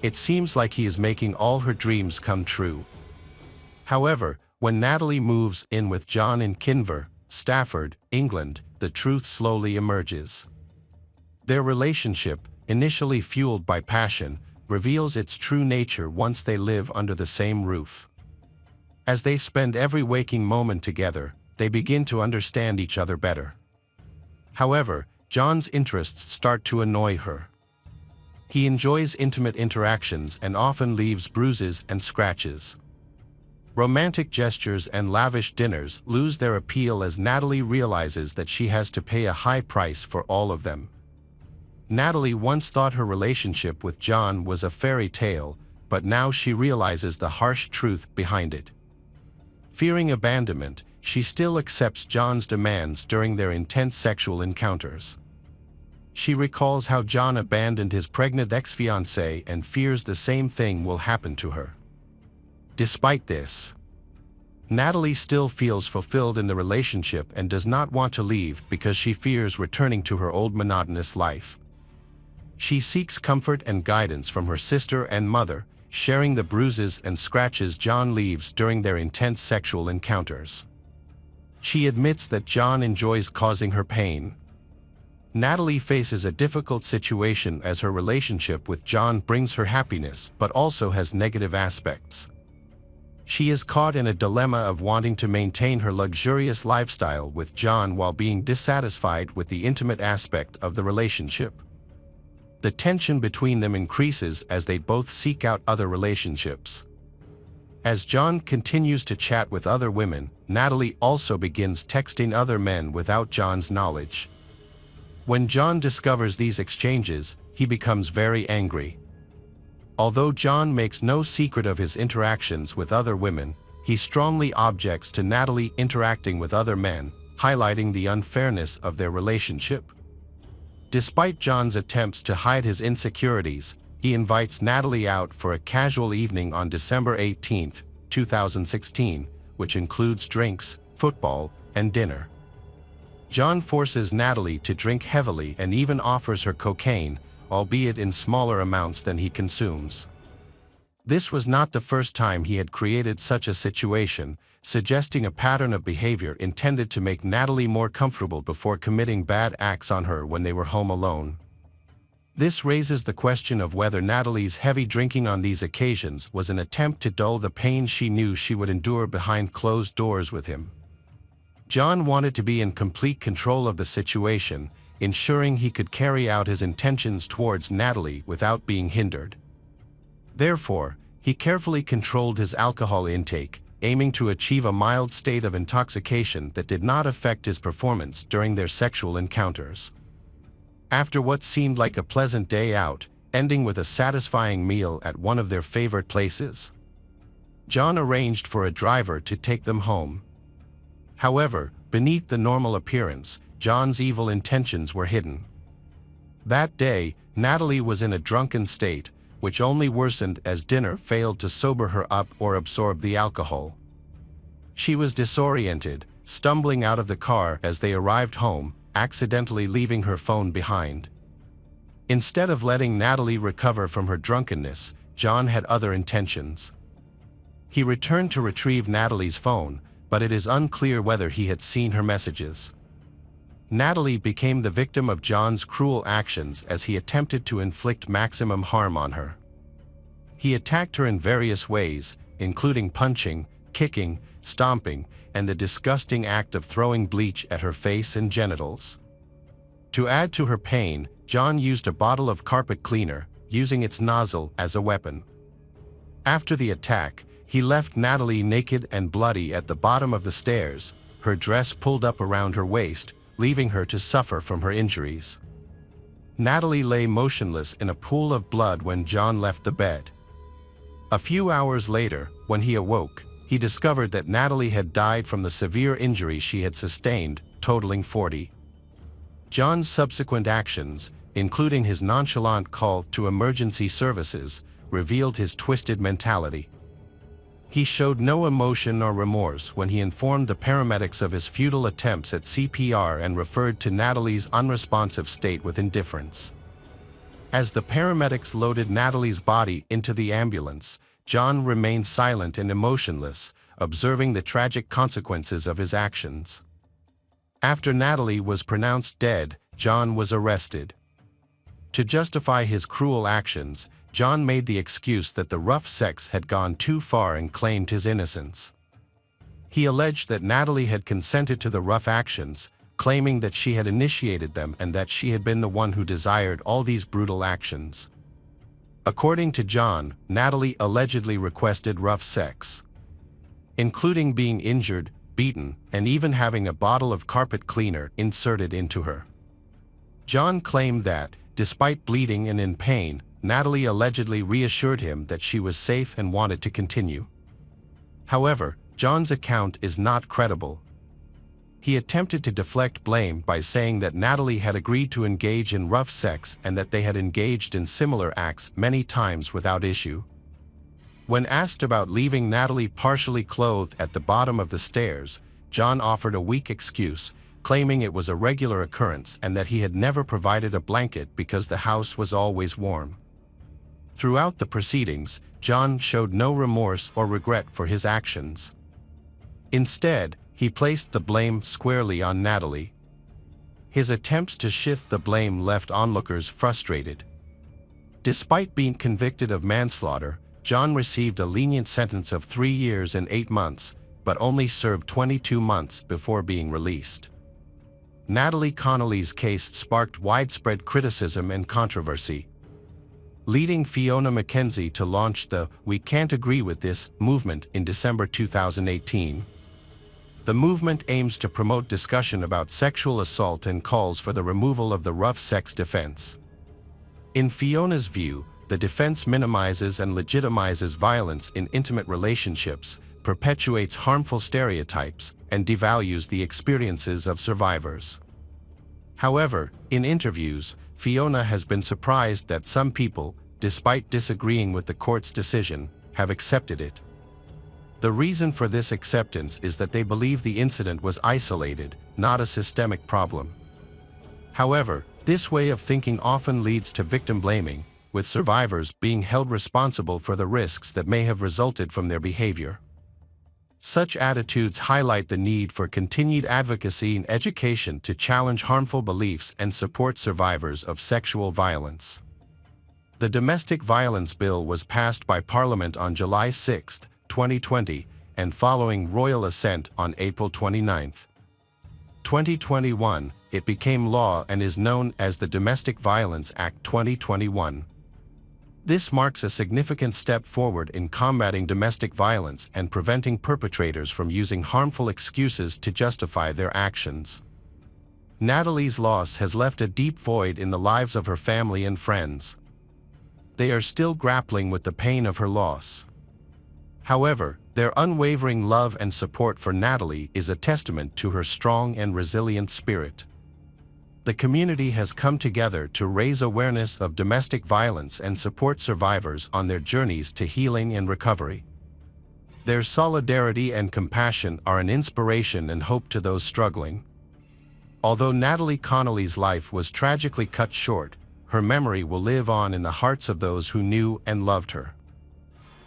It seems like he is making all her dreams come true. However, when Natalie moves in with John in Kinver, Stafford, England, the truth slowly emerges. Their relationship, initially fueled by passion, reveals its true nature once they live under the same roof. As they spend every waking moment together, they begin to understand each other better. However, John's interests start to annoy her. He enjoys intimate interactions and often leaves bruises and scratches. Romantic gestures and lavish dinners lose their appeal as Natalie realizes that she has to pay a high price for all of them. Natalie once thought her relationship with John was a fairy tale, but now she realizes the harsh truth behind it. Fearing abandonment, she still accepts John's demands during their intense sexual encounters. She recalls how John abandoned his pregnant ex-fiancée and fears the same thing will happen to her. Despite this, Natalie still feels fulfilled in the relationship and does not want to leave because she fears returning to her old monotonous life. She seeks comfort and guidance from her sister and mother, sharing the bruises and scratches John leaves during their intense sexual encounters. She admits that John enjoys causing her pain. Natalie faces a difficult situation as her relationship with John brings her happiness but also has negative aspects. She is caught in a dilemma of wanting to maintain her luxurious lifestyle with John while being dissatisfied with the intimate aspect of the relationship. The tension between them increases as they both seek out other relationships. As John continues to chat with other women, Natalie also begins texting other men without John's knowledge. When John discovers these exchanges, he becomes very angry. Although John makes no secret of his interactions with other women, he strongly objects to Natalie interacting with other men, highlighting the unfairness of their relationship. Despite John's attempts to hide his insecurities, he invites Natalie out for a casual evening on December 18, 2016, which includes drinks, football, and dinner. John forces Natalie to drink heavily and even offers her cocaine, albeit in smaller amounts than he consumes. This was not the first time he had created such a situation, suggesting a pattern of behavior intended to make Natalie more comfortable before committing bad acts on her when they were home alone. This raises the question of whether Natalie's heavy drinking on these occasions was an attempt to dull the pain she knew she would endure behind closed doors with him. John wanted to be in complete control of the situation, ensuring he could carry out his intentions towards Natalie without being hindered. Therefore, he carefully controlled his alcohol intake, aiming to achieve a mild state of intoxication that did not affect his performance during their sexual encounters. After what seemed like a pleasant day out, ending with a satisfying meal at one of their favorite places, John arranged for a driver to take them home. However, beneath the normal appearance, John's evil intentions were hidden. That day, Natalie was in a drunken state, which only worsened as dinner failed to sober her up or absorb the alcohol. She was disoriented, stumbling out of the car as they arrived home, accidentally leaving her phone behind. Instead of letting Natalie recover from her drunkenness, John had other intentions. He returned to retrieve Natalie's phone, but it is unclear whether he had seen her messages. Natalie became the victim of John's cruel actions as he attempted to inflict maximum harm on her. He attacked her in various ways, including punching, kicking, stomping, and the disgusting act of throwing bleach at her face and genitals. To add to her pain, John used a bottle of carpet cleaner, using its nozzle as a weapon. After the attack, he left Natalie naked and bloody at the bottom of the stairs, her dress pulled up around her waist, leaving her to suffer from her injuries. Natalie lay motionless in a pool of blood when John left the bed. A few hours later, when he awoke, he discovered that Natalie had died from the severe injury she had sustained, totaling 40. John's subsequent actions, including his nonchalant call to emergency services, revealed his twisted mentality. He showed no emotion or remorse when he informed the paramedics of his futile attempts at CPR and referred to Natalie's unresponsive state with indifference. As the paramedics loaded Natalie's body into the ambulance, John remained silent and emotionless, observing the tragic consequences of his actions. After Natalie was pronounced dead, John was arrested. To justify his cruel actions, John made the excuse that the rough sex had gone too far and claimed his innocence. He alleged that Natalie had consented to the rough actions, claiming that she had initiated them and that she had been the one who desired all these brutal actions. According to John, Natalie allegedly requested rough sex, including being injured, beaten, and even having a bottle of carpet cleaner inserted into her. John claimed that, despite bleeding and in pain, Natalie allegedly reassured him that she was safe and wanted to continue. However, John's account is not credible. He attempted to deflect blame by saying that Natalie had agreed to engage in rough sex and that they had engaged in similar acts many times without issue. When asked about leaving Natalie partially clothed at the bottom of the stairs, John offered a weak excuse, claiming it was a regular occurrence and that he had never provided a blanket because the house was always warm. Throughout the proceedings, John showed no remorse or regret for his actions. Instead, he placed the blame squarely on Natalie. His attempts to shift the blame left onlookers frustrated. Despite being convicted of manslaughter, John received a lenient sentence of 3 years and 8 months, but only served 22 months before being released. Natalie Connolly's case sparked widespread criticism and controversy, leading Fiona McKenzie to launch the "We Can't Agree with This" movement in December 2018. The movement aims to promote discussion about sexual assault and calls for the removal of the rough sex defense. In Fiona's view, the defense minimizes and legitimizes violence in intimate relationships, perpetuates harmful stereotypes, and devalues the experiences of survivors. However, in interviews, Fiona has been surprised that some people, despite disagreeing with the court's decision, have accepted it. The reason for this acceptance is that they believe the incident was isolated, not a systemic problem. However, this way of thinking often leads to victim blaming, with survivors being held responsible for the risks that may have resulted from their behavior. Such attitudes highlight the need for continued advocacy and education to challenge harmful beliefs and support survivors of sexual violence. The Domestic Violence Bill was passed by Parliament on July 6, 2020, and following royal assent on April 29, 2021, it became law and is known as the Domestic Violence Act 2021. This marks a significant step forward in combating domestic violence and preventing perpetrators from using harmful excuses to justify their actions. Natalie's loss has left a deep void in the lives of her family and friends. They are still grappling with the pain of her loss. However, their unwavering love and support for Natalie is a testament to her strong and resilient spirit. The community has come together to raise awareness of domestic violence and support survivors on their journeys to healing and recovery. Their solidarity and compassion are an inspiration and hope to those struggling. Although Natalie Connolly's life was tragically cut short, her memory will live on in the hearts of those who knew and loved her.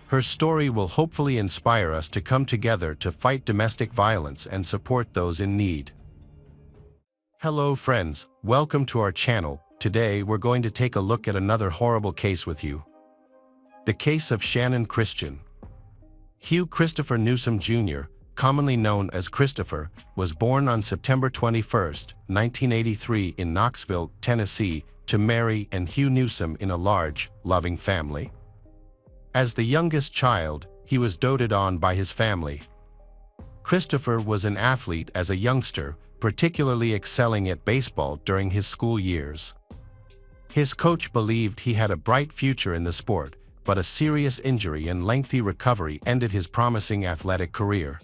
Her story will hopefully inspire us to come together to fight domestic violence and support those in need. Hello friends, welcome to our channel. Today we're going to take a look at another horrible case with you. The case of Shannon Christian. Hugh Christopher Newsom Jr., commonly known as Christopher, was born on September 21, 1983 in Knoxville, Tennessee, to Mary and Hugh Newsom in a large, loving family. As the youngest child, he was doted on by his family. Christopher was an athlete as a youngster, particularly excelling at baseball during his school years. His coach believed he had a bright future in the sport, but a serious injury and lengthy recovery ended his promising athletic career.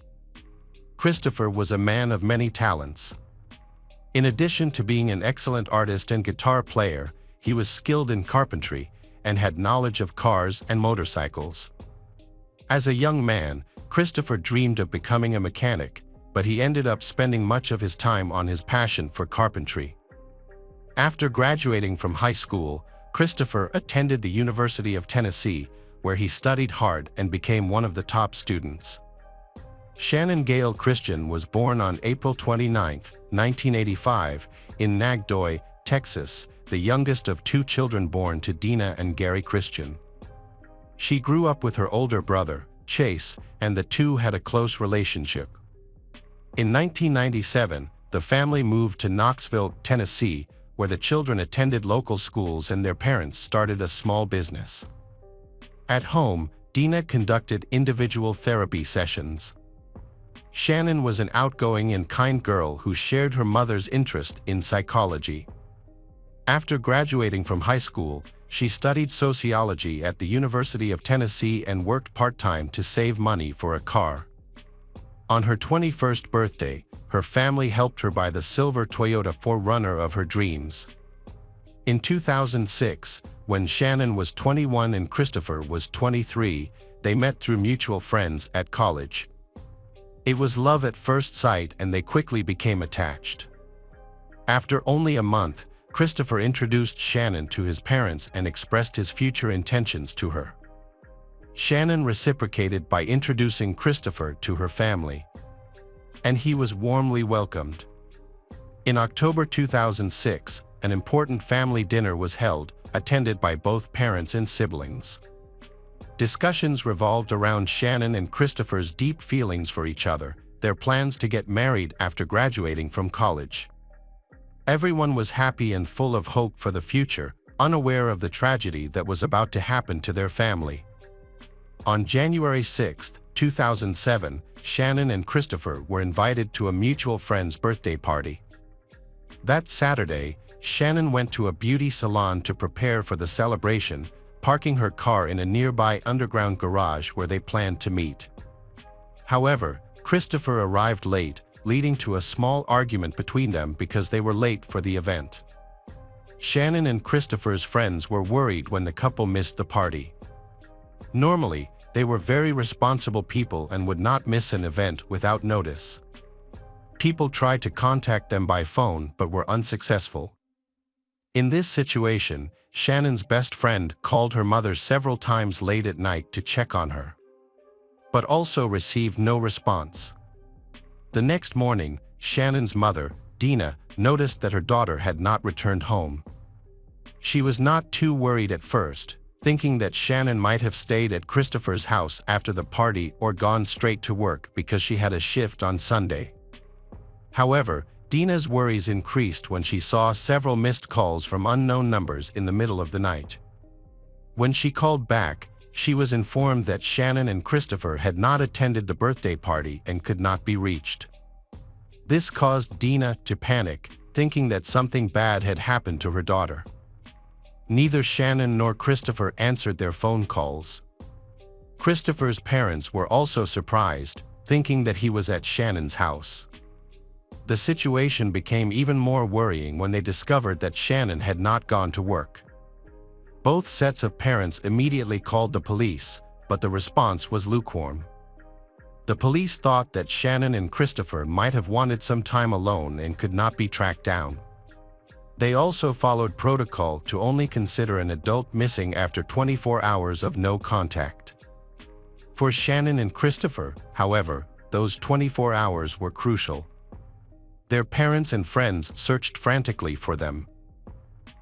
Christopher was a man of many talents. In addition to being an excellent artist and guitar player, he was skilled in carpentry and had knowledge of cars and motorcycles. As a young man, Christopher dreamed of becoming a mechanic, but he ended up spending much of his time on his passion for carpentry. After graduating from high school, Christopher attended the University of Tennessee, where he studied hard and became one of the top students. Shannon Gail Christian was born on April 29, 1985, in Nagdoy, Texas, the youngest of two children born to Dina and Gary Christian. She grew up with her older brother, Chase, and the two had a close relationship. In 1997, the family moved to Knoxville, Tennessee, where the children attended local schools and their parents started a small business. At home, Dina conducted individual therapy sessions. Shannon was an outgoing and kind girl who shared her mother's interest in psychology. After graduating from high school, she studied sociology at the University of Tennessee and worked part-time to save money for a car. On her 21st birthday, her family helped her buy the silver Toyota 4Runner of her dreams. In 2006, when Shannon was 21 and Christopher was 23, they met through mutual friends at college. It was love at first sight and they quickly became attached. After only a month, Christopher introduced Shannon to his parents and expressed his future intentions to her. Shannon reciprocated by introducing Christopher to her family, and he was warmly welcomed. In October 2006, an important family dinner was held, attended by both parents and siblings. Discussions revolved around Shannon and Christopher's deep feelings for each other, their plans to get married after graduating from college. Everyone was happy and full of hope for the future, unaware of the tragedy that was about to happen to their family. On January 6, 2007, Shannon and Christopher were invited to a mutual friend's birthday party. That Saturday, Shannon went to a beauty salon to prepare for the celebration, parking her car in a nearby underground garage where they planned to meet. However, Christopher arrived late, leading to a small argument between them because they were late for the event. Shannon and Christopher's friends were worried when the couple missed the party. Normally, they were very responsible people and would not miss an event without notice. People tried to contact them by phone but were unsuccessful. In this situation, Shannon's best friend called her mother several times late at night to check on her, but also received no response. The next morning, Shannon's mother, Dina, noticed that her daughter had not returned home. She was not too worried at first, thinking that Shannon might have stayed at Christopher's house after the party or gone straight to work because she had a shift on Sunday. However, Dina's worries increased when she saw several missed calls from unknown numbers in the middle of the night. When she called back, she was informed that Shannon and Christopher had not attended the birthday party and could not be reached. This caused Dina to panic, thinking that something bad had happened to her daughter. Neither Shannon nor Christopher answered their phone calls. Christopher's parents were also surprised, thinking that he was at Shannon's house. The situation became even more worrying when they discovered that Shannon had not gone to work. Both sets of parents immediately called the police, but the response was lukewarm. The police thought that Shannon and Christopher might have wanted some time alone and could not be tracked down. They also followed protocol to only consider an adult missing after 24 hours of no contact. For Shannon and Christopher, however, those 24 hours were crucial. Their parents and friends searched frantically for them.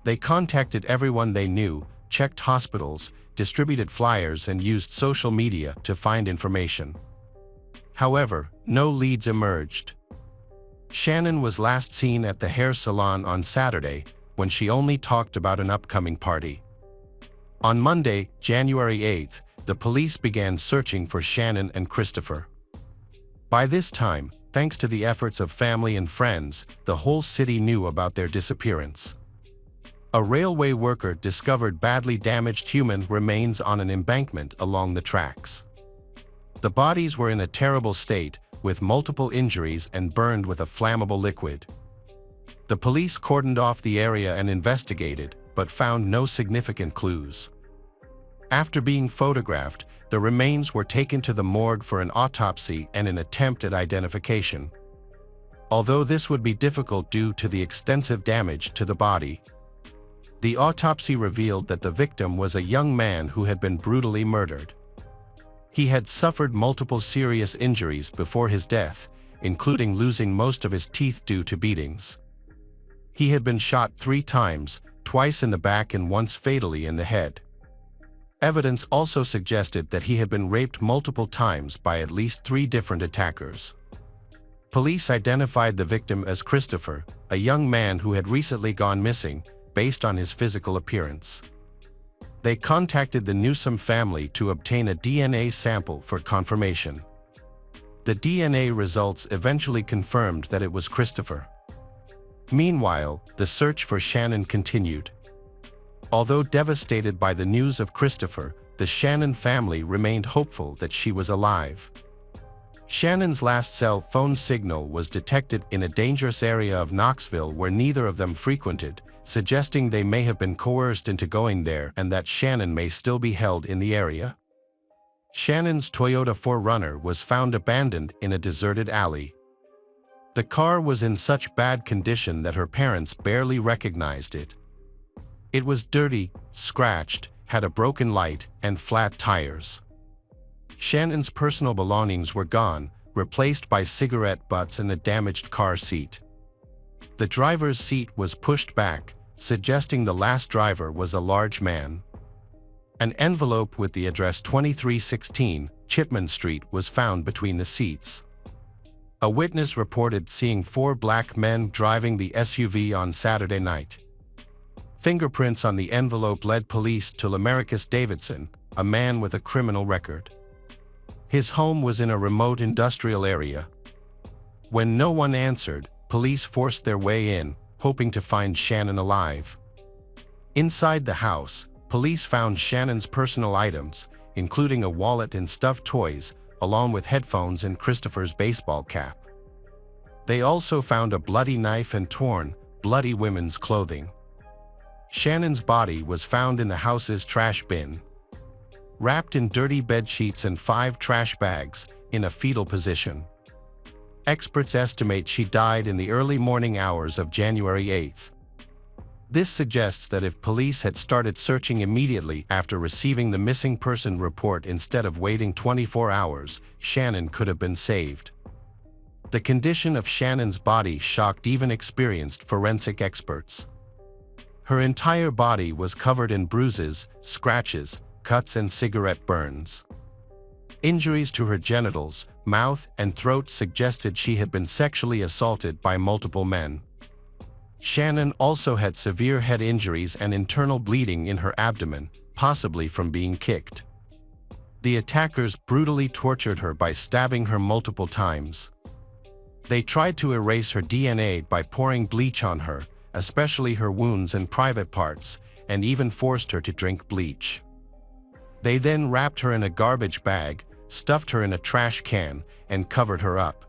They contacted everyone they knew, checked hospitals, distributed flyers, and used social media to find information. However, no leads emerged. Shannon was last seen at the hair salon on Saturday, when she only talked about an upcoming party. On Monday, January 8th, the police began searching for Shannon and Christopher. By this time, thanks to the efforts of family and friends, the whole city knew about their disappearance. A railway worker discovered badly damaged human remains on an embankment along the tracks. The bodies were in a terrible state, with multiple injuries and burned with a flammable liquid. The police cordoned off the area and investigated, but found no significant clues. After being photographed, the remains were taken to the morgue for an autopsy and an attempt at identification. Although this would be difficult due to the extensive damage to the body, the autopsy revealed that the victim was a young man who had been brutally murdered. He had suffered multiple serious injuries before his death, including losing most of his teeth due to beatings. He had been shot 3 times, twice in the back and once fatally in the head. Evidence also suggested that he had been raped multiple times by at least 3 different attackers. Police identified the victim as Christopher, a young man who had recently gone missing, based on his physical appearance. They contacted the Newsom family to obtain a DNA sample for confirmation. The DNA results eventually confirmed that it was Christopher. Meanwhile, the search for Shannon continued. Although devastated by the news of Christopher, the Shannon family remained hopeful that she was alive. Shannon's last cell phone signal was detected in a dangerous area of Knoxville where neither of them frequented, suggesting they may have been coerced into going there and that Shannon may still be held in the area. Shannon's Toyota 4Runner was found abandoned in a deserted alley. The car was in such bad condition that her parents barely recognized it. It was dirty, scratched, had a broken light, and flat tires. Shannon's personal belongings were gone, replaced by cigarette butts and a damaged car seat. The driver's seat was pushed back, suggesting the last driver was a large man. An envelope with the address 2316 Chipman Street was found between the seats. A witness reported seeing 4 black men driving the SUV on Saturday night. Fingerprints on the envelope led police to Lamarcus Davidson, a man with a criminal record. His home was in a remote industrial area. When no one answered, police forced their way in, hoping to find Shannon alive. Inside the house, police found Shannon's personal items, including a wallet and stuffed toys, along with headphones and Christopher's baseball cap. They also found a bloody knife and torn, bloody women's clothing. Shannon's body was found in the house's trash bin, wrapped in dirty bedsheets and 5 trash bags, in a fetal position. Experts estimate she died in the early morning hours of January 8th. This suggests that if police had started searching immediately after receiving the missing person report instead of waiting 24 hours, Shannon could have been saved. The condition of Shannon's body shocked even experienced forensic experts. Her entire body was covered in bruises, scratches, cuts, and cigarette burns. Injuries to her genitals, mouth, and throat suggested she had been sexually assaulted by multiple men. Shannon also had severe head injuries and internal bleeding in her abdomen, possibly from being kicked. The attackers brutally tortured her by stabbing her multiple times. They tried to erase her DNA by pouring bleach on her, especially her wounds and private parts, and even forced her to drink bleach. They then wrapped her in a garbage bag, stuffed her in a trash can, and covered her up.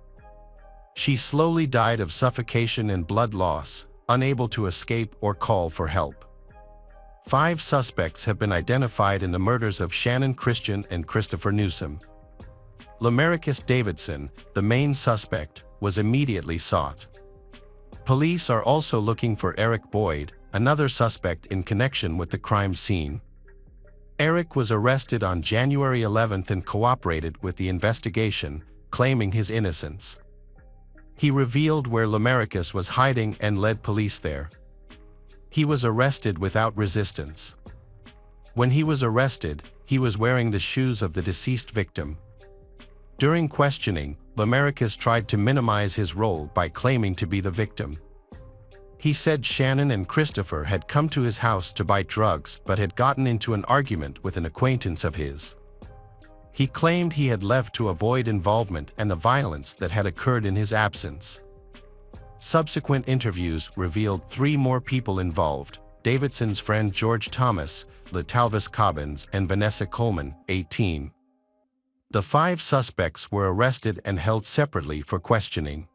She slowly died of suffocation and blood loss, unable to escape or call for help. 5 suspects have been identified in the murders of Shannon Christian and Christopher Newsom. Lamarcus Davidson, the main suspect, was immediately sought. Police are also looking for Eric Boyd, another suspect in connection with the crime scene. Eric was arrested on January 11th and cooperated with the investigation, claiming his innocence. He revealed where Lamarcus was hiding and led police there. He was arrested without resistance. When he was arrested, he was wearing the shoes of the deceased victim. During questioning, Lamarcus tried to minimize his role by claiming to be the victim. He said Shannon and Christopher had come to his house to buy drugs but had gotten into an argument with an acquaintance of his. He claimed he had left to avoid involvement and the violence that had occurred in his absence. Subsequent interviews revealed 3 more people involved: Davidson's friend George Thomas, LaTalvis Cobbins, and Vanessa Coleman, 18. The 5 suspects were arrested and held separately for questioning.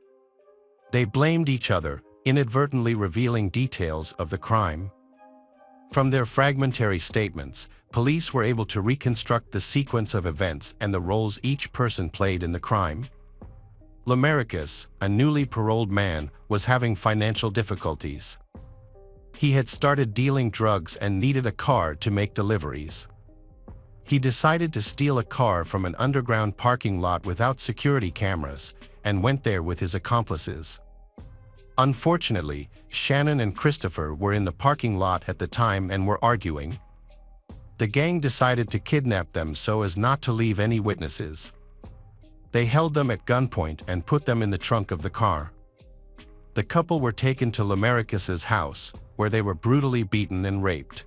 They blamed each other, inadvertently revealing details of the crime. From their fragmentary statements, police were able to reconstruct the sequence of events and the roles each person played in the crime. Lamarcus, a newly paroled man, was having financial difficulties. He had started dealing drugs and needed a car to make deliveries. He decided to steal a car from an underground parking lot without security cameras and went there with his accomplices. Unfortunately, Shannon and Christopher were in the parking lot at the time and were arguing. The gang decided to kidnap them so as not to leave any witnesses. They held them at gunpoint and put them in the trunk of the car. The couple were taken to Lamarcus's house, where they were brutally beaten and raped.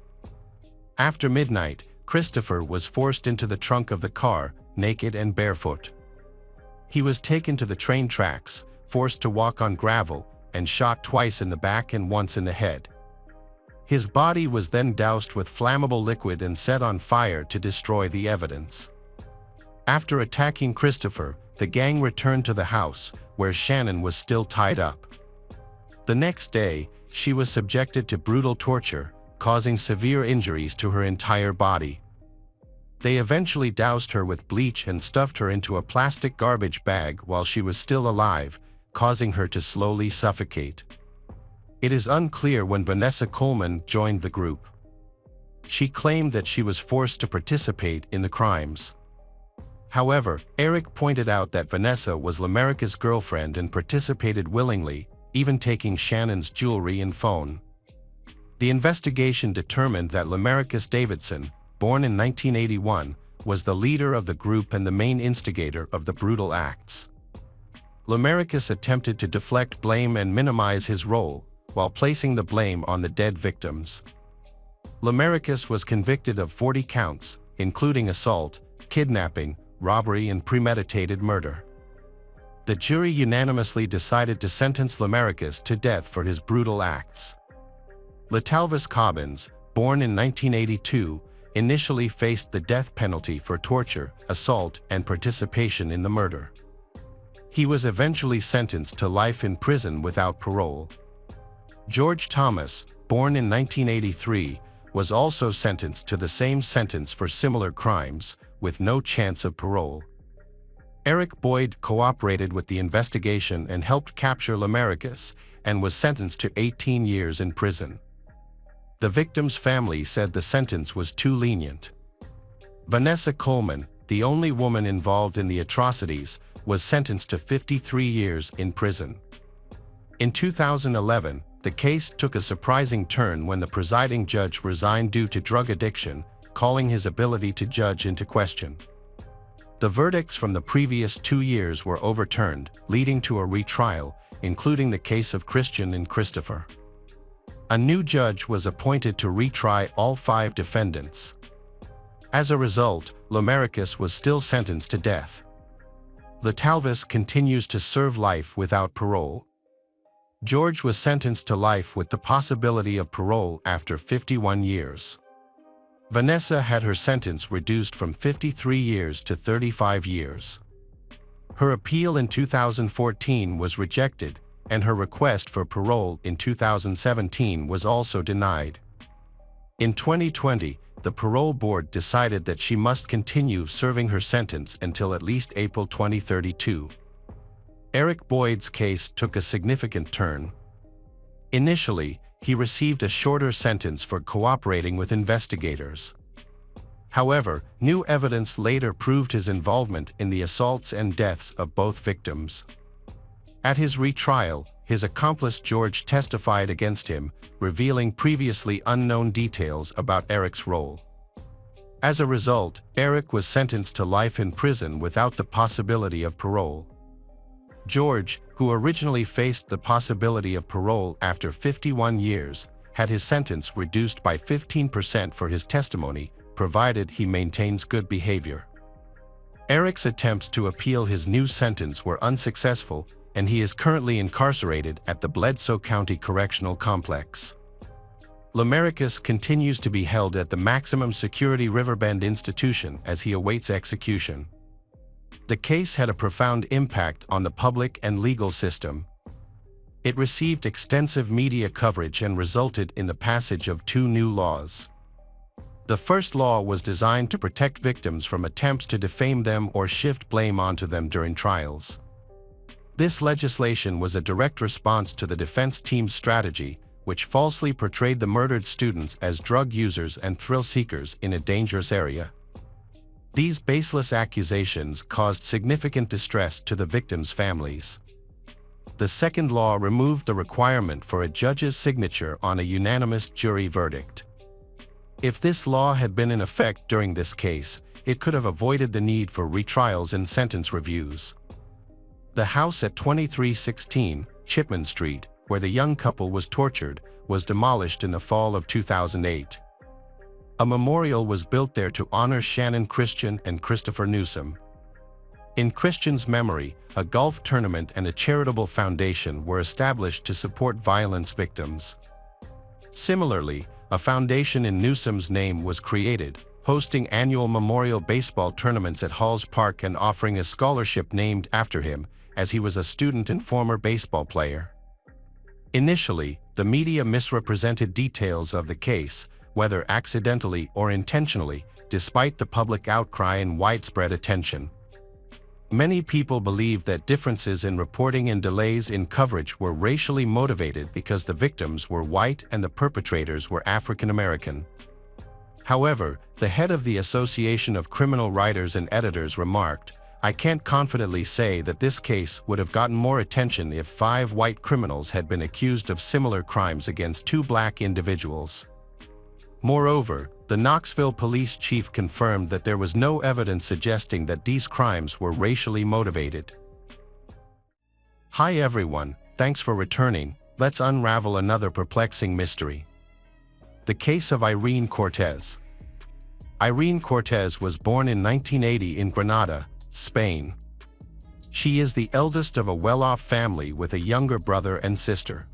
After midnight, Christopher was forced into the trunk of the car, naked and barefoot. He was taken to the train tracks, forced to walk on gravel, and shot twice in the back and once in the head. His body was then doused with flammable liquid and set on fire to destroy the evidence. After attacking Christopher, the gang returned to the house, where Shannon was still tied up. The next day, she was subjected to brutal torture, causing severe injuries to her entire body. They eventually doused her with bleach and stuffed her into a plastic garbage bag while she was still alive, causing her to slowly suffocate. It is unclear when Vanessa Coleman joined the group. She claimed that she was forced to participate in the crimes. However, Eric pointed out that Vanessa was Lamarcus' girlfriend and participated willingly, even taking Shannon's jewelry and phone. The investigation determined that Lamarcus Davidson, born in 1981, was the leader of the group and the main instigator of the brutal acts. Lamarcus attempted to deflect blame and minimize his role, while placing the blame on the dead victims. Lamarcus was convicted of 40 counts, including assault, kidnapping, robbery, and premeditated murder. The jury unanimously decided to sentence Lamarcus to death for his brutal acts. LaTalvis Cobbins, born in 1982, initially faced the death penalty for torture, assault, and participation in the murder. He was eventually sentenced to life in prison without parole. George Thomas, born in 1983, was also sentenced to the same sentence for similar crimes, with no chance of parole. Eric Boyd cooperated with the investigation and helped capture Lamarcus, and was sentenced to 18 years in prison. The victim's family said the sentence was too lenient. Vanessa Coleman, the only woman involved in the atrocities, was sentenced to 53 years in prison. In 2011, the case took a surprising turn when the presiding judge resigned due to drug addiction, calling his ability to judge into question. The verdicts from the previous 2 years were overturned, leading to a retrial, including the case of Christian and Christopher. A new judge was appointed to retry all 5 defendants. As a result, Lamarcus was still sentenced to death. Talvis continues to serve life without parole. George was sentenced to life with the possibility of parole after 51 years. Vanessa had her sentence reduced from 53 years to 35 years. Her appeal in 2014 was rejected, and her request for parole in 2017 was also denied. In 2020, the parole board decided that she must continue serving her sentence until at least April 2032. Eric Boyd's case took a significant turn. Initially, he received a shorter sentence for cooperating with investigators. However, new evidence later proved his involvement in the assaults and deaths of both victims. At his retrial, his accomplice George testified against him, revealing previously unknown details about Eric's role. As a result, Eric was sentenced to life in prison without the possibility of parole. George, who originally faced the possibility of parole after 51 years, had his sentence reduced by 15% for his testimony, provided he maintains good behavior. Eric's attempts to appeal his new sentence were unsuccessful, and he is currently incarcerated at the Bledsoe County Correctional Complex. Lamaricus continues to be held at the maximum security Riverbend institution as he awaits execution. The case had a profound impact on the public and legal system. It received extensive media coverage and resulted in the passage of 2 new laws. The first law was designed to protect victims from attempts to defame them or shift blame onto them during trials. This legislation was a direct response to the defense team's strategy, which falsely portrayed the murdered students as drug users and thrill seekers in a dangerous area. These baseless accusations caused significant distress to the victims' families. The second law removed the requirement for a judge's signature on a unanimous jury verdict. If this law had been in effect during this case, it could have avoided the need for retrials and sentence reviews. The house at 2316 Chipman Street, where the young couple was tortured, was demolished in the fall of 2008. A memorial was built there to honor Shannon Christian and Christopher Newsom. In Christian's memory, a golf tournament and a charitable foundation were established to support violence victims. Similarly, a foundation in Newsom's name was created, hosting annual memorial baseball tournaments at Halls Park and offering a scholarship named after him, as he was a student and former baseball player. Initially, the media misrepresented details of the case, whether accidentally or intentionally, despite the public outcry and widespread attention. Many people believe that differences in reporting and delays in coverage were racially motivated because the victims were white and the perpetrators were African American. However, the head of the Association of Criminal Writers and Editors remarked, "I can't confidently say that this case would have gotten more attention if 5 white criminals had been accused of similar crimes against 2 black individuals." Moreover, the Knoxville police chief confirmed that there was no evidence suggesting that these crimes were racially motivated. Hi everyone, thanks for returning. Let's unravel another perplexing mystery. The case of Irene Cortez. Irene Cortez was born in 1980 in Granada, Spain. She is the eldest of a well-off family with a younger brother and sister.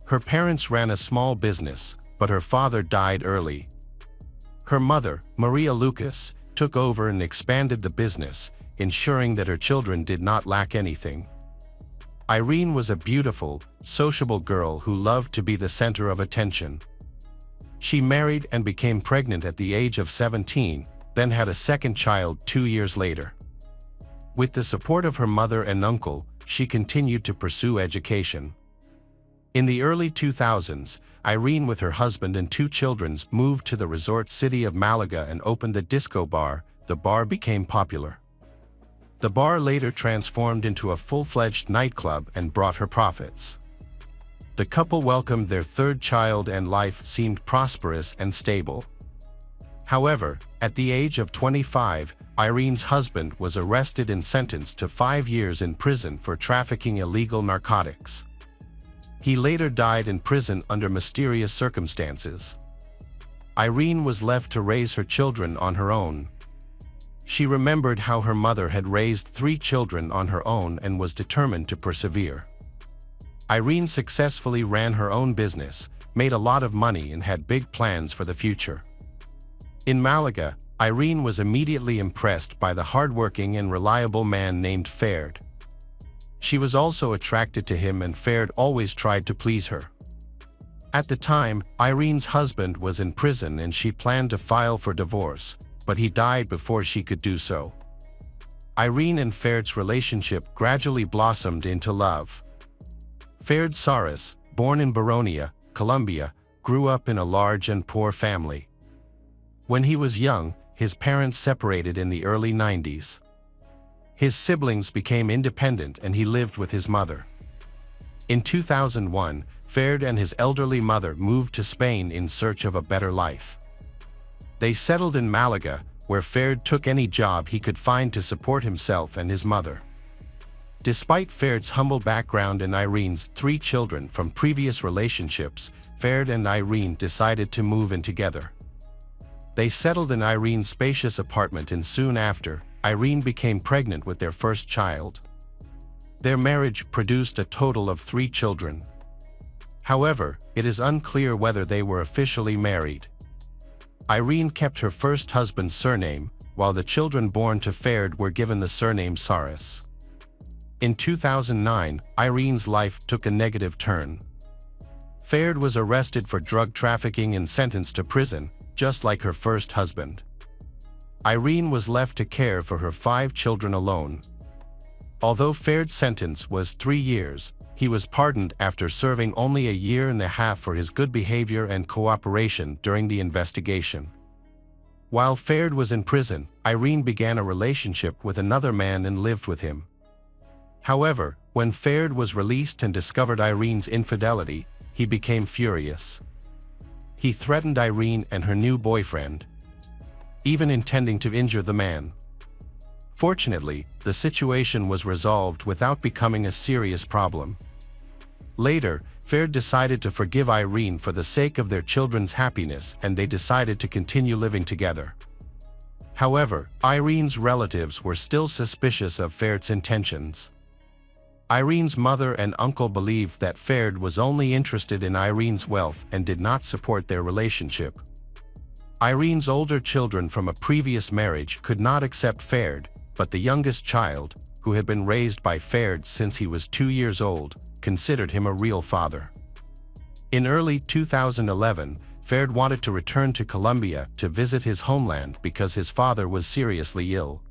Her parents ran a small business, but her father died early. Her mother, Maria Lucas, took over and expanded the business, ensuring that her children did not lack anything. Irene was a beautiful, sociable girl who loved to be the center of attention. She married and became pregnant at the age of 17, then had a second child 2 years later. With the support of her mother and uncle, she continued to pursue education. In the early 2000s, Irene with her husband and 2 children moved to the resort city of Malaga and opened a disco bar. The bar became popular. The bar later transformed into a full-fledged nightclub and brought her profits. The couple welcomed their 3rd child and life seemed prosperous and stable. However, at the age of 25, Irene's husband was arrested and sentenced to 5 years in prison for trafficking illegal narcotics. He later died in prison under mysterious circumstances. Irene was left to raise her children on her own. She remembered how her mother had raised 3 children on her own and was determined to persevere. Irene successfully ran her own business, made a lot of money and had big plans for the future. In Malaga, Irene was immediately impressed by the hardworking and reliable man named Ferd. She was also attracted to him, and Ferd always tried to please her. At the time, Irene's husband was in prison and she planned to file for divorce, but he died before she could do so. Irene and Ferd's relationship gradually blossomed into love. Ferd Saras, born in Baronia, Colombia, grew up in a large and poor family. When he was young, his parents separated in the early 90s. His siblings became independent and he lived with his mother. In 2001, Ferd and his elderly mother moved to Spain in search of a better life. They settled in Malaga, where Ferd took any job he could find to support himself and his mother. Despite Ferd's humble background and Irene's 3 children from previous relationships, Ferd and Irene decided to move in together. They settled in Irene's spacious apartment, and soon after, Irene became pregnant with their first child. Their marriage produced a total of 3 children. However, it is unclear whether they were officially married. Irene kept her first husband's surname, while the children born to Ferd were given the surname Saras. In 2009, Irene's life took a negative turn. Ferd was arrested for drug trafficking and sentenced to prison, just like her first husband. Irene was left to care for her 5 children alone. Although Ferd's sentence was 3 years, he was pardoned after serving only a year and a half for his good behavior and cooperation during the investigation. While Ferd was in prison, Irene began a relationship with another man and lived with him. However, when Ferd was released and discovered Irene's infidelity, he became furious. He threatened Irene and her new boyfriend, even intending to injure the man. Fortunately, the situation was resolved without becoming a serious problem. Later, Ferd decided to forgive Irene for the sake of their children's happiness, and they decided to continue living together. However, Irene's relatives were still suspicious of Ferd's intentions. Irene's mother and uncle believed that Ferd was only interested in Irene's wealth and did not support their relationship. Irene's older children from a previous marriage could not accept Ferd, but the youngest child, who had been raised by Ferd since he was 2 years old, considered him a real father. In early 2011, Ferd wanted to return to Colombia to visit his homeland because his father was seriously ill.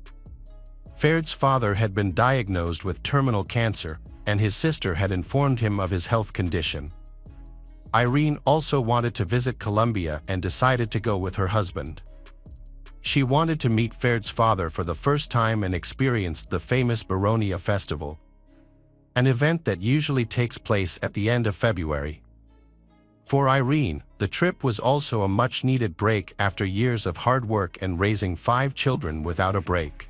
Ferd's father had been diagnosed with terminal cancer, and his sister had informed him of his health condition. Irene also wanted to visit Colombia and decided to go with her husband. She wanted to meet Ferd's father for the first time and experience the famous Baronia Festival, an event that usually takes place at the end of February. For Irene, the trip was also a much-needed break after years of hard work and raising 5 children without a break.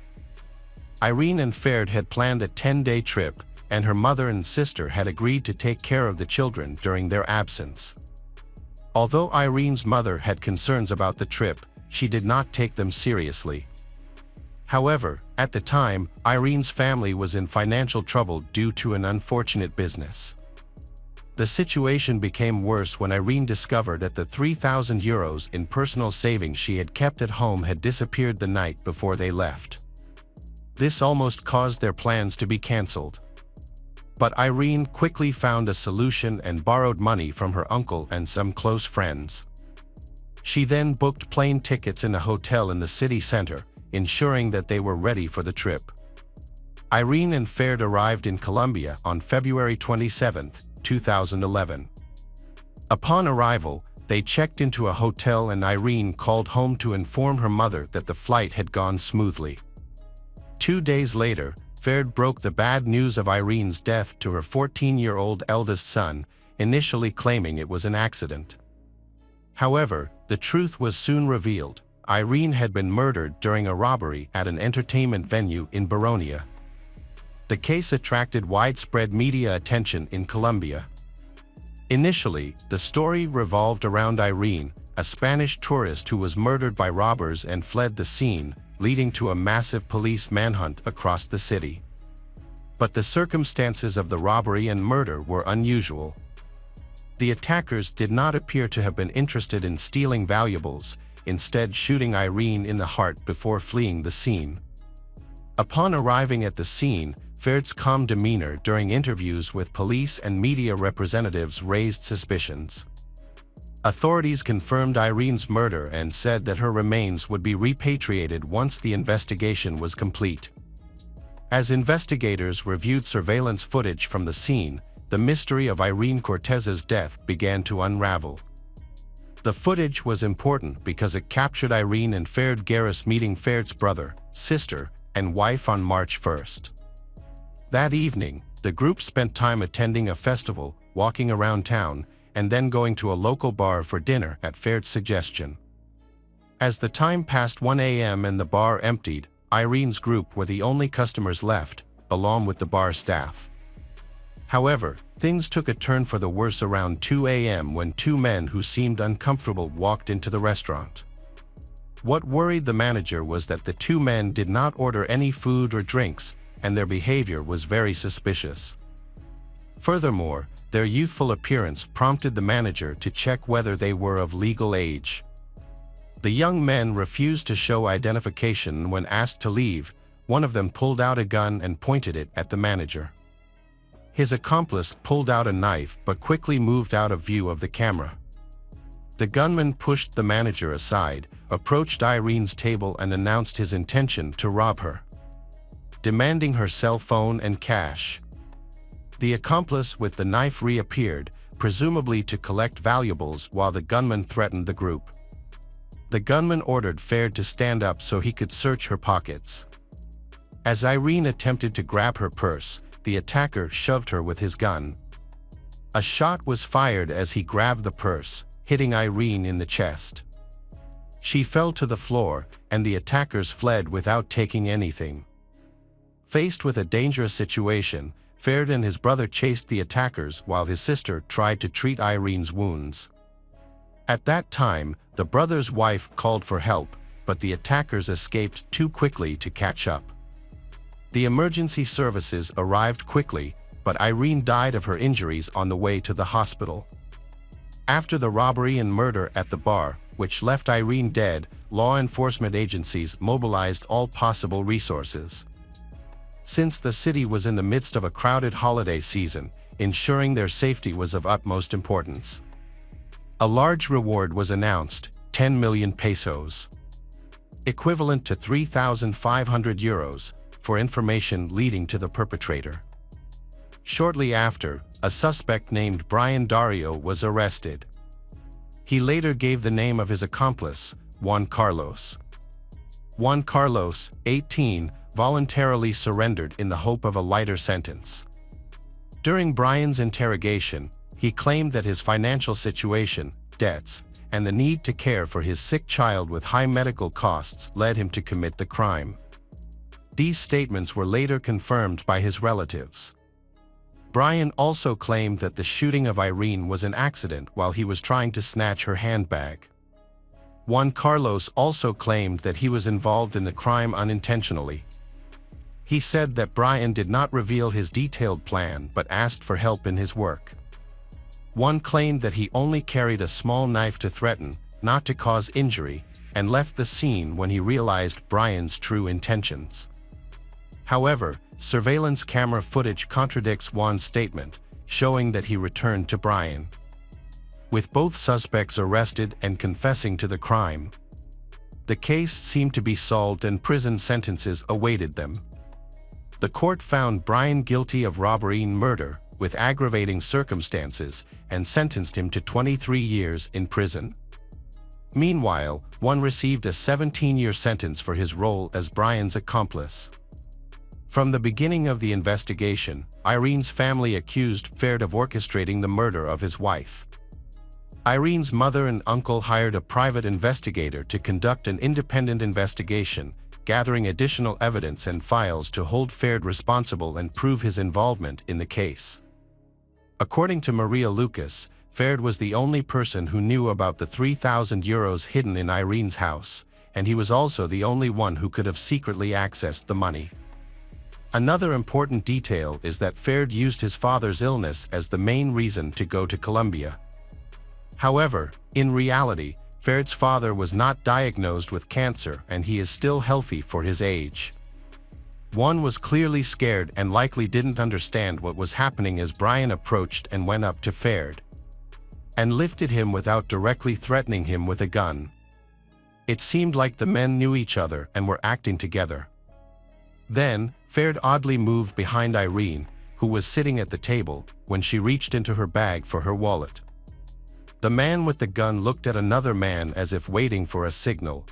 Irene and Ferd had planned a 10-day trip, and her mother and sister had agreed to take care of the children during their absence. Although Irene's mother had concerns about the trip, she did not take them seriously. However, at the time, Irene's family was in financial trouble due to an unfortunate business. The situation became worse when Irene discovered that the €3,000 in personal savings she had kept at home had disappeared the night before they left. This almost caused their plans to be cancelled. But Irene quickly found a solution and borrowed money from her uncle and some close friends. She then booked plane tickets in a hotel in the city center, ensuring that they were ready for the trip. Irene and Ferd arrived in Colombia on February 27, 2011. Upon arrival, they checked into a hotel and Irene called home to inform her mother that the flight had gone smoothly. 2 days later, Ferd broke the bad news of Irene's death to her 14-year-old eldest son, initially claiming it was an accident. However, the truth was soon revealed. Irene had been murdered during a robbery at an entertainment venue in Baronia. The case attracted widespread media attention in Colombia. Initially, the story revolved around Irene, a Spanish tourist who was murdered by robbers and fled the scene, leading to a massive police manhunt across the city. But the circumstances of the robbery and murder were unusual. The attackers did not appear to have been interested in stealing valuables, instead shooting Irene in the heart before fleeing the scene. Upon arriving at the scene, Faird's calm demeanor during interviews with police and media representatives raised suspicions. Authorities confirmed Irene's murder and said that her remains would be repatriated once the investigation was complete. As investigators reviewed surveillance footage from the scene, the mystery of Irene Cortez's death began to unravel. The footage was important because it captured Irene and Faird Garris meeting Faird's brother, sister, and wife on March 1st. That evening, the group spent time attending a festival, walking around town, and then going to a local bar for dinner at Faird's suggestion. As the time passed 1 a.m. and the bar emptied, Irene's group were the only customers left, along with the bar staff. However, things took a turn for the worse around 2 a.m. when two men who seemed uncomfortable walked into the restaurant. What worried the manager was that the two men did not order any food or drinks, and their behavior was very suspicious. Furthermore, their youthful appearance prompted the manager to check whether they were of legal age. The young men refused to show identification when asked to leave. One of them pulled out a gun and pointed it at the manager. His accomplice pulled out a knife but quickly moved out of view of the camera. The gunman pushed the manager aside, approached Irene's table and announced his intention to rob her, demanding her cell phone and cash. The accomplice with the knife reappeared, presumably to collect valuables, while the gunman threatened the group. The gunman ordered Faird to stand up so he could search her pockets. As Irene attempted to grab her purse, the attacker shoved her with his gun. A shot was fired as he grabbed the purse, hitting Irene in the chest. She fell to the floor, and the attackers fled without taking anything. Faced with a dangerous situation, Faird and his brother chased the attackers while his sister tried to treat Irene's wounds. At that time, the brother's wife called for help, but the attackers escaped too quickly to catch up. The emergency services arrived quickly, but Irene died of her injuries on the way to the hospital. After the robbery and murder at the bar, which left Irene dead, law enforcement agencies mobilized all possible resources. Since the city was in the midst of a crowded holiday season, ensuring their safety was of utmost importance. A large reward was announced, 10 million pesos, equivalent to 3,500 euros, for information leading to the perpetrator. Shortly after, a suspect named Brian Dario was arrested. He later gave the name of his accomplice, Juan Carlos. Juan Carlos, 18, voluntarily surrendered in the hope of a lighter sentence. During Brian's interrogation, he claimed that his financial situation, debts, and the need to care for his sick child with high medical costs led him to commit the crime. These statements were later confirmed by his relatives. Brian also claimed that the shooting of Irene was an accident while he was trying to snatch her handbag. Juan Carlos also claimed that he was involved in the crime unintentionally. He said that Brian did not reveal his detailed plan but asked for help in his work. Juan claimed that he only carried a small knife to threaten, not to cause injury, and left the scene when he realized Brian's true intentions. However, surveillance camera footage contradicts Juan's statement, showing that he returned to Brian. With both suspects arrested and confessing to the crime, the case seemed to be solved and prison sentences awaited them. The court found Brian guilty of robbery and murder, with aggravating circumstances, and sentenced him to 23 years in prison. Meanwhile, Juan received a 17-year sentence for his role as Brian's accomplice. From the beginning of the investigation, Irene's family accused Faird of orchestrating the murder of his wife. Irene's mother and uncle hired a private investigator to conduct an independent investigation, gathering additional evidence and files to hold Faird responsible and prove his involvement in the case. According to Maria Lucas, Faird was the only person who knew about the 3,000 euros hidden in Irene's house, and he was also the only one who could have secretly accessed the money. Another important detail is that Ferd used his father's illness as the main reason to go to Colombia. However, in reality, Ferd's father was not diagnosed with cancer and he is still healthy for his age. Juan was clearly scared and likely didn't understand what was happening as Brian approached and went up to Ferd and lifted him without directly threatening him with a gun. It seemed like the men knew each other and were acting together. Then, Ferd oddly moved behind Irene, who was sitting at the table, when she reached into her bag for her wallet. The man with the gun looked at another man as if waiting for a signal.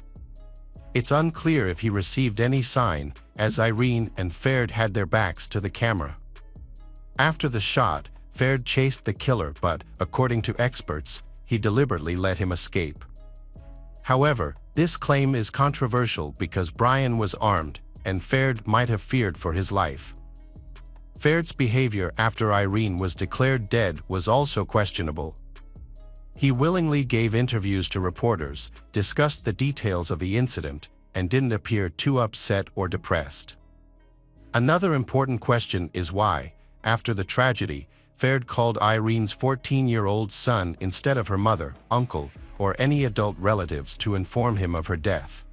It's unclear if he received any sign, as Irene and Ferd had their backs to the camera. After the shot, Ferd chased the killer, but, according to experts, he deliberately let him escape. However, this claim is controversial because Brian was armed, and Ferd might have feared for his life. Ferd's behavior after Irene was declared dead was also questionable. He willingly gave interviews to reporters, discussed the details of the incident, and didn't appear too upset or depressed. Another important question is why, after the tragedy, Ferd called Irene's 14-year-old son instead of her mother, uncle, or any adult relatives to inform him of her death.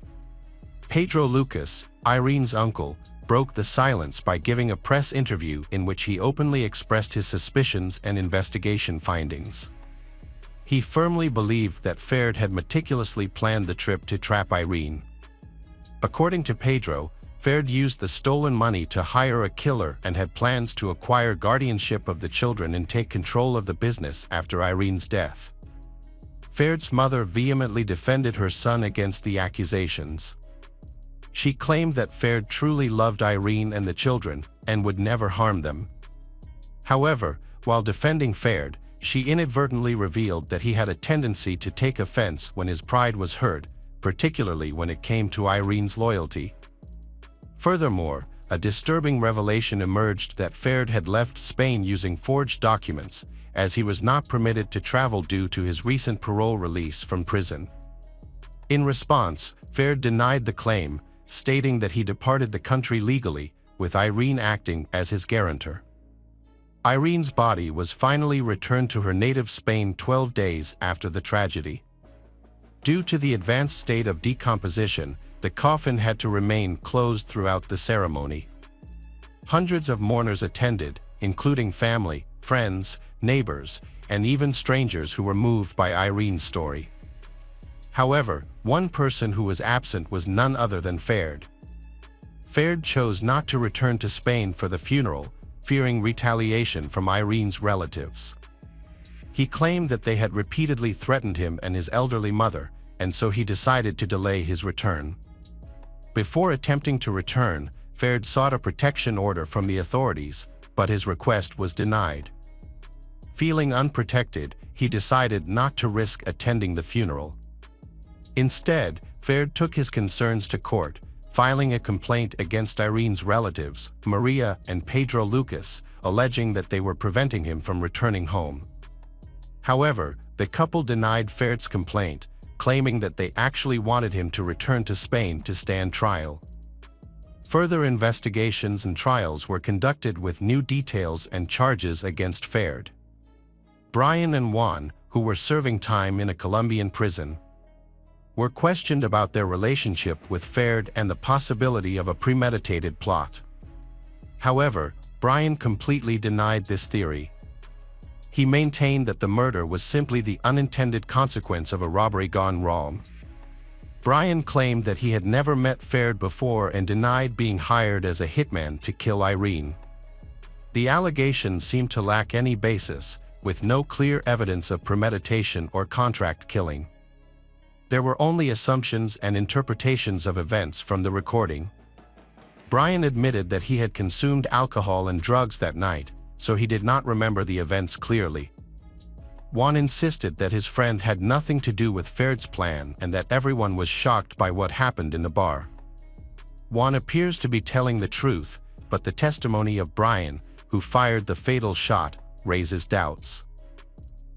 Pedro Lucas, Irene's uncle, broke the silence by giving a press interview in which he openly expressed his suspicions and investigation findings. He firmly believed that Ferd had meticulously planned the trip to trap Irene. According to Pedro, Ferd used the stolen money to hire a killer and had plans to acquire guardianship of the children and take control of the business after Irene's death. Ferd's mother vehemently defended her son against the accusations. She claimed that Ferd truly loved Irene and the children and would never harm them. However, while defending Ferd, she inadvertently revealed that he had a tendency to take offense when his pride was hurt, particularly when it came to Irene's loyalty. Furthermore, a disturbing revelation emerged that Ferd had left Spain using forged documents, as he was not permitted to travel due to his recent parole release from prison. In response, Ferd denied the claim, stating that he departed the country legally, with Irene acting as his guarantor. Irene's body was finally returned to her native Spain 12 days after the tragedy. Due to the advanced state of decomposition, the coffin had to remain closed throughout the ceremony. Hundreds of mourners attended, including family, friends, neighbors, and even strangers who were moved by Irene's story. However, one person who was absent was none other than Ferd. Ferd chose not to return to Spain for the funeral, fearing retaliation from Irene's relatives. He claimed that they had repeatedly threatened him and his elderly mother, and so he decided to delay his return. Before attempting to return, Ferd sought a protection order from the authorities, but his request was denied. Feeling unprotected, he decided not to risk attending the funeral. Instead, Ferd took his concerns to court, filing a complaint against Irene's relatives, Maria and Pedro Lucas, alleging that they were preventing him from returning home. However, the couple denied Ferd's complaint, claiming that they actually wanted him to return to Spain to stand trial. Further investigations and trials were conducted with new details and charges against Ferd. Brian and Juan, who were serving time in a Colombian prison, were questioned about their relationship with Ferd and the possibility of a premeditated plot. However, Brian completely denied this theory. He maintained that the murder was simply the unintended consequence of a robbery gone wrong. Brian claimed that he had never met Ferd before and denied being hired as a hitman to kill Irene. The allegations seemed to lack any basis, with no clear evidence of premeditation or contract killing. There were only assumptions and interpretations of events from the recording. Brian admitted that he had consumed alcohol and drugs that night, so he did not remember the events clearly. Juan insisted that his friend had nothing to do with Ferd's plan and that everyone was shocked by what happened in the bar. Juan appears to be telling the truth, but the testimony of Brian, who fired the fatal shot, raises doubts.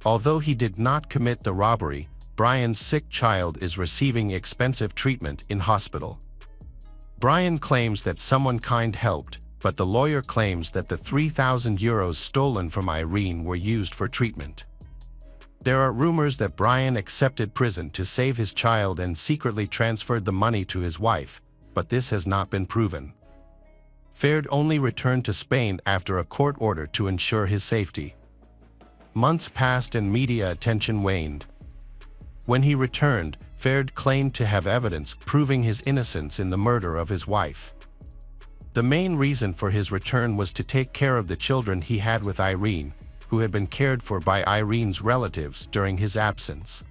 Although he did not commit the robbery, Brian's sick child is receiving expensive treatment in hospital. Brian claims that someone kind helped, but the lawyer claims that the €3,000 stolen from Irene were used for treatment. There are rumors that Brian accepted prison to save his child and secretly transferred the money to his wife, but this has not been proven. Ferd only returned to Spain after a court order to ensure his safety. Months passed and media attention waned. When he returned, Ferd claimed to have evidence proving his innocence in the murder of his wife. The main reason for his return was to take care of the children he had with Irene, who had been cared for by Irene's relatives during his absence.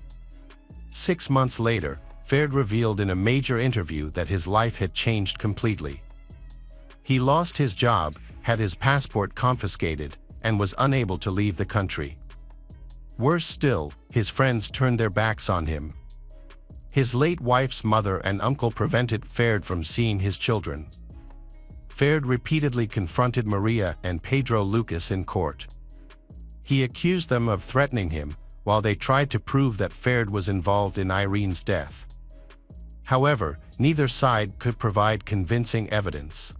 6 months later, Ferd revealed in a major interview that his life had changed completely. He lost his job, had his passport confiscated, and was unable to leave the country. Worse still, his friends turned their backs on him. His late wife's mother and uncle prevented Ferd from seeing his children. Ferd repeatedly confronted Maria and Pedro Lucas in court. He accused them of threatening him, while they tried to prove that Ferd was involved in Irene's death. However, neither side could provide convincing evidence.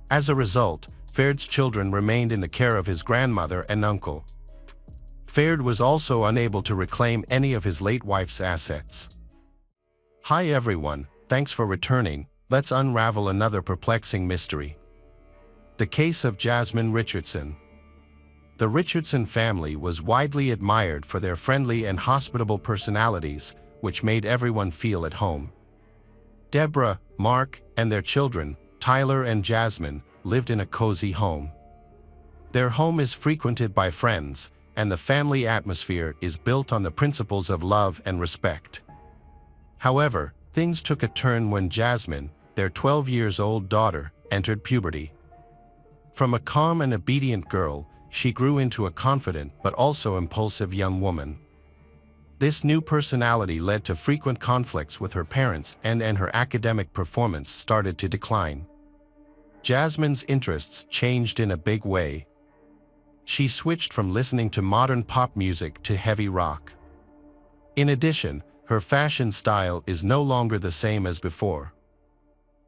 As a result, Ferd's children remained in the care of his grandmother and uncle. Ferd was also unable to reclaim any of his late wife's assets. Hi everyone, thanks for returning. Let's unravel another perplexing mystery. The case of Jasmine Richardson. The Richardson family was widely admired for their friendly and hospitable personalities, which made everyone feel at home. Deborah, Mark, and their children, Tyler and Jasmine, lived in a cozy home. Their home is frequented by friends, and the family atmosphere is built on the principles of love and respect. However, things took a turn when Jasmine, their 12-year-old daughter, entered puberty. From a calm and obedient girl, she grew into a confident but also impulsive young woman. This new personality led to frequent conflicts with her parents, and her academic performance started to decline. Jasmine's interests changed in a big way. She switched from listening to modern pop music to heavy rock. In addition, her fashion style is no longer the same as before.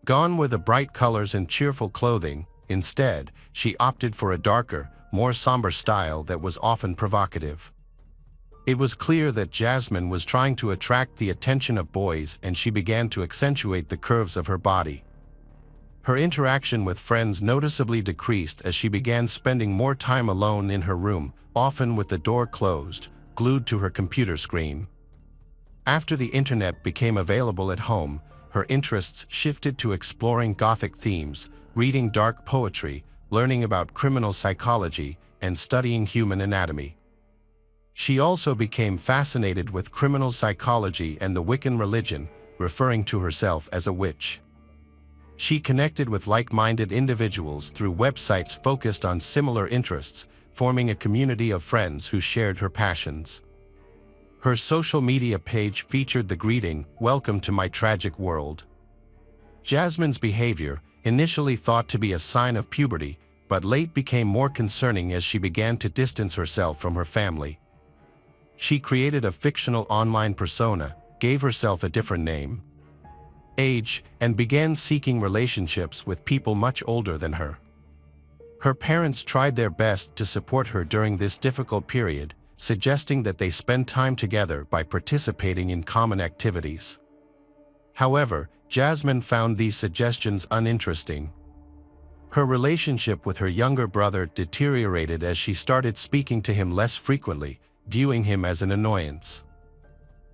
Gone were the bright colors and cheerful clothing. Instead, she opted for a darker, more somber style that was often provocative. It was clear that Jasmine was trying to attract the attention of boys, and she began to accentuate the curves of her body. Her interaction with friends noticeably decreased as she began spending more time alone in her room, often with the door closed, glued to her computer screen. After the internet became available at home, her interests shifted to exploring Gothic themes, reading dark poetry, learning about criminal psychology, and studying human anatomy. She also became fascinated with criminal psychology and the Wiccan religion, referring to herself as a witch. She connected with like-minded individuals through websites focused on similar interests, forming a community of friends who shared her passions. Her social media page featured the greeting, "Welcome to my tragic world." Jasmine's behavior, initially thought to be a sign of puberty, but late became more concerning as she began to distance herself from her family. She created a fictional online persona, gave herself a different name, age, and began seeking relationships with people much older than her. Her parents tried their best to support her during this difficult period, suggesting that they spend time together by participating in common activities. However, Jasmine found these suggestions uninteresting. Her relationship with her younger brother deteriorated as she started speaking to him less frequently, viewing him as an annoyance.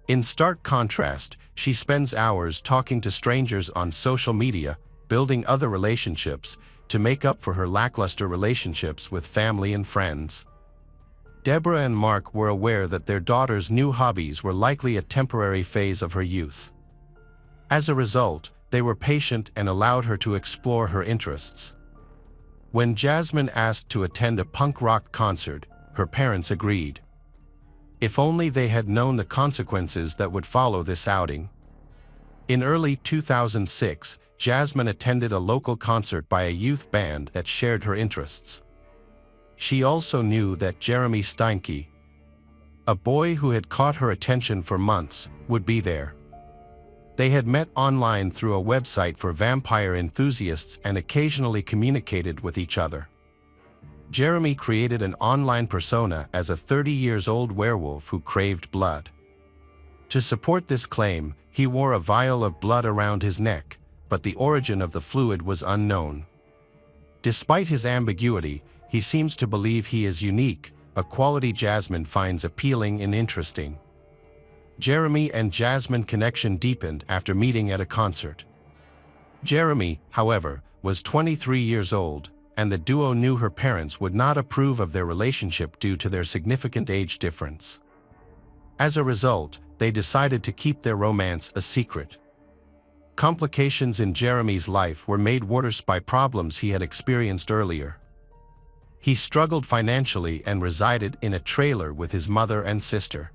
In stark contrast, she spends hours talking to strangers on social media, building other relationships, to make up for her lackluster relationships with family and friends. Deborah and Mark were aware that their daughter's new hobbies were likely a temporary phase of her youth. As a result, they were patient and allowed her to explore her interests. When Jasmine asked to attend a punk rock concert, her parents agreed. If only they had known the consequences that would follow this outing. In early 2006, Jasmine attended a local concert by a youth band that shared her interests. She also knew that Jeremy Steinke, A boy who had caught her attention for months would be there. They had met online through a website for vampire enthusiasts and occasionally communicated with each other. Jeremy created an online persona as a 30-year-old werewolf who craved blood. To support this claim, he wore a vial of blood around his neck, but the origin of the fluid was unknown. Despite his ambiguity, he seems to believe he is unique, a quality Jasmine finds appealing and interesting. Jeremy and Jasmine connection deepened after meeting at a concert. Jeremy, however, was 23 years old, and the duo knew her parents would not approve of their relationship due to their significant age difference. As a result, they decided to keep their romance a secret. Complications in Jeremy's life were made worse by problems he had experienced earlier. He struggled financially and resided in a trailer with his mother and sister.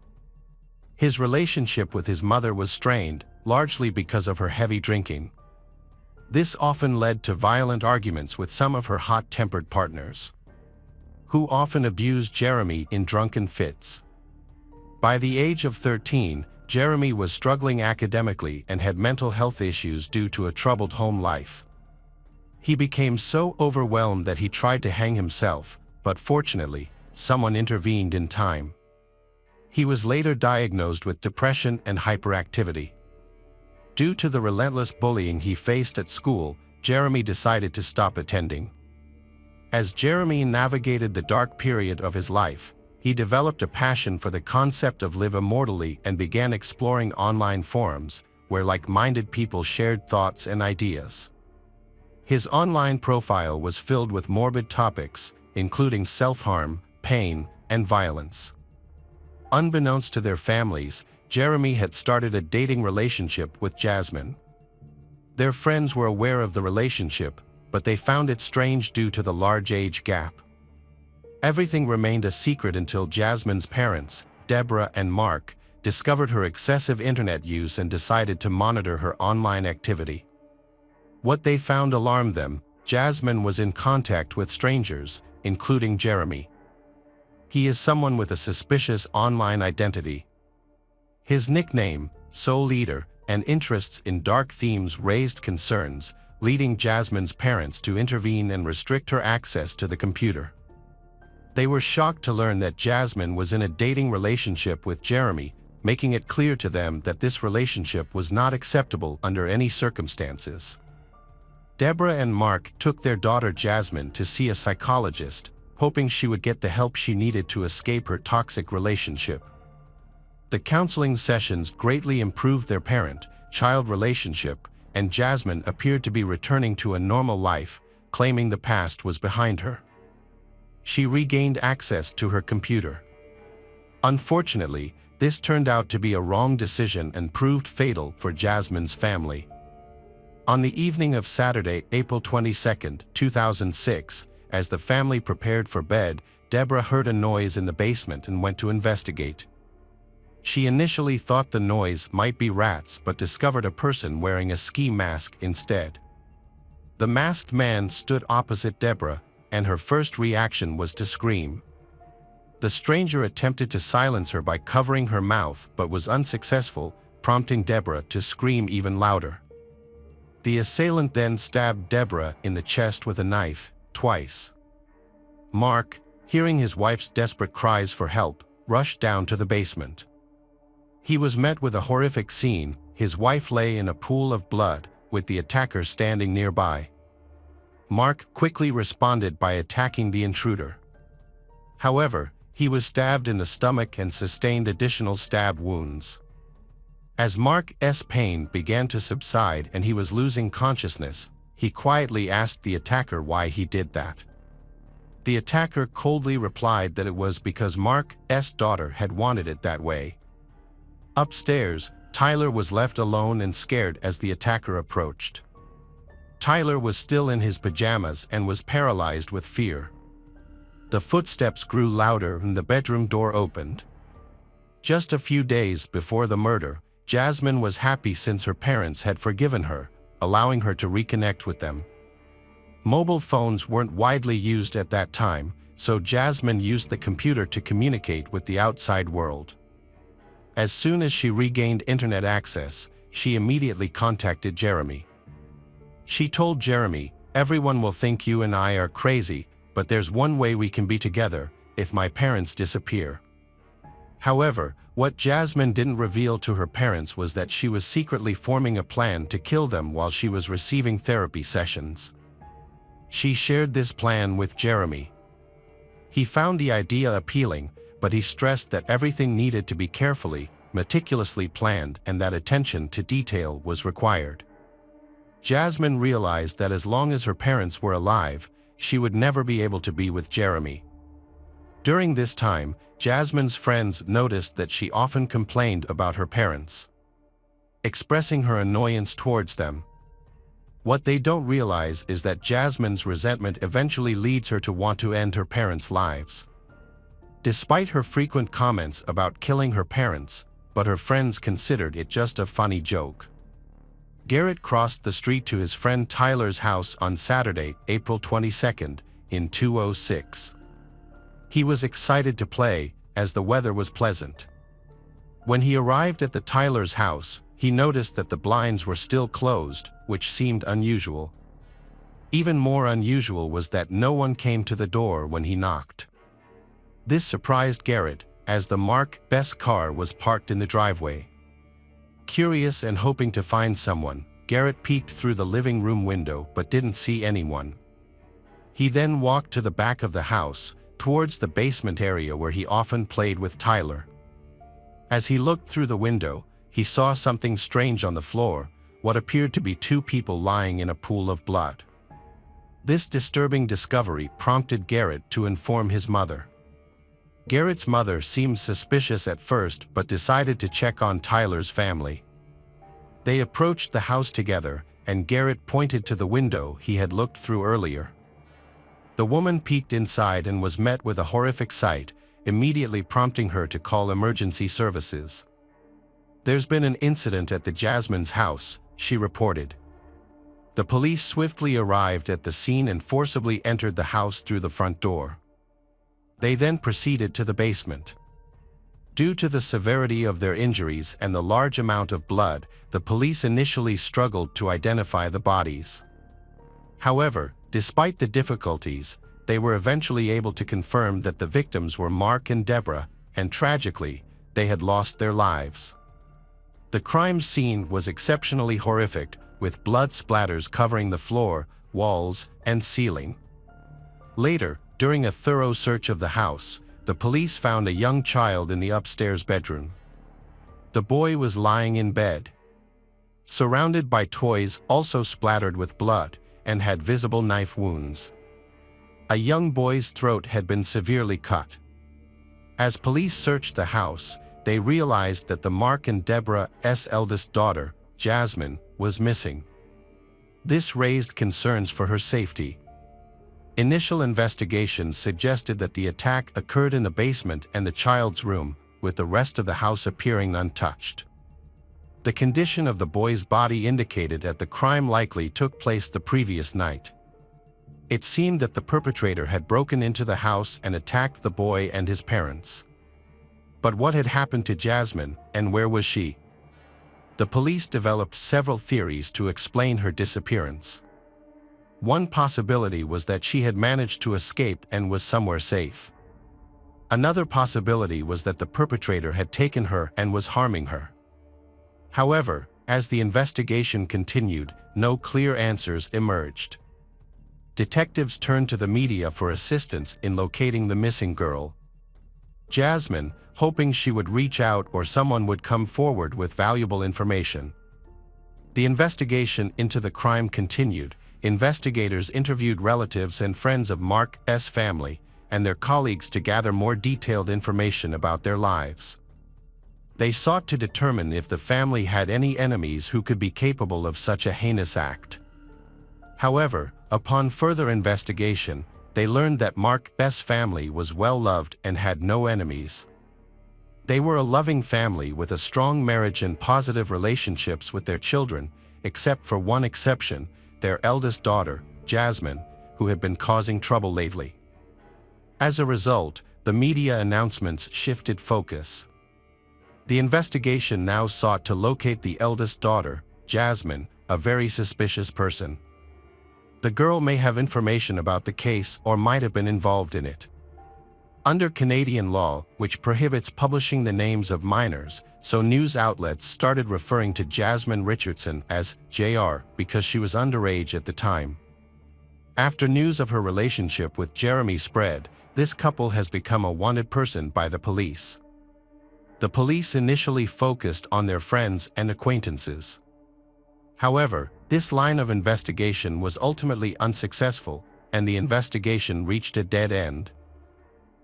His relationship with his mother was strained, largely because of her heavy drinking. This often led to violent arguments with some of her hot-tempered partners, who often abused Jeremy in drunken fits. By the age of 13, Jeremy was struggling academically and had mental health issues due to a troubled home life. He became so overwhelmed that he tried to hang himself, but fortunately, someone intervened in time. He was later diagnosed with depression and hyperactivity. Due to the relentless bullying he faced at school, Jeremy decided to stop attending. As Jeremy navigated the dark period of his life, he developed a passion for the concept of live immortally and began exploring online forums, where like-minded people shared thoughts and ideas. His online profile was filled with morbid topics, including self-harm, pain, and violence. Unbeknownst to their families, Jeremy had started a dating relationship with Jasmine. Their friends were aware of the relationship, but they found it strange due to the large age gap. Everything remained a secret until Jasmine's parents, Deborah and Mark, discovered her excessive internet use and decided to monitor her online activity. What they found alarmed them. Jasmine was in contact with strangers, including Jeremy. He is someone with a suspicious online identity. His nickname, Soul Eater, and interests in dark themes raised concerns, leading Jasmine's parents to intervene and restrict her access to the computer. They were shocked to learn that Jasmine was in a dating relationship with Jeremy, making it clear to them that this relationship was not acceptable under any circumstances. Deborah and Mark took their daughter Jasmine to see a psychologist, hoping she would get the help she needed to escape her toxic relationship. The counseling sessions greatly improved their parent-child relationship, and Jasmine appeared to be returning to a normal life, claiming the past was behind her. She regained access to her computer. Unfortunately, this turned out to be a wrong decision and proved fatal for Jasmine's family. On the evening of Saturday, April 22, 2006, as the family prepared for bed, Deborah heard a noise in the basement and went to investigate. She initially thought the noise might be rats but discovered a person wearing a ski mask instead. The masked man stood opposite Deborah, and her first reaction was to scream. The stranger attempted to silence her by covering her mouth but was unsuccessful, prompting Deborah to scream even louder. The assailant then stabbed Deborah in the chest with a knife, twice. Mark, hearing his wife's desperate cries for help, rushed down to the basement. He was met with a horrific scene. His wife lay in a pool of blood, with the attacker standing nearby. Mark quickly responded by attacking the intruder. However, he was stabbed in the stomach and sustained additional stab wounds. As Mark's pain began to subside and he was losing consciousness, he quietly asked the attacker why he did that. The attacker coldly replied that it was because Mark's daughter had wanted it that way. Upstairs, Tyler was left alone and scared as the attacker approached. Tyler was still in his pajamas and was paralyzed with fear. The footsteps grew louder and the bedroom door opened. Just a few days before the murder, Jasmine was happy since her parents had forgiven her, allowing her to reconnect with them. Mobile phones weren't widely used at that time, so Jasmine used the computer to communicate with the outside world. As soon as she regained internet access, she immediately contacted Jeremy. She told Jeremy, "Everyone will think you and I are crazy, but there's one way we can be together, if my parents disappear." However, what Jasmine didn't reveal to her parents was that she was secretly forming a plan to kill them while she was receiving therapy sessions. She shared this plan with Jeremy. He found the idea appealing, but he stressed that everything needed to be carefully, meticulously planned and that attention to detail was required. Jasmine realized that as long as her parents were alive, she would never be able to be with Jeremy. During this time, Jasmine's friends noticed that she often complained about her parents, expressing her annoyance towards them. What they don't realize is that Jasmine's resentment eventually leads her to want to end her parents' lives. Despite her frequent comments about killing her parents, but her friends considered it just a funny joke. Garrett crossed the street to his friend Tyler's house on Saturday, April 22nd, in 2006. He was excited to play, as the weather was pleasant. When he arrived at the Tyler's house, he noticed that the blinds were still closed, which seemed unusual. Even more unusual was that no one came to the door when he knocked. This surprised Garrett, as the Mark Bess car was parked in the driveway. Curious and hoping to find someone, Garrett peeked through the living room window but didn't see anyone. He then walked to the back of the house, towards the basement area where he often played with Tyler. As he looked through the window, he saw something strange on the floor, what appeared to be two people lying in a pool of blood. This disturbing discovery prompted Garrett to inform his mother. Garrett's mother seemed suspicious at first but decided to check on Tyler's family. They approached the house together, and Garrett pointed to the window he had looked through earlier. The woman peeked inside and was met with a horrific sight, immediately prompting her to call emergency services. "There's been an incident at the Jasmine's house," she reported. The police swiftly arrived at the scene and forcibly entered the house through the front door. They then proceeded to the basement. Due to the severity of their injuries and the large amount of blood, the police initially struggled to identify the bodies. However, despite the difficulties, they were eventually able to confirm that the victims were Mark and Deborah, and tragically, they had lost their lives. The crime scene was exceptionally horrific, with blood splatters covering the floor, walls, and ceiling. Later, during a thorough search of the house, the police found a young child in the upstairs bedroom. The boy was lying in bed, surrounded by toys also splattered with blood, and had visible knife wounds. A young boy's throat had been severely cut. As police searched the house, they realized that the Mark and Deborah's eldest daughter, Jasmine, was missing. This raised concerns for her safety. Initial investigations suggested that the attack occurred in the basement and the child's room, with the rest of the house appearing untouched. The condition of the boy's body indicated that the crime likely took place the previous night. It seemed that the perpetrator had broken into the house and attacked the boy and his parents. But what had happened to Jasmine, and where was she? The police developed several theories to explain her disappearance. One possibility was that she had managed to escape and was somewhere safe. Another possibility was that the perpetrator had taken her and was harming her. However, as the investigation continued, no clear answers emerged. Detectives turned to the media for assistance in locating the missing girl. Jasmine, hoping she would reach out or someone would come forward with valuable information. The investigation into the crime continued. Investigators interviewed relatives and friends of Mark's family and their colleagues to gather more detailed information about their lives. They sought to determine if the family had any enemies who could be capable of such a heinous act. However, upon further investigation, they learned that Mark's family was well loved and had no enemies. They were a loving family with a strong marriage and positive relationships with their children, except for one exception, their eldest daughter, Jasmine, who had been causing trouble lately. As a result, the media announcements shifted focus. The investigation now sought to locate the eldest daughter, Jasmine, a very suspicious person. The girl may have information about the case or might have been involved in it. Under Canadian law, which prohibits publishing the names of minors, so news outlets started referring to Jasmine Richardson as JR because she was underage at the time. After news of her relationship with Jeremy spread, this couple has become a wanted person by the police. The police initially focused on their friends and acquaintances. However, this line of investigation was ultimately unsuccessful, and the investigation reached a dead end.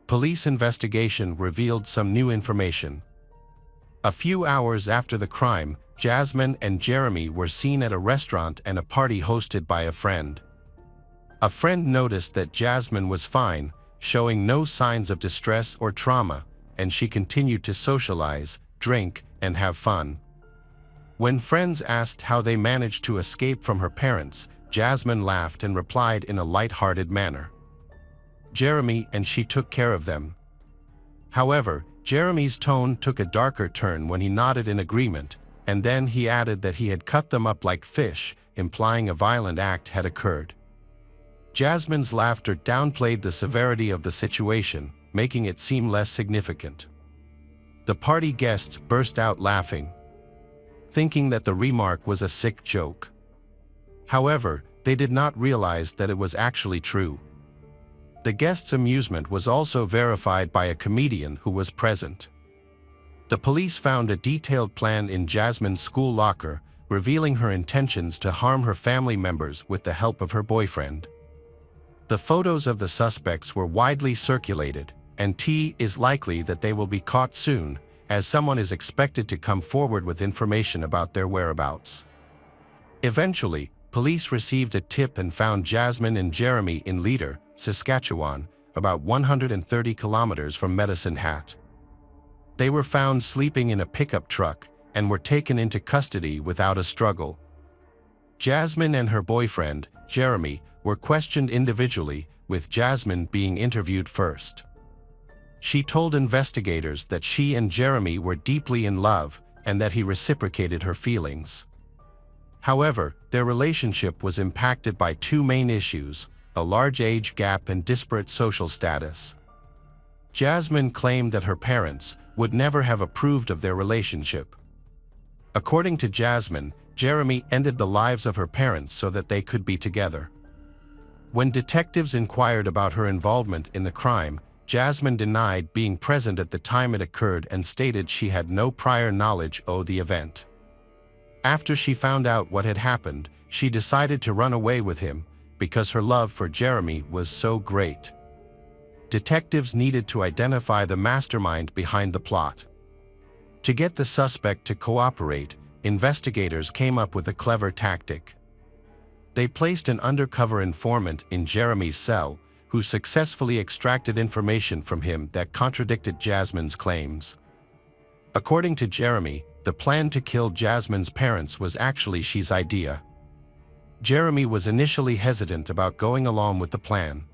Police investigation revealed some new information. A few hours after the crime, Jasmine and Jeremy were seen at a restaurant and a party hosted by a friend. A friend noticed that Jasmine was fine, showing no signs of distress or trauma, and she continued to socialize, drink, and have fun. When friends asked how they managed to escape from her parents, Jasmine laughed and replied in a light-hearted manner. Jeremy and she took care of them. However, Jeremy's tone took a darker turn when he nodded in agreement, and then he added that he had cut them up like fish, implying a violent act had occurred. Jasmine's laughter downplayed the severity of the situation, making it seem less significant. The party guests burst out laughing, thinking that the remark was a sick joke. However, they did not realize that it was actually true. The guests' amusement was also verified by a comedian who was present. The police found a detailed plan in Jasmine's school locker, revealing her intentions to harm her family members with the help of her boyfriend. The photos of the suspects were widely circulated, and it is likely that they will be caught soon, as someone is expected to come forward with information about their whereabouts. Eventually, police received a tip and found Jasmine and Jeremy in Leader, Saskatchewan, about 130 kilometers from Medicine Hat. They were found sleeping in a pickup truck and were taken into custody without a struggle. Jasmine and her boyfriend, Jeremy, were questioned individually, with Jasmine being interviewed first. She told investigators that she and Jeremy were deeply in love and that he reciprocated her feelings. However, their relationship was impacted by two main issues: a large age gap and disparate social status. Jasmine claimed that her parents would never have approved of their relationship. According to Jasmine, Jeremy ended the lives of her parents so that they could be together. When detectives inquired about her involvement in the crime, Jasmine denied being present at the time it occurred and stated she had no prior knowledge of the event. After she found out what had happened, she decided to run away with him because her love for Jeremy was so great. Detectives needed to identify the mastermind behind the plot. To get the suspect to cooperate, investigators came up with a clever tactic. They placed an undercover informant in Jeremy's cell, who successfully extracted information from him that contradicted Jasmine's claims. According to Jeremy, the plan to kill Jasmine's parents was actually she's idea. Jeremy was initially hesitant about going along with the plan.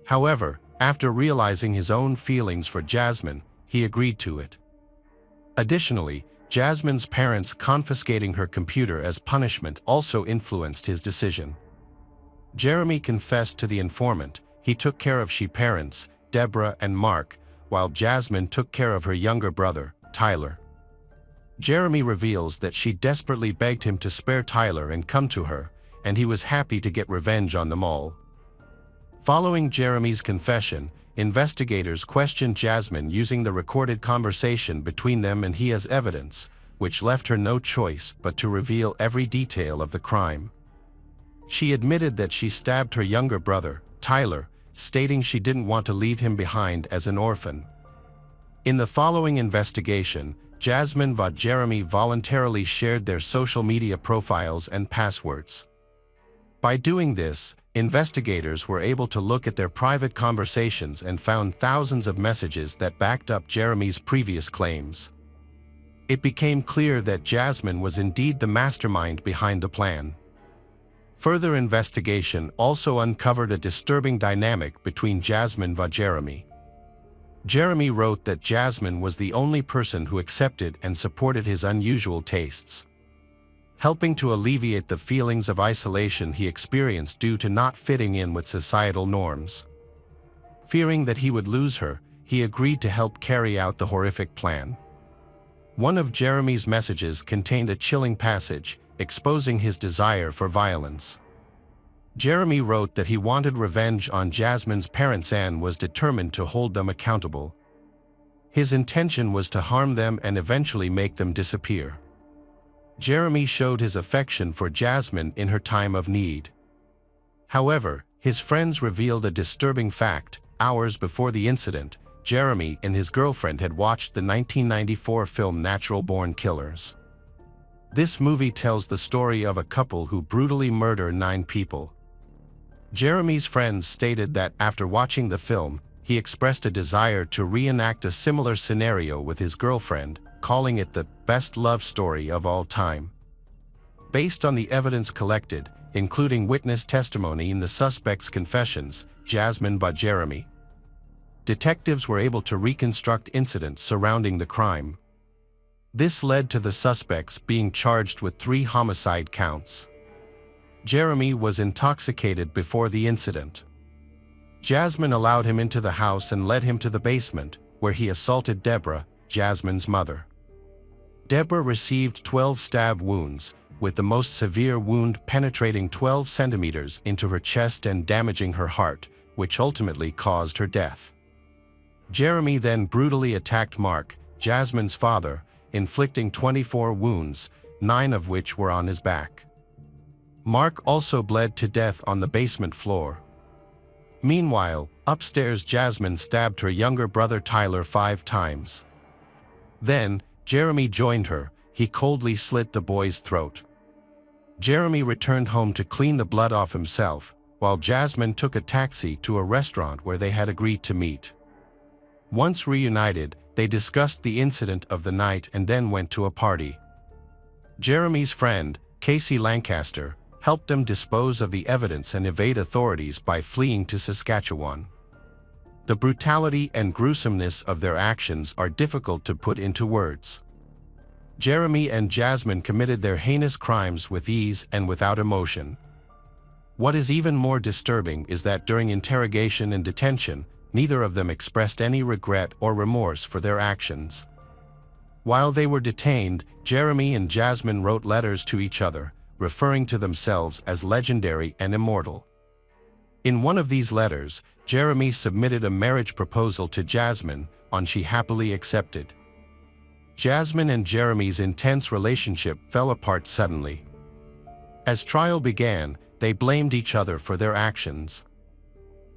However, after realizing his own feelings for Jasmine, he agreed to it. Additionally, Jasmine's parents confiscating her computer as punishment also influenced his decision. Jeremy confessed to the informant. He took care of she parents, Deborah and Mark, while Jasmine took care of her younger brother, Tyler. Jeremy reveals that she desperately begged him to spare Tyler and come to her, and he was happy to get revenge on them all. Following Jeremy's confession, investigators questioned Jasmine using the recorded conversation between them and he as evidence, which left her no choice but to reveal every detail of the crime. She admitted that she stabbed her younger brother, Tyler, stating she didn't want to leave him behind as an orphan. In the following investigation, Jasmine and Jeremy voluntarily shared their social media profiles and passwords. By doing this, investigators were able to look at their private conversations and found thousands of messages that backed up Jeremy's previous claims. It became clear that Jasmine was indeed the mastermind behind the plan. Further investigation also uncovered a disturbing dynamic between Jasmine and Jeremy. Jeremy wrote that Jasmine was the only person who accepted and supported his unusual tastes, helping to alleviate the feelings of isolation he experienced due to not fitting in with societal norms. Fearing that he would lose her, he agreed to help carry out the horrific plan. One of Jeremy's messages contained a chilling passage, exposing his desire for violence. Jeremy wrote that he wanted revenge on Jasmine's parents and was determined to hold them accountable. His intention was to harm them and eventually make them disappear. Jeremy showed his affection for Jasmine in her time of need. However, his friends revealed a disturbing fact. Hours before the incident, Jeremy and his girlfriend had watched the 1994 film Natural Born Killers. This movie tells the story of a couple who brutally murder 9 people. Jeremy's friends stated that after watching the film, he expressed a desire to reenact a similar scenario with his girlfriend, calling it the best love story of all time. Based on the evidence collected, including witness testimony and the suspect's confessions, Jasmine and Jeremy, detectives were able to reconstruct incidents surrounding the crime. This led to the suspects being charged with 3 homicide counts. Jeremy was intoxicated before the incident. Jasmine allowed him into the house and led him to the basement, where he assaulted Deborah, Jasmine's mother. Deborah received 12 stab wounds, with the most severe wound penetrating 12 centimeters into her chest and damaging her heart, which ultimately caused her death. Jeremy then brutally attacked Mark, Jasmine's father, inflicting 24 wounds, 9 of which were on his back. Mark also bled to death on the basement floor. Meanwhile, upstairs Jasmine stabbed her younger brother Tyler 5 times. Then, Jeremy joined her. He coldly slit the boy's throat. Jeremy returned home to clean the blood off himself, while Jasmine took a taxi to a restaurant where they had agreed to meet. Once reunited, they discussed the incident of the night and then went to a party. Jeremy's friend, Casey Lancaster, helped them dispose of the evidence and evade authorities by fleeing to Saskatchewan. The brutality and gruesomeness of their actions are difficult to put into words. Jeremy and Jasmine committed their heinous crimes with ease and without emotion. What is even more disturbing is that during interrogation and detention, neither of them expressed any regret or remorse for their actions. While they were detained, Jeremy and Jasmine wrote letters to each other, referring to themselves as legendary and immortal. In one of these letters, Jeremy submitted a marriage proposal to Jasmine, and she happily accepted. Jasmine and Jeremy's intense relationship fell apart suddenly. As trial began, they blamed each other for their actions.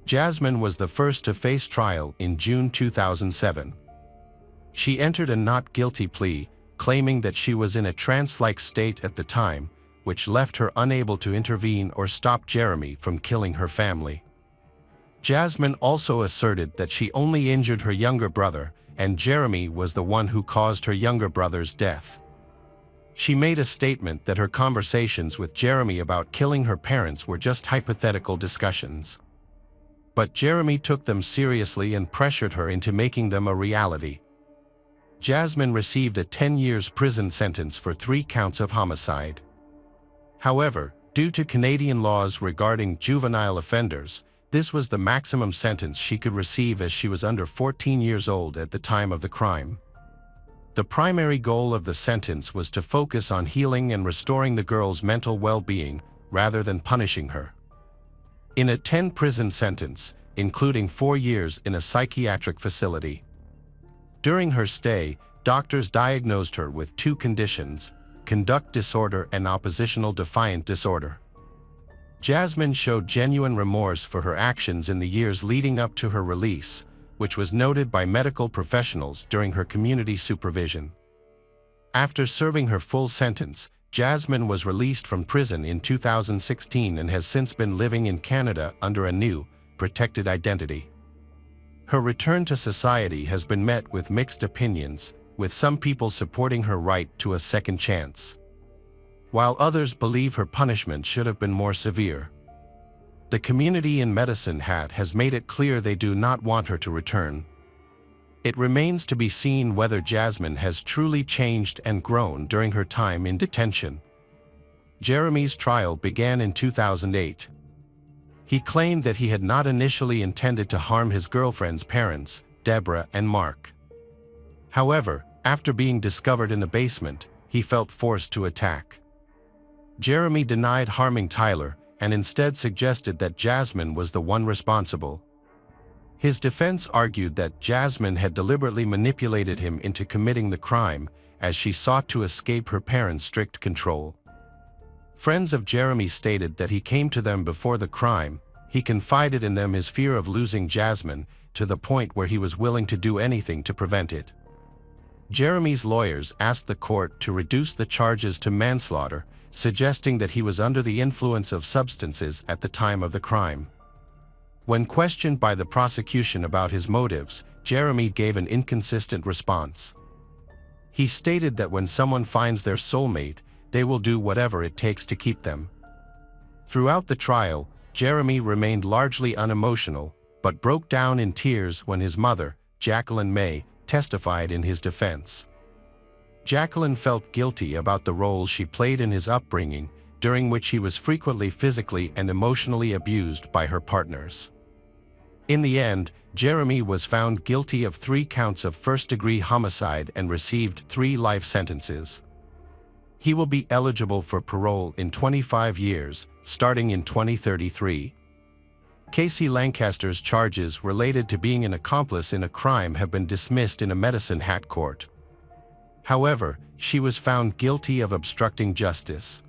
Jasmine was the first to face trial in June 2007. She entered a not guilty plea, claiming that she was in a trance-like state at the time, which left her unable to intervene or stop Jeremy from killing her family. Jasmine also asserted that she only injured her younger brother, and Jeremy was the one who caused her younger brother's death. She made a statement that her conversations with Jeremy about killing her parents were just hypothetical discussions. But Jeremy took them seriously and pressured her into making them a reality. Jasmine received a 10 years prison sentence for 3 counts of homicide. However, due to Canadian laws regarding juvenile offenders, this was the maximum sentence she could receive as she was under 14 years old at the time of the crime. The primary goal of the sentence was to focus on healing and restoring the girl's mental well-being, rather than punishing her. In a 10-prison sentence, including 4 years in a psychiatric facility. During her stay, doctors diagnosed her with 2 conditions: conduct disorder and oppositional defiant disorder. Jasmine showed genuine remorse for her actions in the years leading up to her release, which was noted by medical professionals during her community supervision. After serving her full sentence, Jasmine was released from prison in 2016 and has since been living in Canada under a new, protected identity. Her return to society has been met with mixed opinions, with some people supporting her right to a second chance. while others believe her punishment should have been more severe. The community in Medicine Hat has made it clear they do not want her to return. It remains to be seen whether Jasmine has truly changed and grown during her time in detention. Jeremy's trial began in 2008. He claimed that he had not initially intended to harm his girlfriend's parents, Deborah and Mark. However, after being discovered in a basement, he felt forced to attack. Jeremy denied harming Tyler and instead suggested that Jasmine was the one responsible. His defense argued that Jasmine had deliberately manipulated him into committing the crime as she sought to escape her parents' strict control. Friends of Jeremy stated that he came to them before the crime. He confided in them his fear of losing Jasmine to the point where he was willing to do anything to prevent it. Jeremy's lawyers asked the court to reduce the charges to manslaughter, suggesting that he was under the influence of substances at the time of the crime. When questioned by the prosecution about his motives, Jeremy gave an inconsistent response. He stated that when someone finds their soulmate, they will do whatever it takes to keep them. Throughout the trial, Jeremy remained largely unemotional, but broke down in tears when his mother, Jacqueline May, testified in his defense. Jacqueline felt guilty about the role she played in his upbringing, during which he was frequently physically and emotionally abused by her partners. In the end, Jeremy was found guilty of 3 counts of first-degree homicide and received 3 life sentences. He will be eligible for parole in 25 years, starting in 2033. Casey Lancaster's charges related to being an accomplice in a crime have been dismissed in a Medicine Hat court. However, she was found guilty of obstructing justice.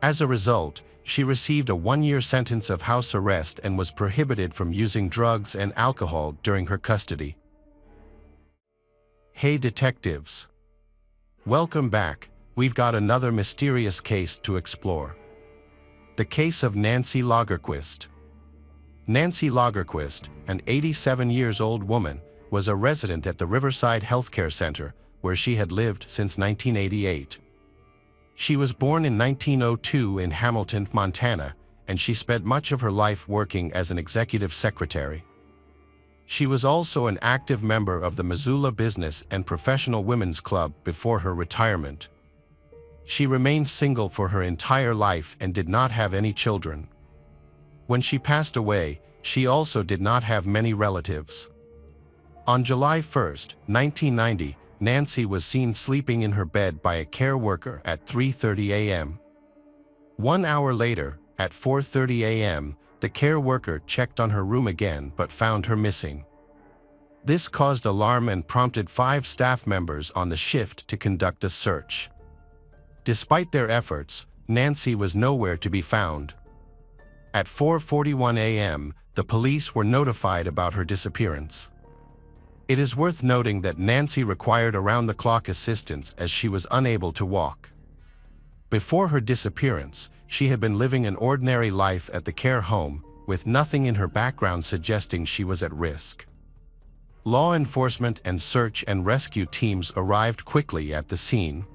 As a result, she received a 1-year sentence of house arrest and was prohibited from using drugs and alcohol during her custody. Hey detectives! Welcome back. We've got another mysterious case to explore. The case of Nancy Lagerquist. Nancy Lagerquist, an 87-year-old woman, was a resident at the Riverside Healthcare Center, where she had lived since 1988. She was born in 1902 in Hamilton, Montana, and she spent much of her life working as an executive secretary. She was also an active member of the Missoula Business and Professional Women's Club before her retirement. She remained single for her entire life and did not have any children. When she passed away, she also did not have many relatives. On July 1, 1990, Nancy was seen sleeping in her bed by a care worker at 3:30 a.m. 1 hour later, at 4:30 a.m., the care worker checked on her room again but found her missing. This caused alarm and prompted 5 staff members on the shift to conduct a search. Despite their efforts, Nancy was nowhere to be found. At 4:41 a.m., the police were notified about her disappearance. It is worth noting that Nancy required around-the-clock assistance as she was unable to walk. Before her disappearance, she had been living an ordinary life at the care home, with nothing in her background suggesting she was at risk. Law enforcement and search and rescue teams arrived quickly at the scene.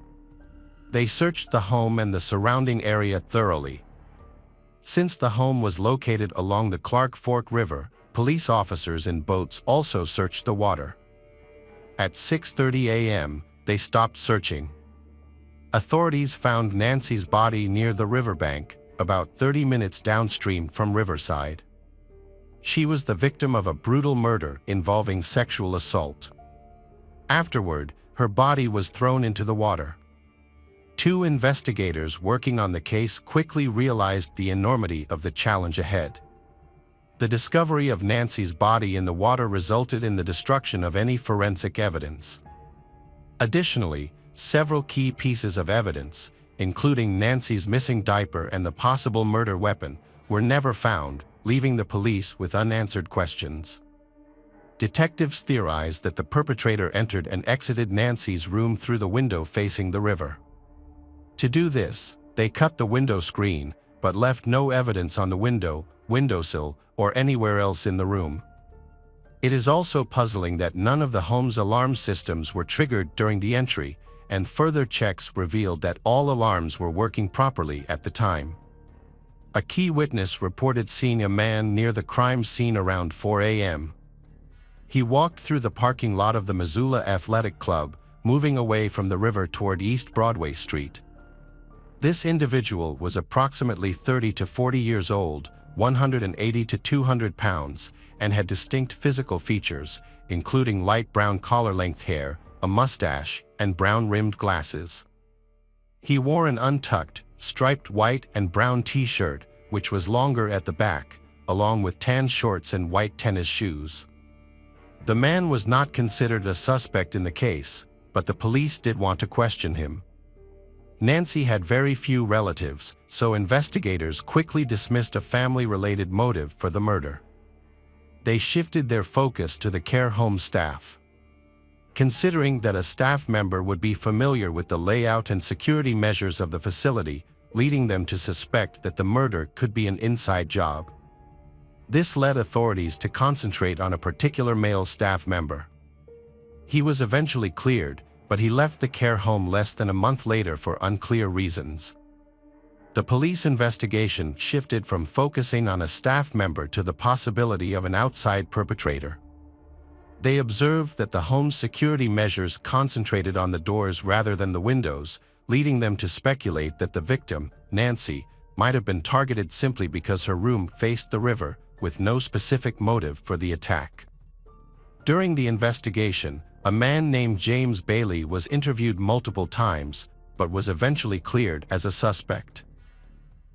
They searched the home and the surrounding area thoroughly. Since the home was located along the Clark Fork River, police officers in boats also searched the water. At 6:30 a.m., they stopped searching. Authorities found Nancy's body near the riverbank, about 30 minutes downstream from Riverside. She was the victim of a brutal murder involving sexual assault. Afterward, her body was thrown into the water. 2 investigators working on the case quickly realized the enormity of the challenge ahead. The discovery of Nancy's body in the water resulted in the destruction of any forensic evidence. Additionally, several key pieces of evidence, including Nancy's missing diaper and the possible murder weapon, were never found, leaving the police with unanswered questions. Detectives theorized that the perpetrator entered and exited Nancy's room through the window facing the river. To do this, they cut the window screen, but left no evidence on the window, windowsill, or anywhere else in the room. It is also puzzling that none of the home's alarm systems were triggered during the entry, and further checks revealed that all alarms were working properly at the time. A key witness reported seeing a man near the crime scene around 4 a.m. He walked through the parking lot of the Missoula Athletic Club, moving away from the river toward East Broadway Street. This individual was approximately 30 to 40 years old, 180 to 200 pounds, and had distinct physical features, including light brown collar-length hair, a mustache, and brown-rimmed glasses. He wore an untucked, striped white and brown t-shirt, which was longer at the back, along with tan shorts and white tennis shoes. The man was not considered a suspect in the case, but the police did want to question him. Nancy had very few relatives, so investigators quickly dismissed a family-related motive for the murder. They shifted their focus to the care home staff. Considering that a staff member would be familiar with the layout and security measures of the facility, leading them to suspect that the murder could be an inside job. This led authorities to concentrate on a particular male staff member. He was eventually cleared, but he left the care home less than a month later for unclear reasons. The police investigation shifted from focusing on a staff member to the possibility of an outside perpetrator. They observed that the home's security measures concentrated on the doors rather than the windows, leading them to speculate that the victim, Nancy, might have been targeted simply because her room faced the river, with no specific motive for the attack. During the investigation, a man named James Bailey was interviewed multiple times, but was eventually cleared as a suspect.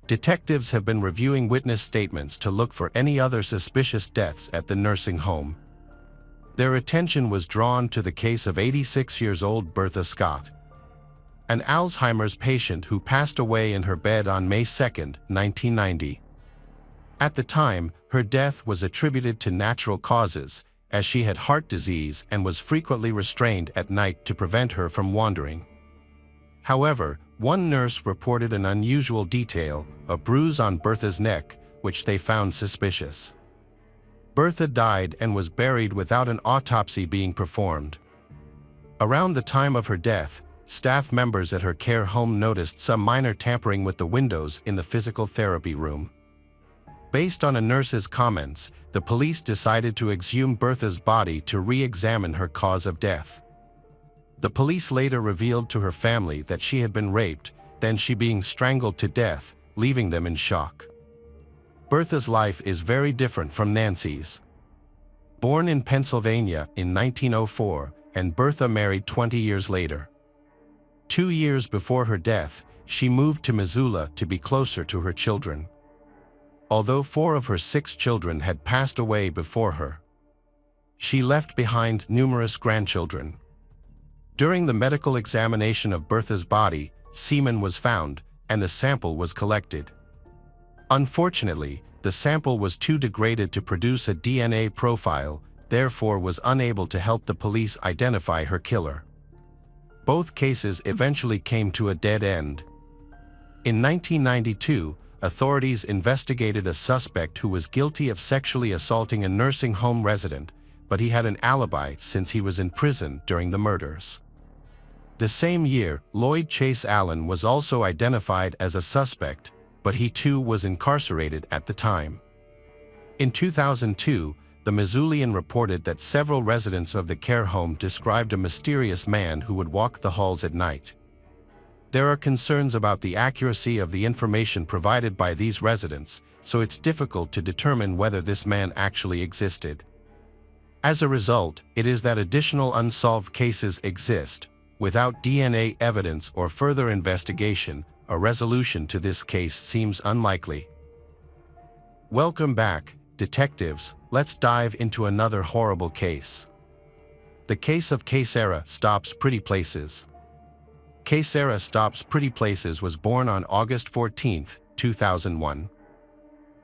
Detectives have been reviewing witness statements to look for any other suspicious deaths at the nursing home. Their attention was drawn to the case of 86-year-old Bertha Scott, an Alzheimer's patient who passed away in her bed on May 2, 1990. At the time, her death was attributed to natural causes, as she had heart disease and was frequently restrained at night to prevent her from wandering. However, one nurse reported an unusual detail, a bruise on Bertha's neck, which they found suspicious. Bertha died and was buried without an autopsy being performed. Around the time of her death, staff members at her care home noticed some minor tampering with the windows in the physical therapy room. Based on a nurse's comments, the police decided to exhume Bertha's body to re-examine her cause of death. The police later revealed to her family that she had been raped, then she being strangled to death, leaving them in shock. Bertha's life is very different from Nancy's. Born in Pennsylvania in 1904, and Bertha married 20 years later. 2 years before her death, she moved to Missoula to be closer to her children. Although 4 of her 6 children had passed away before her, she left behind numerous grandchildren. During the medical examination of Bertha's body, semen was found, and the sample was collected. Unfortunately, the sample was too degraded to produce a DNA profile, therefore was unable to help the police identify her killer. Both cases eventually came to a dead end. In 1992, authorities investigated a suspect who was guilty of sexually assaulting a nursing home resident, but he had an alibi since he was in prison during the murders. The same year, Lloyd Chase Allen was also identified as a suspect, but he too was incarcerated at the time. In 2002, the Missoulian reported that several residents of the care home described a mysterious man who would walk the halls at night. There are concerns about the accuracy of the information provided by these residents, so it's difficult to determine whether this man actually existed. As a result, it is that additional unsolved cases exist. Without DNA evidence or further investigation, a resolution to this case seems unlikely. Welcome back, detectives. Let's dive into another horrible case. The case of Sarah Stops Pretty Places. Sarah Stops Pretty Places was born on August 14, 2001.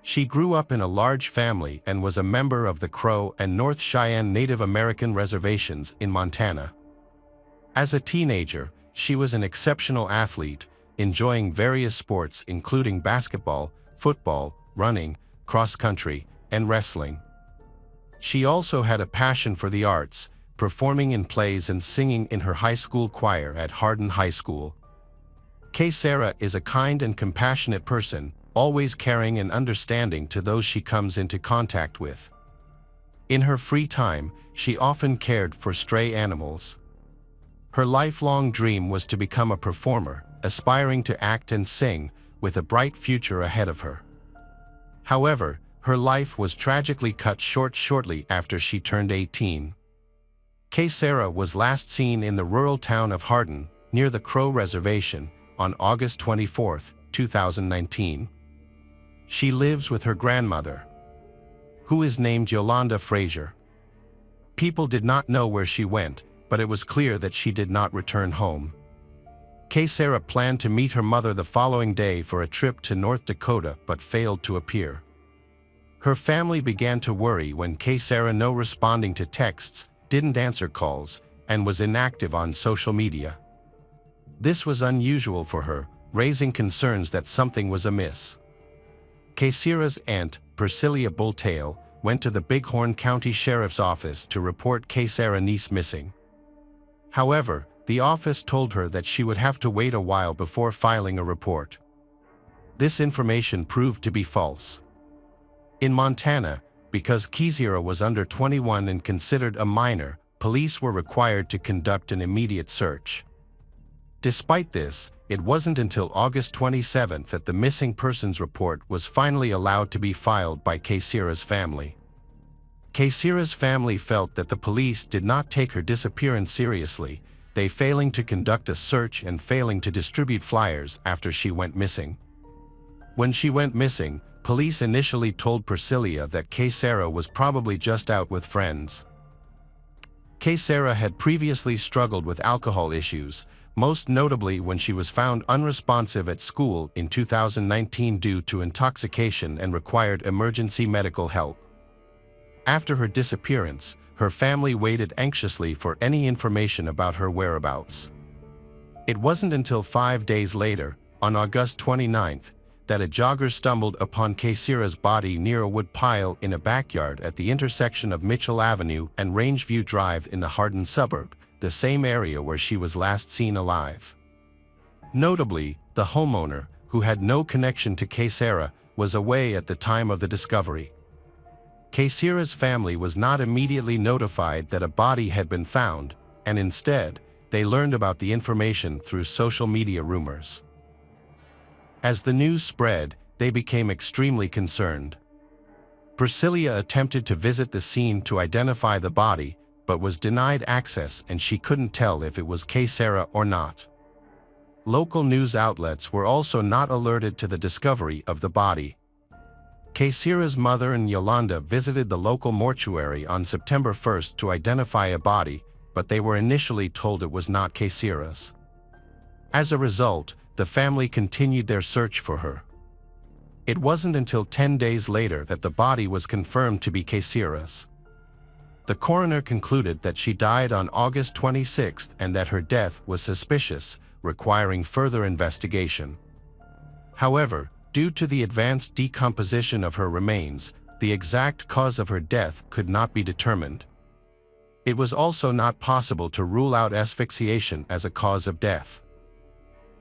She grew up in a large family and was a member of the Crow and North Cheyenne Native American reservations in Montana. As a teenager, she was an exceptional athlete, enjoying various sports including basketball, football, running, cross-country, and wrestling. She also had a passion for the arts, performing in plays and singing in her high school choir at Hardin High School. Sarah is a kind and compassionate person, always caring and understanding to those she comes into contact with. In her free time, she often cared for stray animals. Her lifelong dream was to become a performer, aspiring to act and sing, with a bright future ahead of her. However, her life was tragically cut short shortly after she turned 18. Sarah was last seen in the rural town of Hardin, near the Crow Reservation, on August 24, 2019. She lives with her grandmother, who is named Yolanda Frazier. People did not know where she went, but it was clear that she did not return home. Sarah planned to meet her mother the following day for a trip to North Dakota but failed to appear. Her family began to worry when Sarah, no responding to texts, didn't answer calls, and was inactive on social media. This was unusual for her, raising concerns that something was amiss. Sarah's aunt, Priscilla Bulltail, went to the Bighorn County Sheriff's Office to report Sarah's niece missing. However, the office told her that she would have to wait a while before filing a report. This information proved to be false. In Montana, because Sarah was under 21 and considered a minor, police were required to conduct an immediate search. Despite this, it wasn't until August 27 that the missing persons report was finally allowed to be filed by Sarah's family. Sarah's family felt that the police did not take her disappearance seriously, they failing to conduct a search and failing to distribute flyers after she went missing. When she went missing, police initially told Priscilla that Sarah was probably just out with friends. Sarah had previously struggled with alcohol issues, most notably when she was found unresponsive at school in 2019 due to intoxication and required emergency medical help. After her disappearance, her family waited anxiously for any information about her whereabouts. It wasn't until 5 days later, on August 29, that a jogger stumbled upon Sarah's body near a wood pile in a backyard at the intersection of Mitchell Avenue and Rangeview Drive in the Hardin suburb, the same area where she was last seen alive. Notably, the homeowner, who had no connection to Sarah, was away at the time of the discovery. Sarah's family was not immediately notified that a body had been found, and instead, they learned about the information through social media rumors. As the news spread, they became extremely concerned. Priscilla attempted to visit the scene to identify the body, but was denied access and she couldn't tell if it was Sarah or not. Local news outlets were also not alerted to the discovery of the body. Sarah's mother and Yolanda visited the local mortuary on September 1 to identify a body, but they were initially told it was not Sarah's. As a result, the family continued their search for her. It wasn't until 10 days later that the body was confirmed to be Sarah's. The coroner concluded that she died on August 26 and that her death was suspicious, requiring further investigation. However, due to the advanced decomposition of her remains, the exact cause of her death could not be determined. It was also not possible to rule out asphyxiation as a cause of death.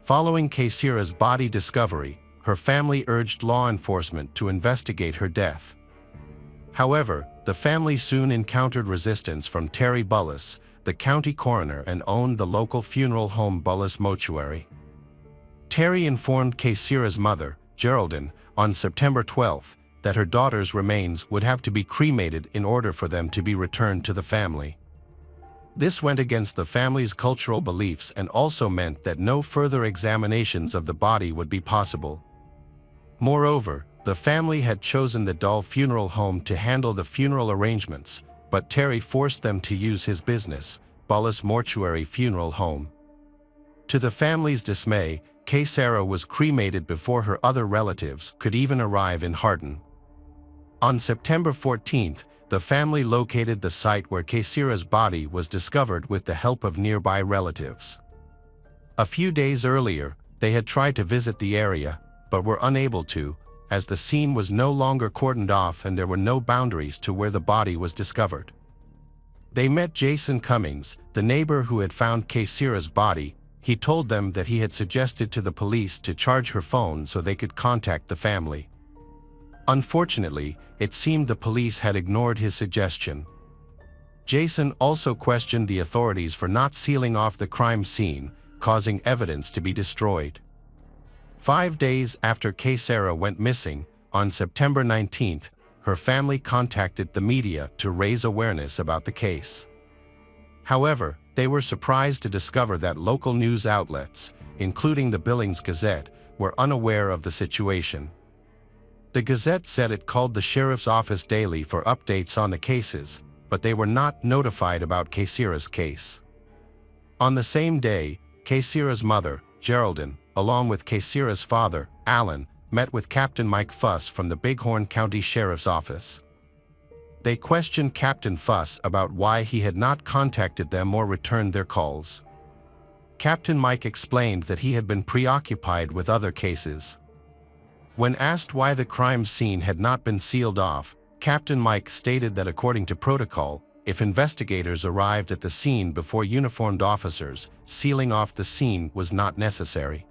Following Sarah's body discovery, her family urged law enforcement to investigate her death. However, the family soon encountered resistance from Terry Bullis, the county coroner and owned the local funeral home Bullis Mortuary. Terry informed Sarah's mother, Geraldine, on September 12 that her daughter's remains would have to be cremated in order for them to be returned to the family. This went against the family's cultural beliefs and also meant that no further examinations of the body would be possible. Moreover, the family had chosen the Dahl Funeral Home to handle the funeral arrangements, but Terry forced them to use his business, Bullis Mortuary Funeral Home. To the family's dismay, Sarah was cremated before her other relatives could even arrive in Hardin. On September 14, the family located the site where Sarah's body was discovered with the help of nearby relatives. A few days earlier, they had tried to visit the area, but were unable to, as the scene was no longer cordoned off and there were no boundaries to where the body was discovered. They met Jason Cummings, the neighbor who had found Kaysira's body. He told them that he had suggested to the police to charge her phone so they could contact the family. Unfortunately, it seemed the police had ignored his suggestion. Jason also questioned the authorities for not sealing off the crime scene, causing evidence to be destroyed. 5 days after Kaysira went missing, on September 19th, her family contacted the media to raise awareness about the case. However, they were surprised to discover that local news outlets, including the Billings Gazette, were unaware of the situation. The Gazette said it called the sheriff's office daily for updates on the cases, but they were not notified about Kaysira's case. On the same day, Kaysira's mother, Geraldine, along with Kaysira's father, Alan, met with Captain Mike Fuss from the Bighorn County Sheriff's Office. They questioned Captain Fuss about why he had not contacted them or returned their calls. Captain Mike explained that he had been preoccupied with other cases. When asked why the crime scene had not been sealed off, Captain Mike stated that according to protocol, if investigators arrived at the scene before uniformed officers, sealing off the scene was not necessary.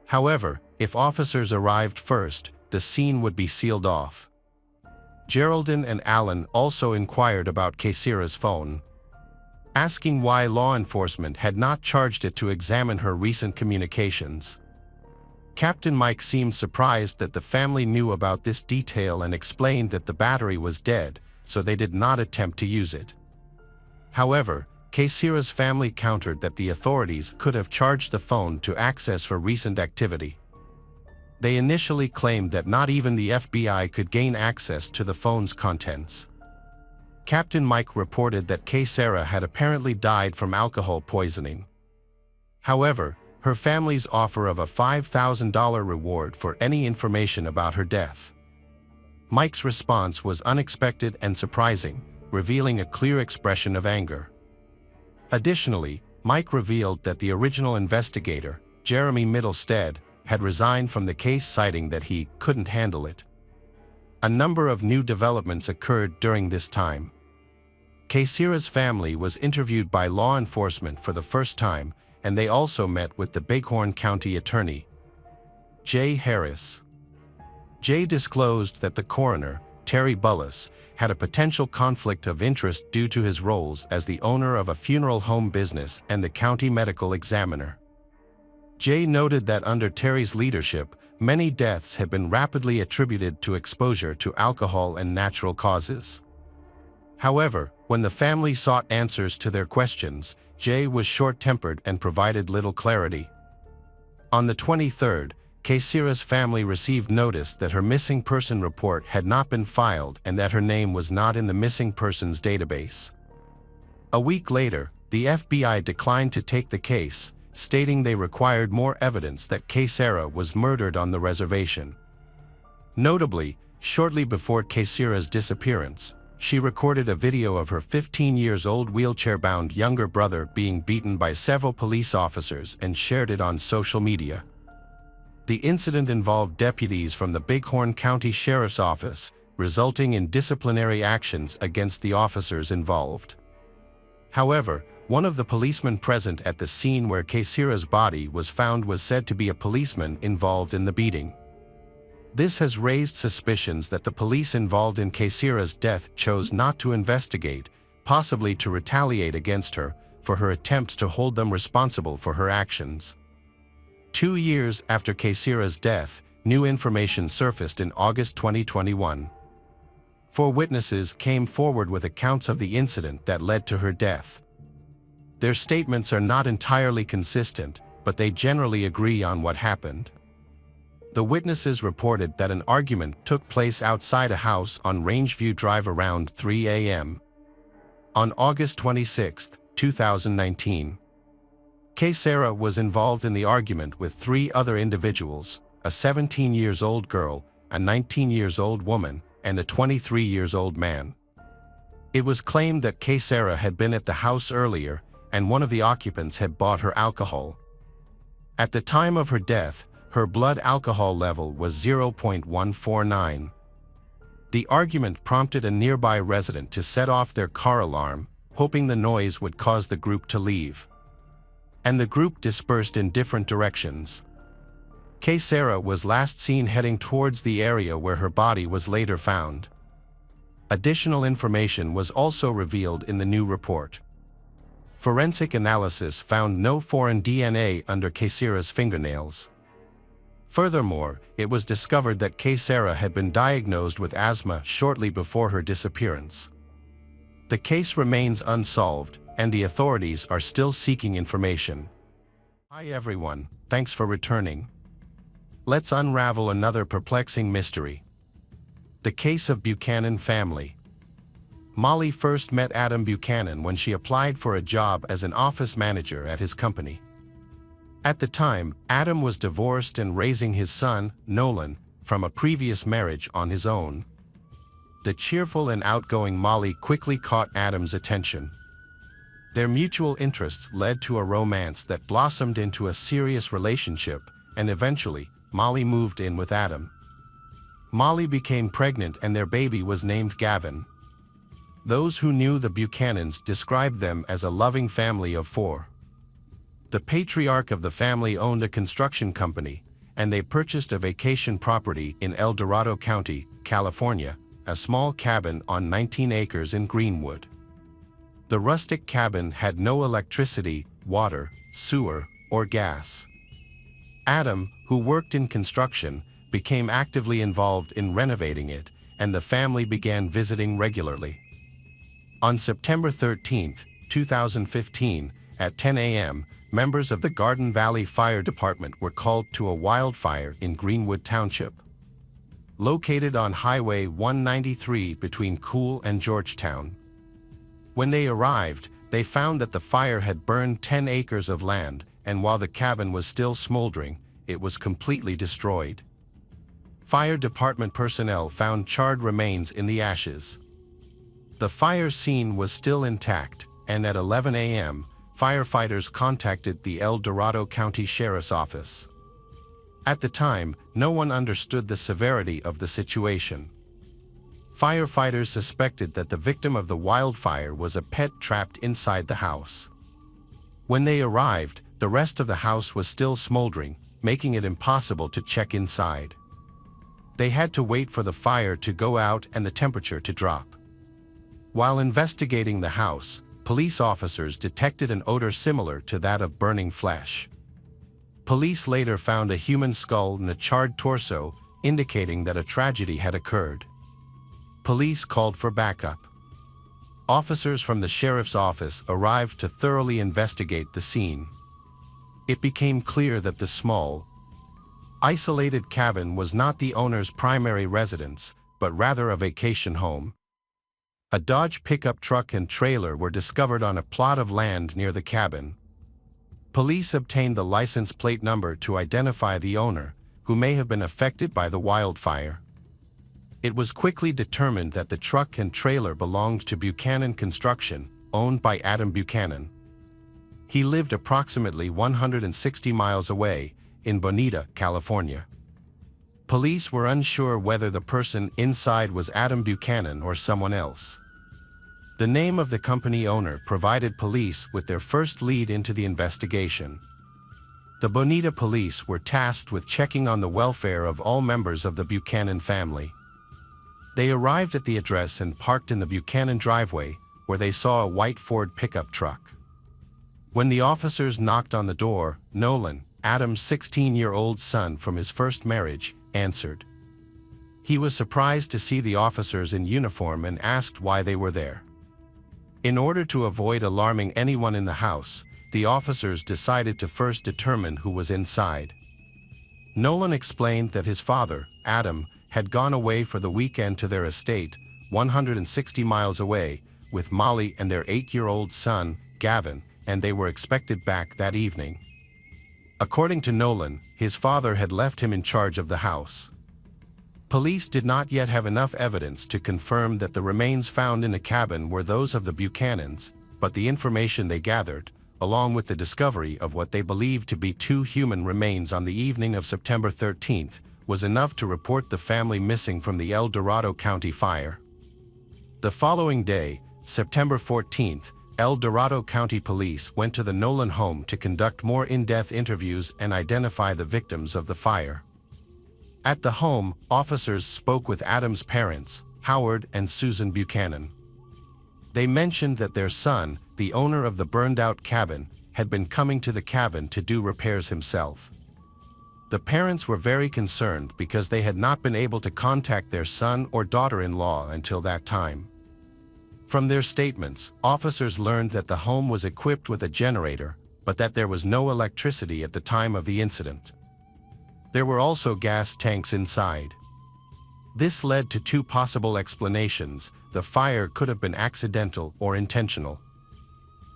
However, if officers arrived first, the scene would be sealed off. Geraldine and Alan also inquired about Kaysira's phone, asking why law enforcement had not charged it to examine her recent communications. Captain Mike seemed surprised that the family knew about this detail and explained that the battery was dead, so they did not attempt to use it. However, Kaysira's family countered that the authorities could have charged the phone to access for recent activity. They initially claimed that not even the FBI could gain access to the phone's contents. Captain Mike reported that Kaysira had apparently died from alcohol poisoning. However, her family's offer of a $5,000 reward for any information about her death. Mike's response was unexpected and surprising, revealing a clear expression of anger. Additionally, Mike revealed that the original investigator, Jeremy Middlestead, had resigned from the case, citing that he couldn't handle it. A number of new developments occurred during this time. Kaysira's family was interviewed by law enforcement for the first time, and they also met with the Bighorn County Attorney, Jay Harris. Jay disclosed that the coroner, Terry Bullis, had a potential conflict of interest due to his roles as the owner of a funeral home business and the county medical examiner. Jay noted that under Terry's leadership, many deaths had been rapidly attributed to exposure to alcohol and natural causes. However, when the family sought answers to their questions, Jay was short-tempered and provided little clarity. On the 23rd, Kaysira's family received notice that her missing person report had not been filed and that her name was not in the missing persons database. A week later, the FBI declined to take the case, stating they required more evidence that Kaysira was murdered on the reservation. Notably, shortly before Kaysira's disappearance, she recorded a video of her 15-year-old wheelchair-bound younger brother being beaten by several police officers and shared it on social media. The incident involved deputies from the Bighorn County Sheriff's Office, resulting in disciplinary actions against the officers involved. However, one of the policemen present at the scene where Kaysira's body was found was said to be a policeman involved in the beating. This has raised suspicions that the police involved in Kaysira's death chose not to investigate, possibly to retaliate against her for her attempts to hold them responsible for her actions. 2 years after Kaysira's death, new information surfaced in August 2021. 4 witnesses came forward with accounts of the incident that led to her death. Their statements are not entirely consistent, but they generally agree on what happened. The witnesses reported that an argument took place outside a house on Rangeview Drive around 3 a.m. on August 26, 2019. Kaysira was involved in the argument with 3 other individuals, a 17-year-old girl, a 19-year-old woman, and a 23-year-old man. It was claimed that Kaysira had been at the house earlier, and one of the occupants had bought her alcohol. At the time of her death, her blood alcohol level was 0.149. The argument prompted a nearby resident to set off their car alarm, hoping the noise would cause the group to leave. And the group dispersed in different directions. Sarah was last seen heading towards the area where her body was later found. Additional information was also revealed in the new report. Forensic analysis found no foreign DNA under Sarah's fingernails. Furthermore, it was discovered that Sarah had been diagnosed with asthma shortly before her disappearance. The case remains unsolved, and the authorities are still seeking information. Hi everyone, thanks for returning. Let's unravel another perplexing mystery. The case of Buchanan family. Molly first met Adam Buchanan when she applied for a job as an office manager at his company. At the time, Adam was divorced and raising his son, Nolan, from a previous marriage on his own. The cheerful and outgoing Molly quickly caught Adam's attention. Their mutual interests led to a romance that blossomed into a serious relationship, and eventually, Molly moved in with Adam. Molly became pregnant and their baby was named Gavin. Those who knew the Buchanans described them as a loving family of four. The patriarch of the family owned a construction company, and they purchased a vacation property in El Dorado County, California, a small cabin on 19 acres in Greenwood. The rustic cabin had no electricity, water, sewer, or gas. Adam, who worked in construction, became actively involved in renovating it, and the family began visiting regularly. On September 13, 2015, at 10 a.m., members of the Garden Valley Fire Department were called to a wildfire in Greenwood Township, located on Highway 193 between Cool and Georgetown. When they arrived, they found that the fire had burned 10 acres of land, and while the cabin was still smoldering, it was completely destroyed. Fire department personnel found charred remains in the ashes. The fire scene was still intact, and at 11 a.m., firefighters contacted the El Dorado County Sheriff's Office. At the time, no one understood the severity of the situation. Firefighters suspected that the victim of the wildfire was a pet trapped inside the house. When they arrived, the rest of the house was still smoldering, making it impossible to check inside. They had to wait for the fire to go out and the temperature to drop. While investigating the house, police officers detected an odor similar to that of burning flesh. Police later found a human skull and a charred torso, indicating that a tragedy had occurred. Police called for backup. Officers from the sheriff's office arrived to thoroughly investigate the scene. It became clear that the small, isolated cabin was not the owner's primary residence, but rather a vacation home. A Dodge pickup truck and trailer were discovered on a plot of land near the cabin. Police obtained the license plate number to identify the owner, who may have been affected by the wildfire. It was quickly determined that the truck and trailer belonged to Buchanan Construction, owned by Adam Buchanan. He lived approximately 160 miles away, in Bonita, California. Police were unsure whether the person inside was Adam Buchanan or someone else. The name of the company owner provided police with their first lead into the investigation. The Bonita police were tasked with checking on the welfare of all members of the Buchanan family. They arrived at the address and parked in the Buchanan driveway, where they saw a white Ford pickup truck. When the officers knocked on the door, Nolan, Adam's 16-year-old son from his first marriage, answered. He was surprised to see the officers in uniform and asked why they were there. In order to avoid alarming anyone in the house, the officers decided to first determine who was inside. Nolan explained that his father, Adam, had gone away for the weekend to their estate, 160 miles away, with Molly and their 8-year-old son, Gavin, and they were expected back that evening. According to Nolan, his father had left him in charge of the house. Police did not yet have enough evidence to confirm that the remains found in the cabin were those of the Buchanans, but the information they gathered, along with the discovery of what they believed to be 2 human remains on the evening of September 13th, was enough to report the family missing from the El Dorado County fire. The following day, September 14th, El Dorado County Police went to the Nolan home to conduct more in-depth interviews and identify the victims of the fire. At the home, officers spoke with Adam's parents, Howard and Susan Buchanan. They mentioned that their son, the owner of the burned-out cabin, had been coming to the cabin to do repairs himself. The parents were very concerned because they had not been able to contact their son or daughter-in-law until that time. From their statements, officers learned that the home was equipped with a generator, but that there was no electricity at the time of the incident. There were also gas tanks inside. This led to two possible explanations: the fire could have been accidental or intentional.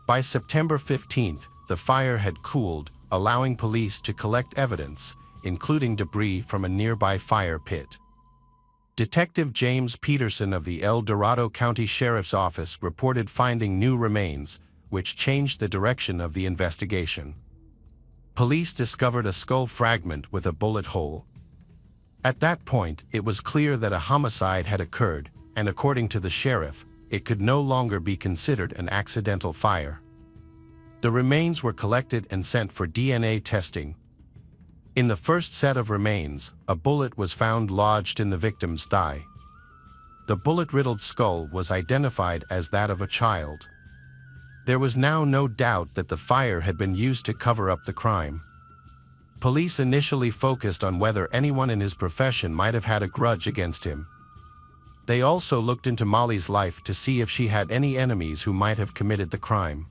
By September 15th, the fire had cooled, allowing police to collect evidence, including debris from a nearby fire pit. Detective James Peterson of the El Dorado County Sheriff's Office reported finding new remains, which changed the direction of the investigation. Police discovered a skull fragment with a bullet hole. At that point, it was clear that a homicide had occurred, and according to the sheriff, it could no longer be considered an accidental fire. The remains were collected and sent for DNA testing. In the first set of remains, a bullet was found lodged in the victim's thigh. The bullet-riddled skull was identified as that of a child. There was now no doubt that the fire had been used to cover up the crime. Police initially focused on whether anyone in his profession might have had a grudge against him. They also looked into Molly's life to see if she had any enemies who might have committed the crime.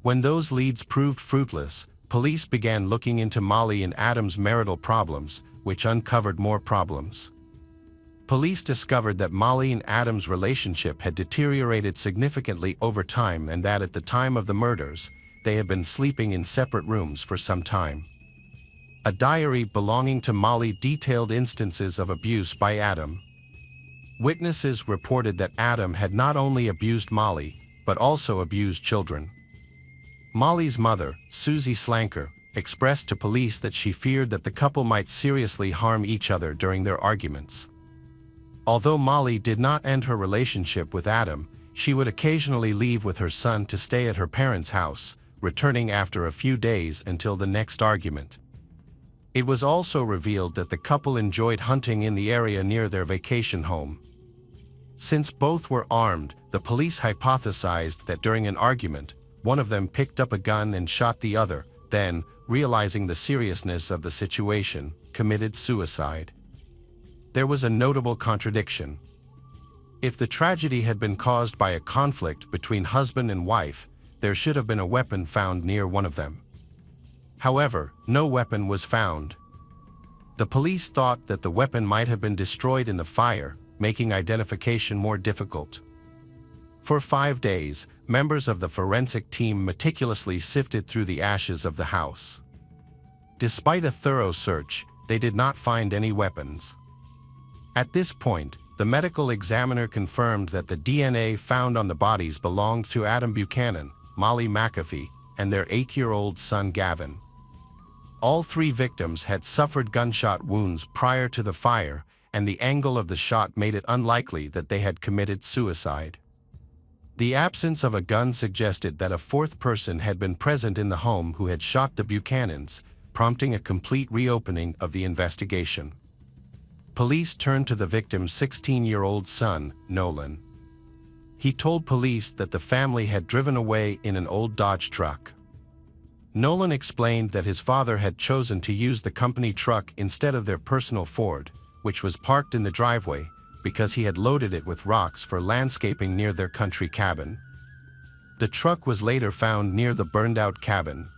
When those leads proved fruitless, police began looking into Molly and Adam's marital problems, which uncovered more problems. Police discovered that Molly and Adam's relationship had deteriorated significantly over time and that at the time of the murders, they had been sleeping in separate rooms for some time. A diary belonging to Molly detailed instances of abuse by Adam. Witnesses reported that Adam had not only abused Molly, but also abused children. Molly's mother, Susie Slanker, expressed to police that she feared that the couple might seriously harm each other during their arguments. Although Molly did not end her relationship with Adam, she would occasionally leave with her son to stay at her parents' house, returning after a few days until the next argument. It was also revealed that the couple enjoyed hunting in the area near their vacation home. Since both were armed, the police hypothesized that during an argument, one of them picked up a gun and shot the other, then, realizing the seriousness of the situation, committed suicide. There was a notable contradiction. If the tragedy had been caused by a conflict between husband and wife, there should have been a weapon found near one of them. However, no weapon was found. The police thought that the weapon might have been destroyed in the fire, making identification more difficult. For 5 days, members of the forensic team meticulously sifted through the ashes of the house. Despite a thorough search, they did not find any weapons. At this point, the medical examiner confirmed that the DNA found on the bodies belonged to Adam Buchanan, Molly McAfee, and their 8-year-old son Gavin. All 3 victims had suffered gunshot wounds prior to the fire, and the angle of the shot made it unlikely that they had committed suicide. The absence of a gun suggested that a 4th person had been present in the home who had shot the Buchanans, prompting a complete reopening of the investigation. Police turned to the victim's 16-year-old son, Nolan. He told police that the family had driven away in an old Dodge truck. Nolan explained that his father had chosen to use the company truck instead of their personal Ford, which was parked in the driveway, because he had loaded it with rocks for landscaping near their country cabin. The truck was later found near the burned-out cabin.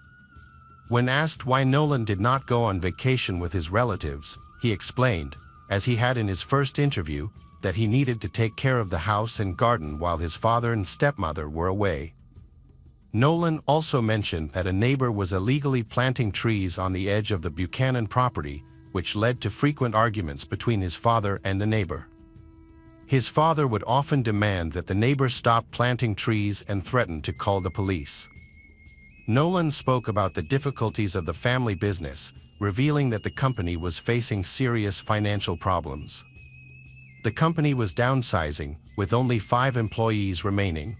When asked why Nolan did not go on vacation with his relatives, he explained, as he had in his first interview, that he needed to take care of the house and garden while his father and stepmother were away. Nolan also mentioned that a neighbor was illegally planting trees on the edge of the Buchanan property, which led to frequent arguments between his father and the neighbor. His father would often demand that the neighbor stop planting trees and threaten to call the police. Nolan spoke about the difficulties of the family business, revealing that the company was facing serious financial problems. The company was downsizing, with only 5 employees remaining.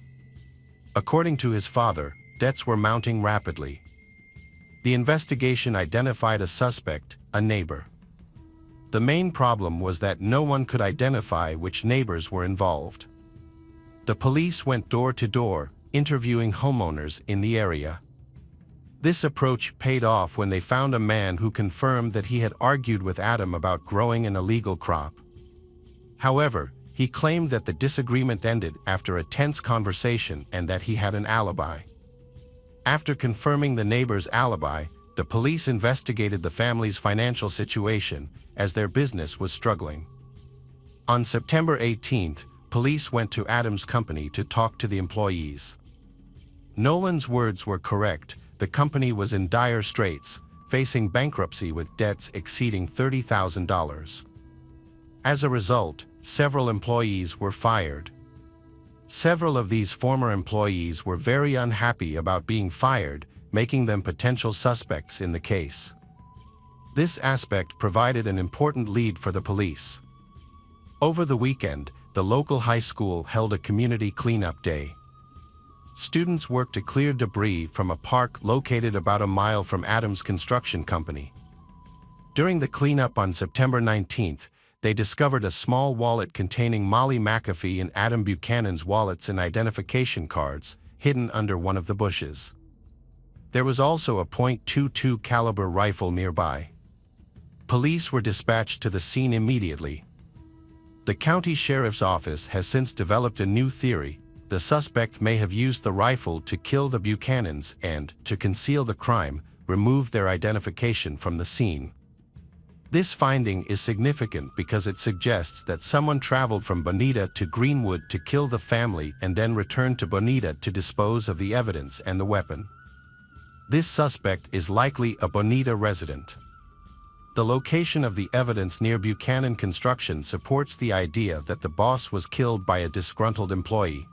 According to his father, debts were mounting rapidly. The investigation identified a suspect, a neighbor. The main problem was that no one could identify which neighbors were involved. The police went door to door, interviewing homeowners in the area. This approach paid off when they found a man who confirmed that he had argued with Adam about growing an illegal crop. However, he claimed that the disagreement ended after a tense conversation and that he had an alibi. After confirming the neighbor's alibi, the police investigated the family's financial situation, as their business was struggling. On September 18th, police went to Adam's company to talk to the employees. Nolan's words were correct. The company was in dire straits, facing bankruptcy with debts exceeding $30,000. As a result, several employees were fired. Several of these former employees were very unhappy about being fired, making them potential suspects in the case. This aspect provided an important lead for the police. Over the weekend, the local high school held a community cleanup day. Students worked to clear debris from a park located about a mile from Adam's construction company. During the cleanup on September 19th, they discovered a small wallet containing Molly McAfee and Adam Buchanan's wallets and identification cards, hidden under one of the bushes. There was also a .22 caliber rifle nearby. Police were dispatched to the scene immediately. The county sheriff's office has since developed a new theory. The suspect may have used the rifle to kill the Buchanans and, to conceal the crime, remove their identification from the scene. This finding is significant because it suggests that someone traveled from Bonita to Greenwood to kill the family and then returned to Bonita to dispose of the evidence and the weapon. This suspect is likely a Bonita resident. The location of the evidence near Buchanan Construction supports the idea that the boss was killed by a disgruntled employee.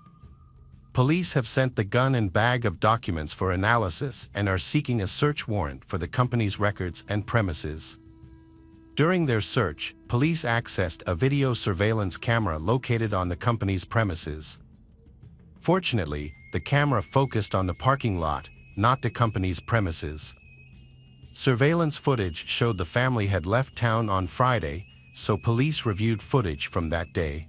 Police have sent the gun and bag of documents for analysis and are seeking a search warrant for the company's records and premises. During their search, police accessed a video surveillance camera located on the company's premises. Fortunately, the camera focused on the parking lot, not the company's premises. Surveillance footage showed the family had left town on Friday, so police reviewed footage from that day.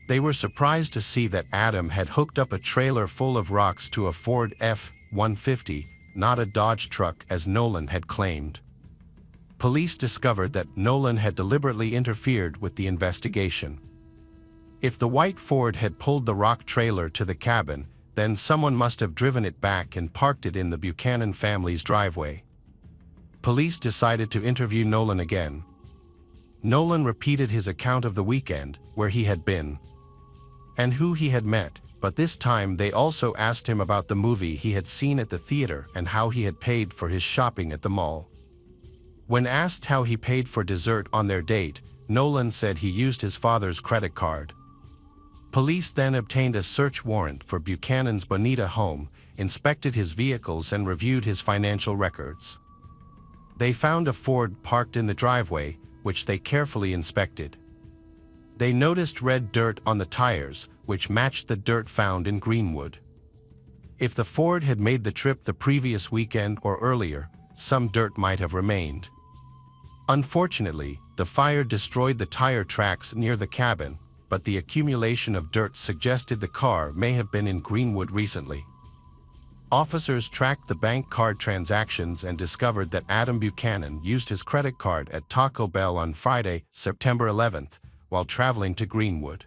They were surprised to see that Adam had hooked up a trailer full of rocks to a Ford F-150, not a Dodge truck as Nolan had claimed. Police discovered that Nolan had deliberately interfered with the investigation. If the white Ford had pulled the rock trailer to the cabin, then someone must have driven it back and parked it in the Buchanan family's driveway. Police decided to interview Nolan again. Nolan repeated his account of the weekend, where he had been, and who he had met, but this time they also asked him about the movie he had seen at the theater and how he had paid for his shopping at the mall. When asked how he paid for dessert on their date, Nolan said he used his father's credit card. Police then obtained a search warrant for Buchanan's Bonita home, inspected his vehicles and reviewed his financial records. They found a Ford parked in the driveway, which they carefully inspected. They noticed red dirt on the tires, which matched the dirt found in Greenwood. If the Ford had made the trip the previous weekend or earlier, some dirt might have remained. Unfortunately, the fire destroyed the tire tracks near the cabin, but the accumulation of dirt suggested the car may have been in Greenwood recently. Officers tracked the bank card transactions and discovered that Adam Buchanan used his credit card at Taco Bell on Friday, September 11th, while traveling to Greenwood.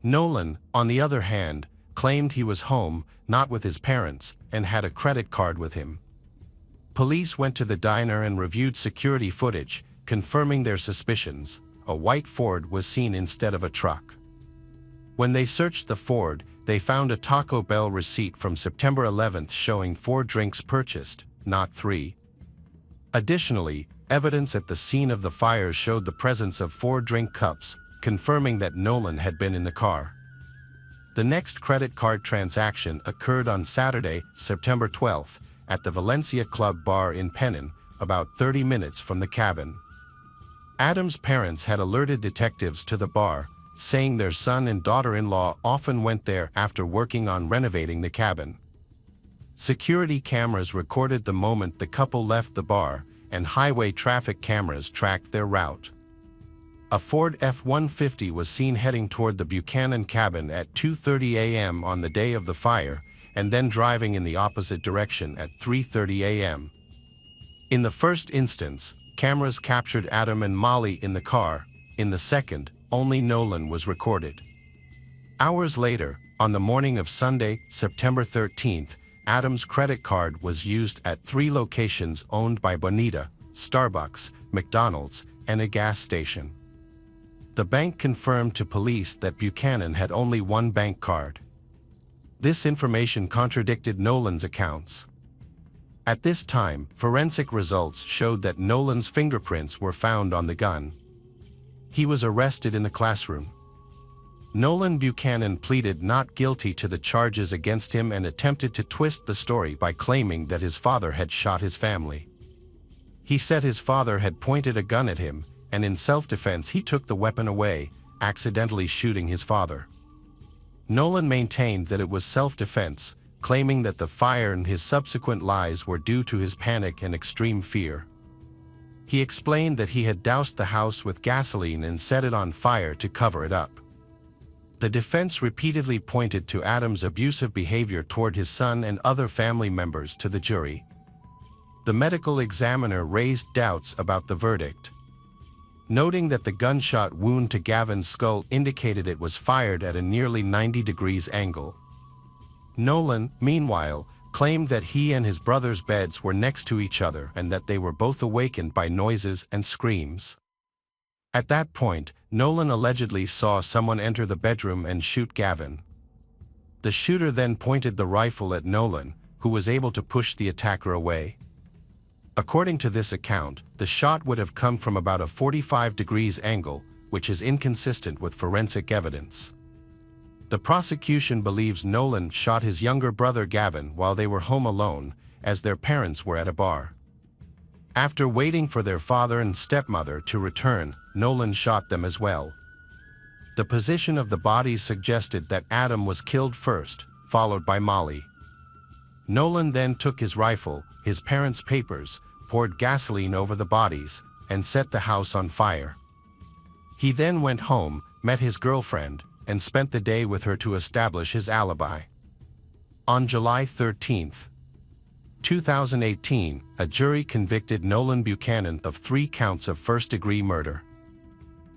Nolan, on the other hand, claimed he was home, not with his parents, and had a credit card with him. Police went to the diner and reviewed security footage, confirming their suspicions. A white Ford was seen instead of a truck. When they searched the Ford, they found a Taco Bell receipt from September 11th showing 4 drinks purchased, not 3. Additionally, evidence at the scene of the fire showed the presence of 4 drink cups, confirming that Nolan had been in the car. The next credit card transaction occurred on Saturday, September 12th, at the Valencia Club bar in Pennon, about 30 minutes from the cabin. Adam's parents had alerted detectives to the bar, saying their son and daughter-in-law often went there after working on renovating the cabin. Security cameras recorded the moment the couple left the bar, and highway traffic cameras tracked their route. A Ford F-150 was seen heading toward the Buchanan cabin at 2:30 a.m. on the day of the fire, and then driving in the opposite direction at 3:30 a.m. In the first instance, cameras captured Adam and Molly in the car. In the second, only Nolan was recorded. Hours later, on the morning of Sunday, September 13th, Adam's credit card was used at 3 locations owned by Bonita, Starbucks, McDonald's, and a gas station. The bank confirmed to police that Buchanan had only one bank card. This information contradicted Nolan's accounts. At this time, forensic results showed that Nolan's fingerprints were found on the gun. He was arrested in the classroom. Nolan Buchanan pleaded not guilty to the charges against him and attempted to twist the story by claiming that his father had shot his family. He said his father had pointed a gun at him, and in self-defense he took the weapon away, accidentally shooting his father. Nolan maintained that it was self-defense, claiming that the fire and his subsequent lies were due to his panic and extreme fear. He explained that he had doused the house with gasoline and set it on fire to cover it up. The defense repeatedly pointed to Adam's abusive behavior toward his son and other family members to the jury. The medical examiner raised doubts about the verdict, noting that the gunshot wound to Gavin's skull indicated it was fired at a nearly 90 degrees angle. Nolan, meanwhile, claimed that he and his brother's beds were next to each other and that they were both awakened by noises and screams. At that point, Nolan allegedly saw someone enter the bedroom and shoot Gavin. The shooter then pointed the rifle at Nolan, who was able to push the attacker away. According to this account, the shot would have come from about a 45 degrees angle, which is inconsistent with forensic evidence. The prosecution believes Nolan shot his younger brother Gavin while they were home alone, as their parents were at a bar. After waiting for their father and stepmother to return, Nolan shot them as well. The position of the bodies suggested that Adam was killed first, followed by Molly. Nolan then took his rifle, his parents' papers, poured gasoline over the bodies, and set the house on fire. He then went home, met his girlfriend, and spent the day with her to establish his alibi. On July 13, 2018, a jury convicted Nolan Buchanan of 3 counts of first-degree murder.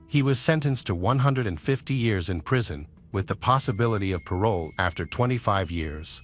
He was sentenced to 150 years in prison, with the possibility of parole after 25 years.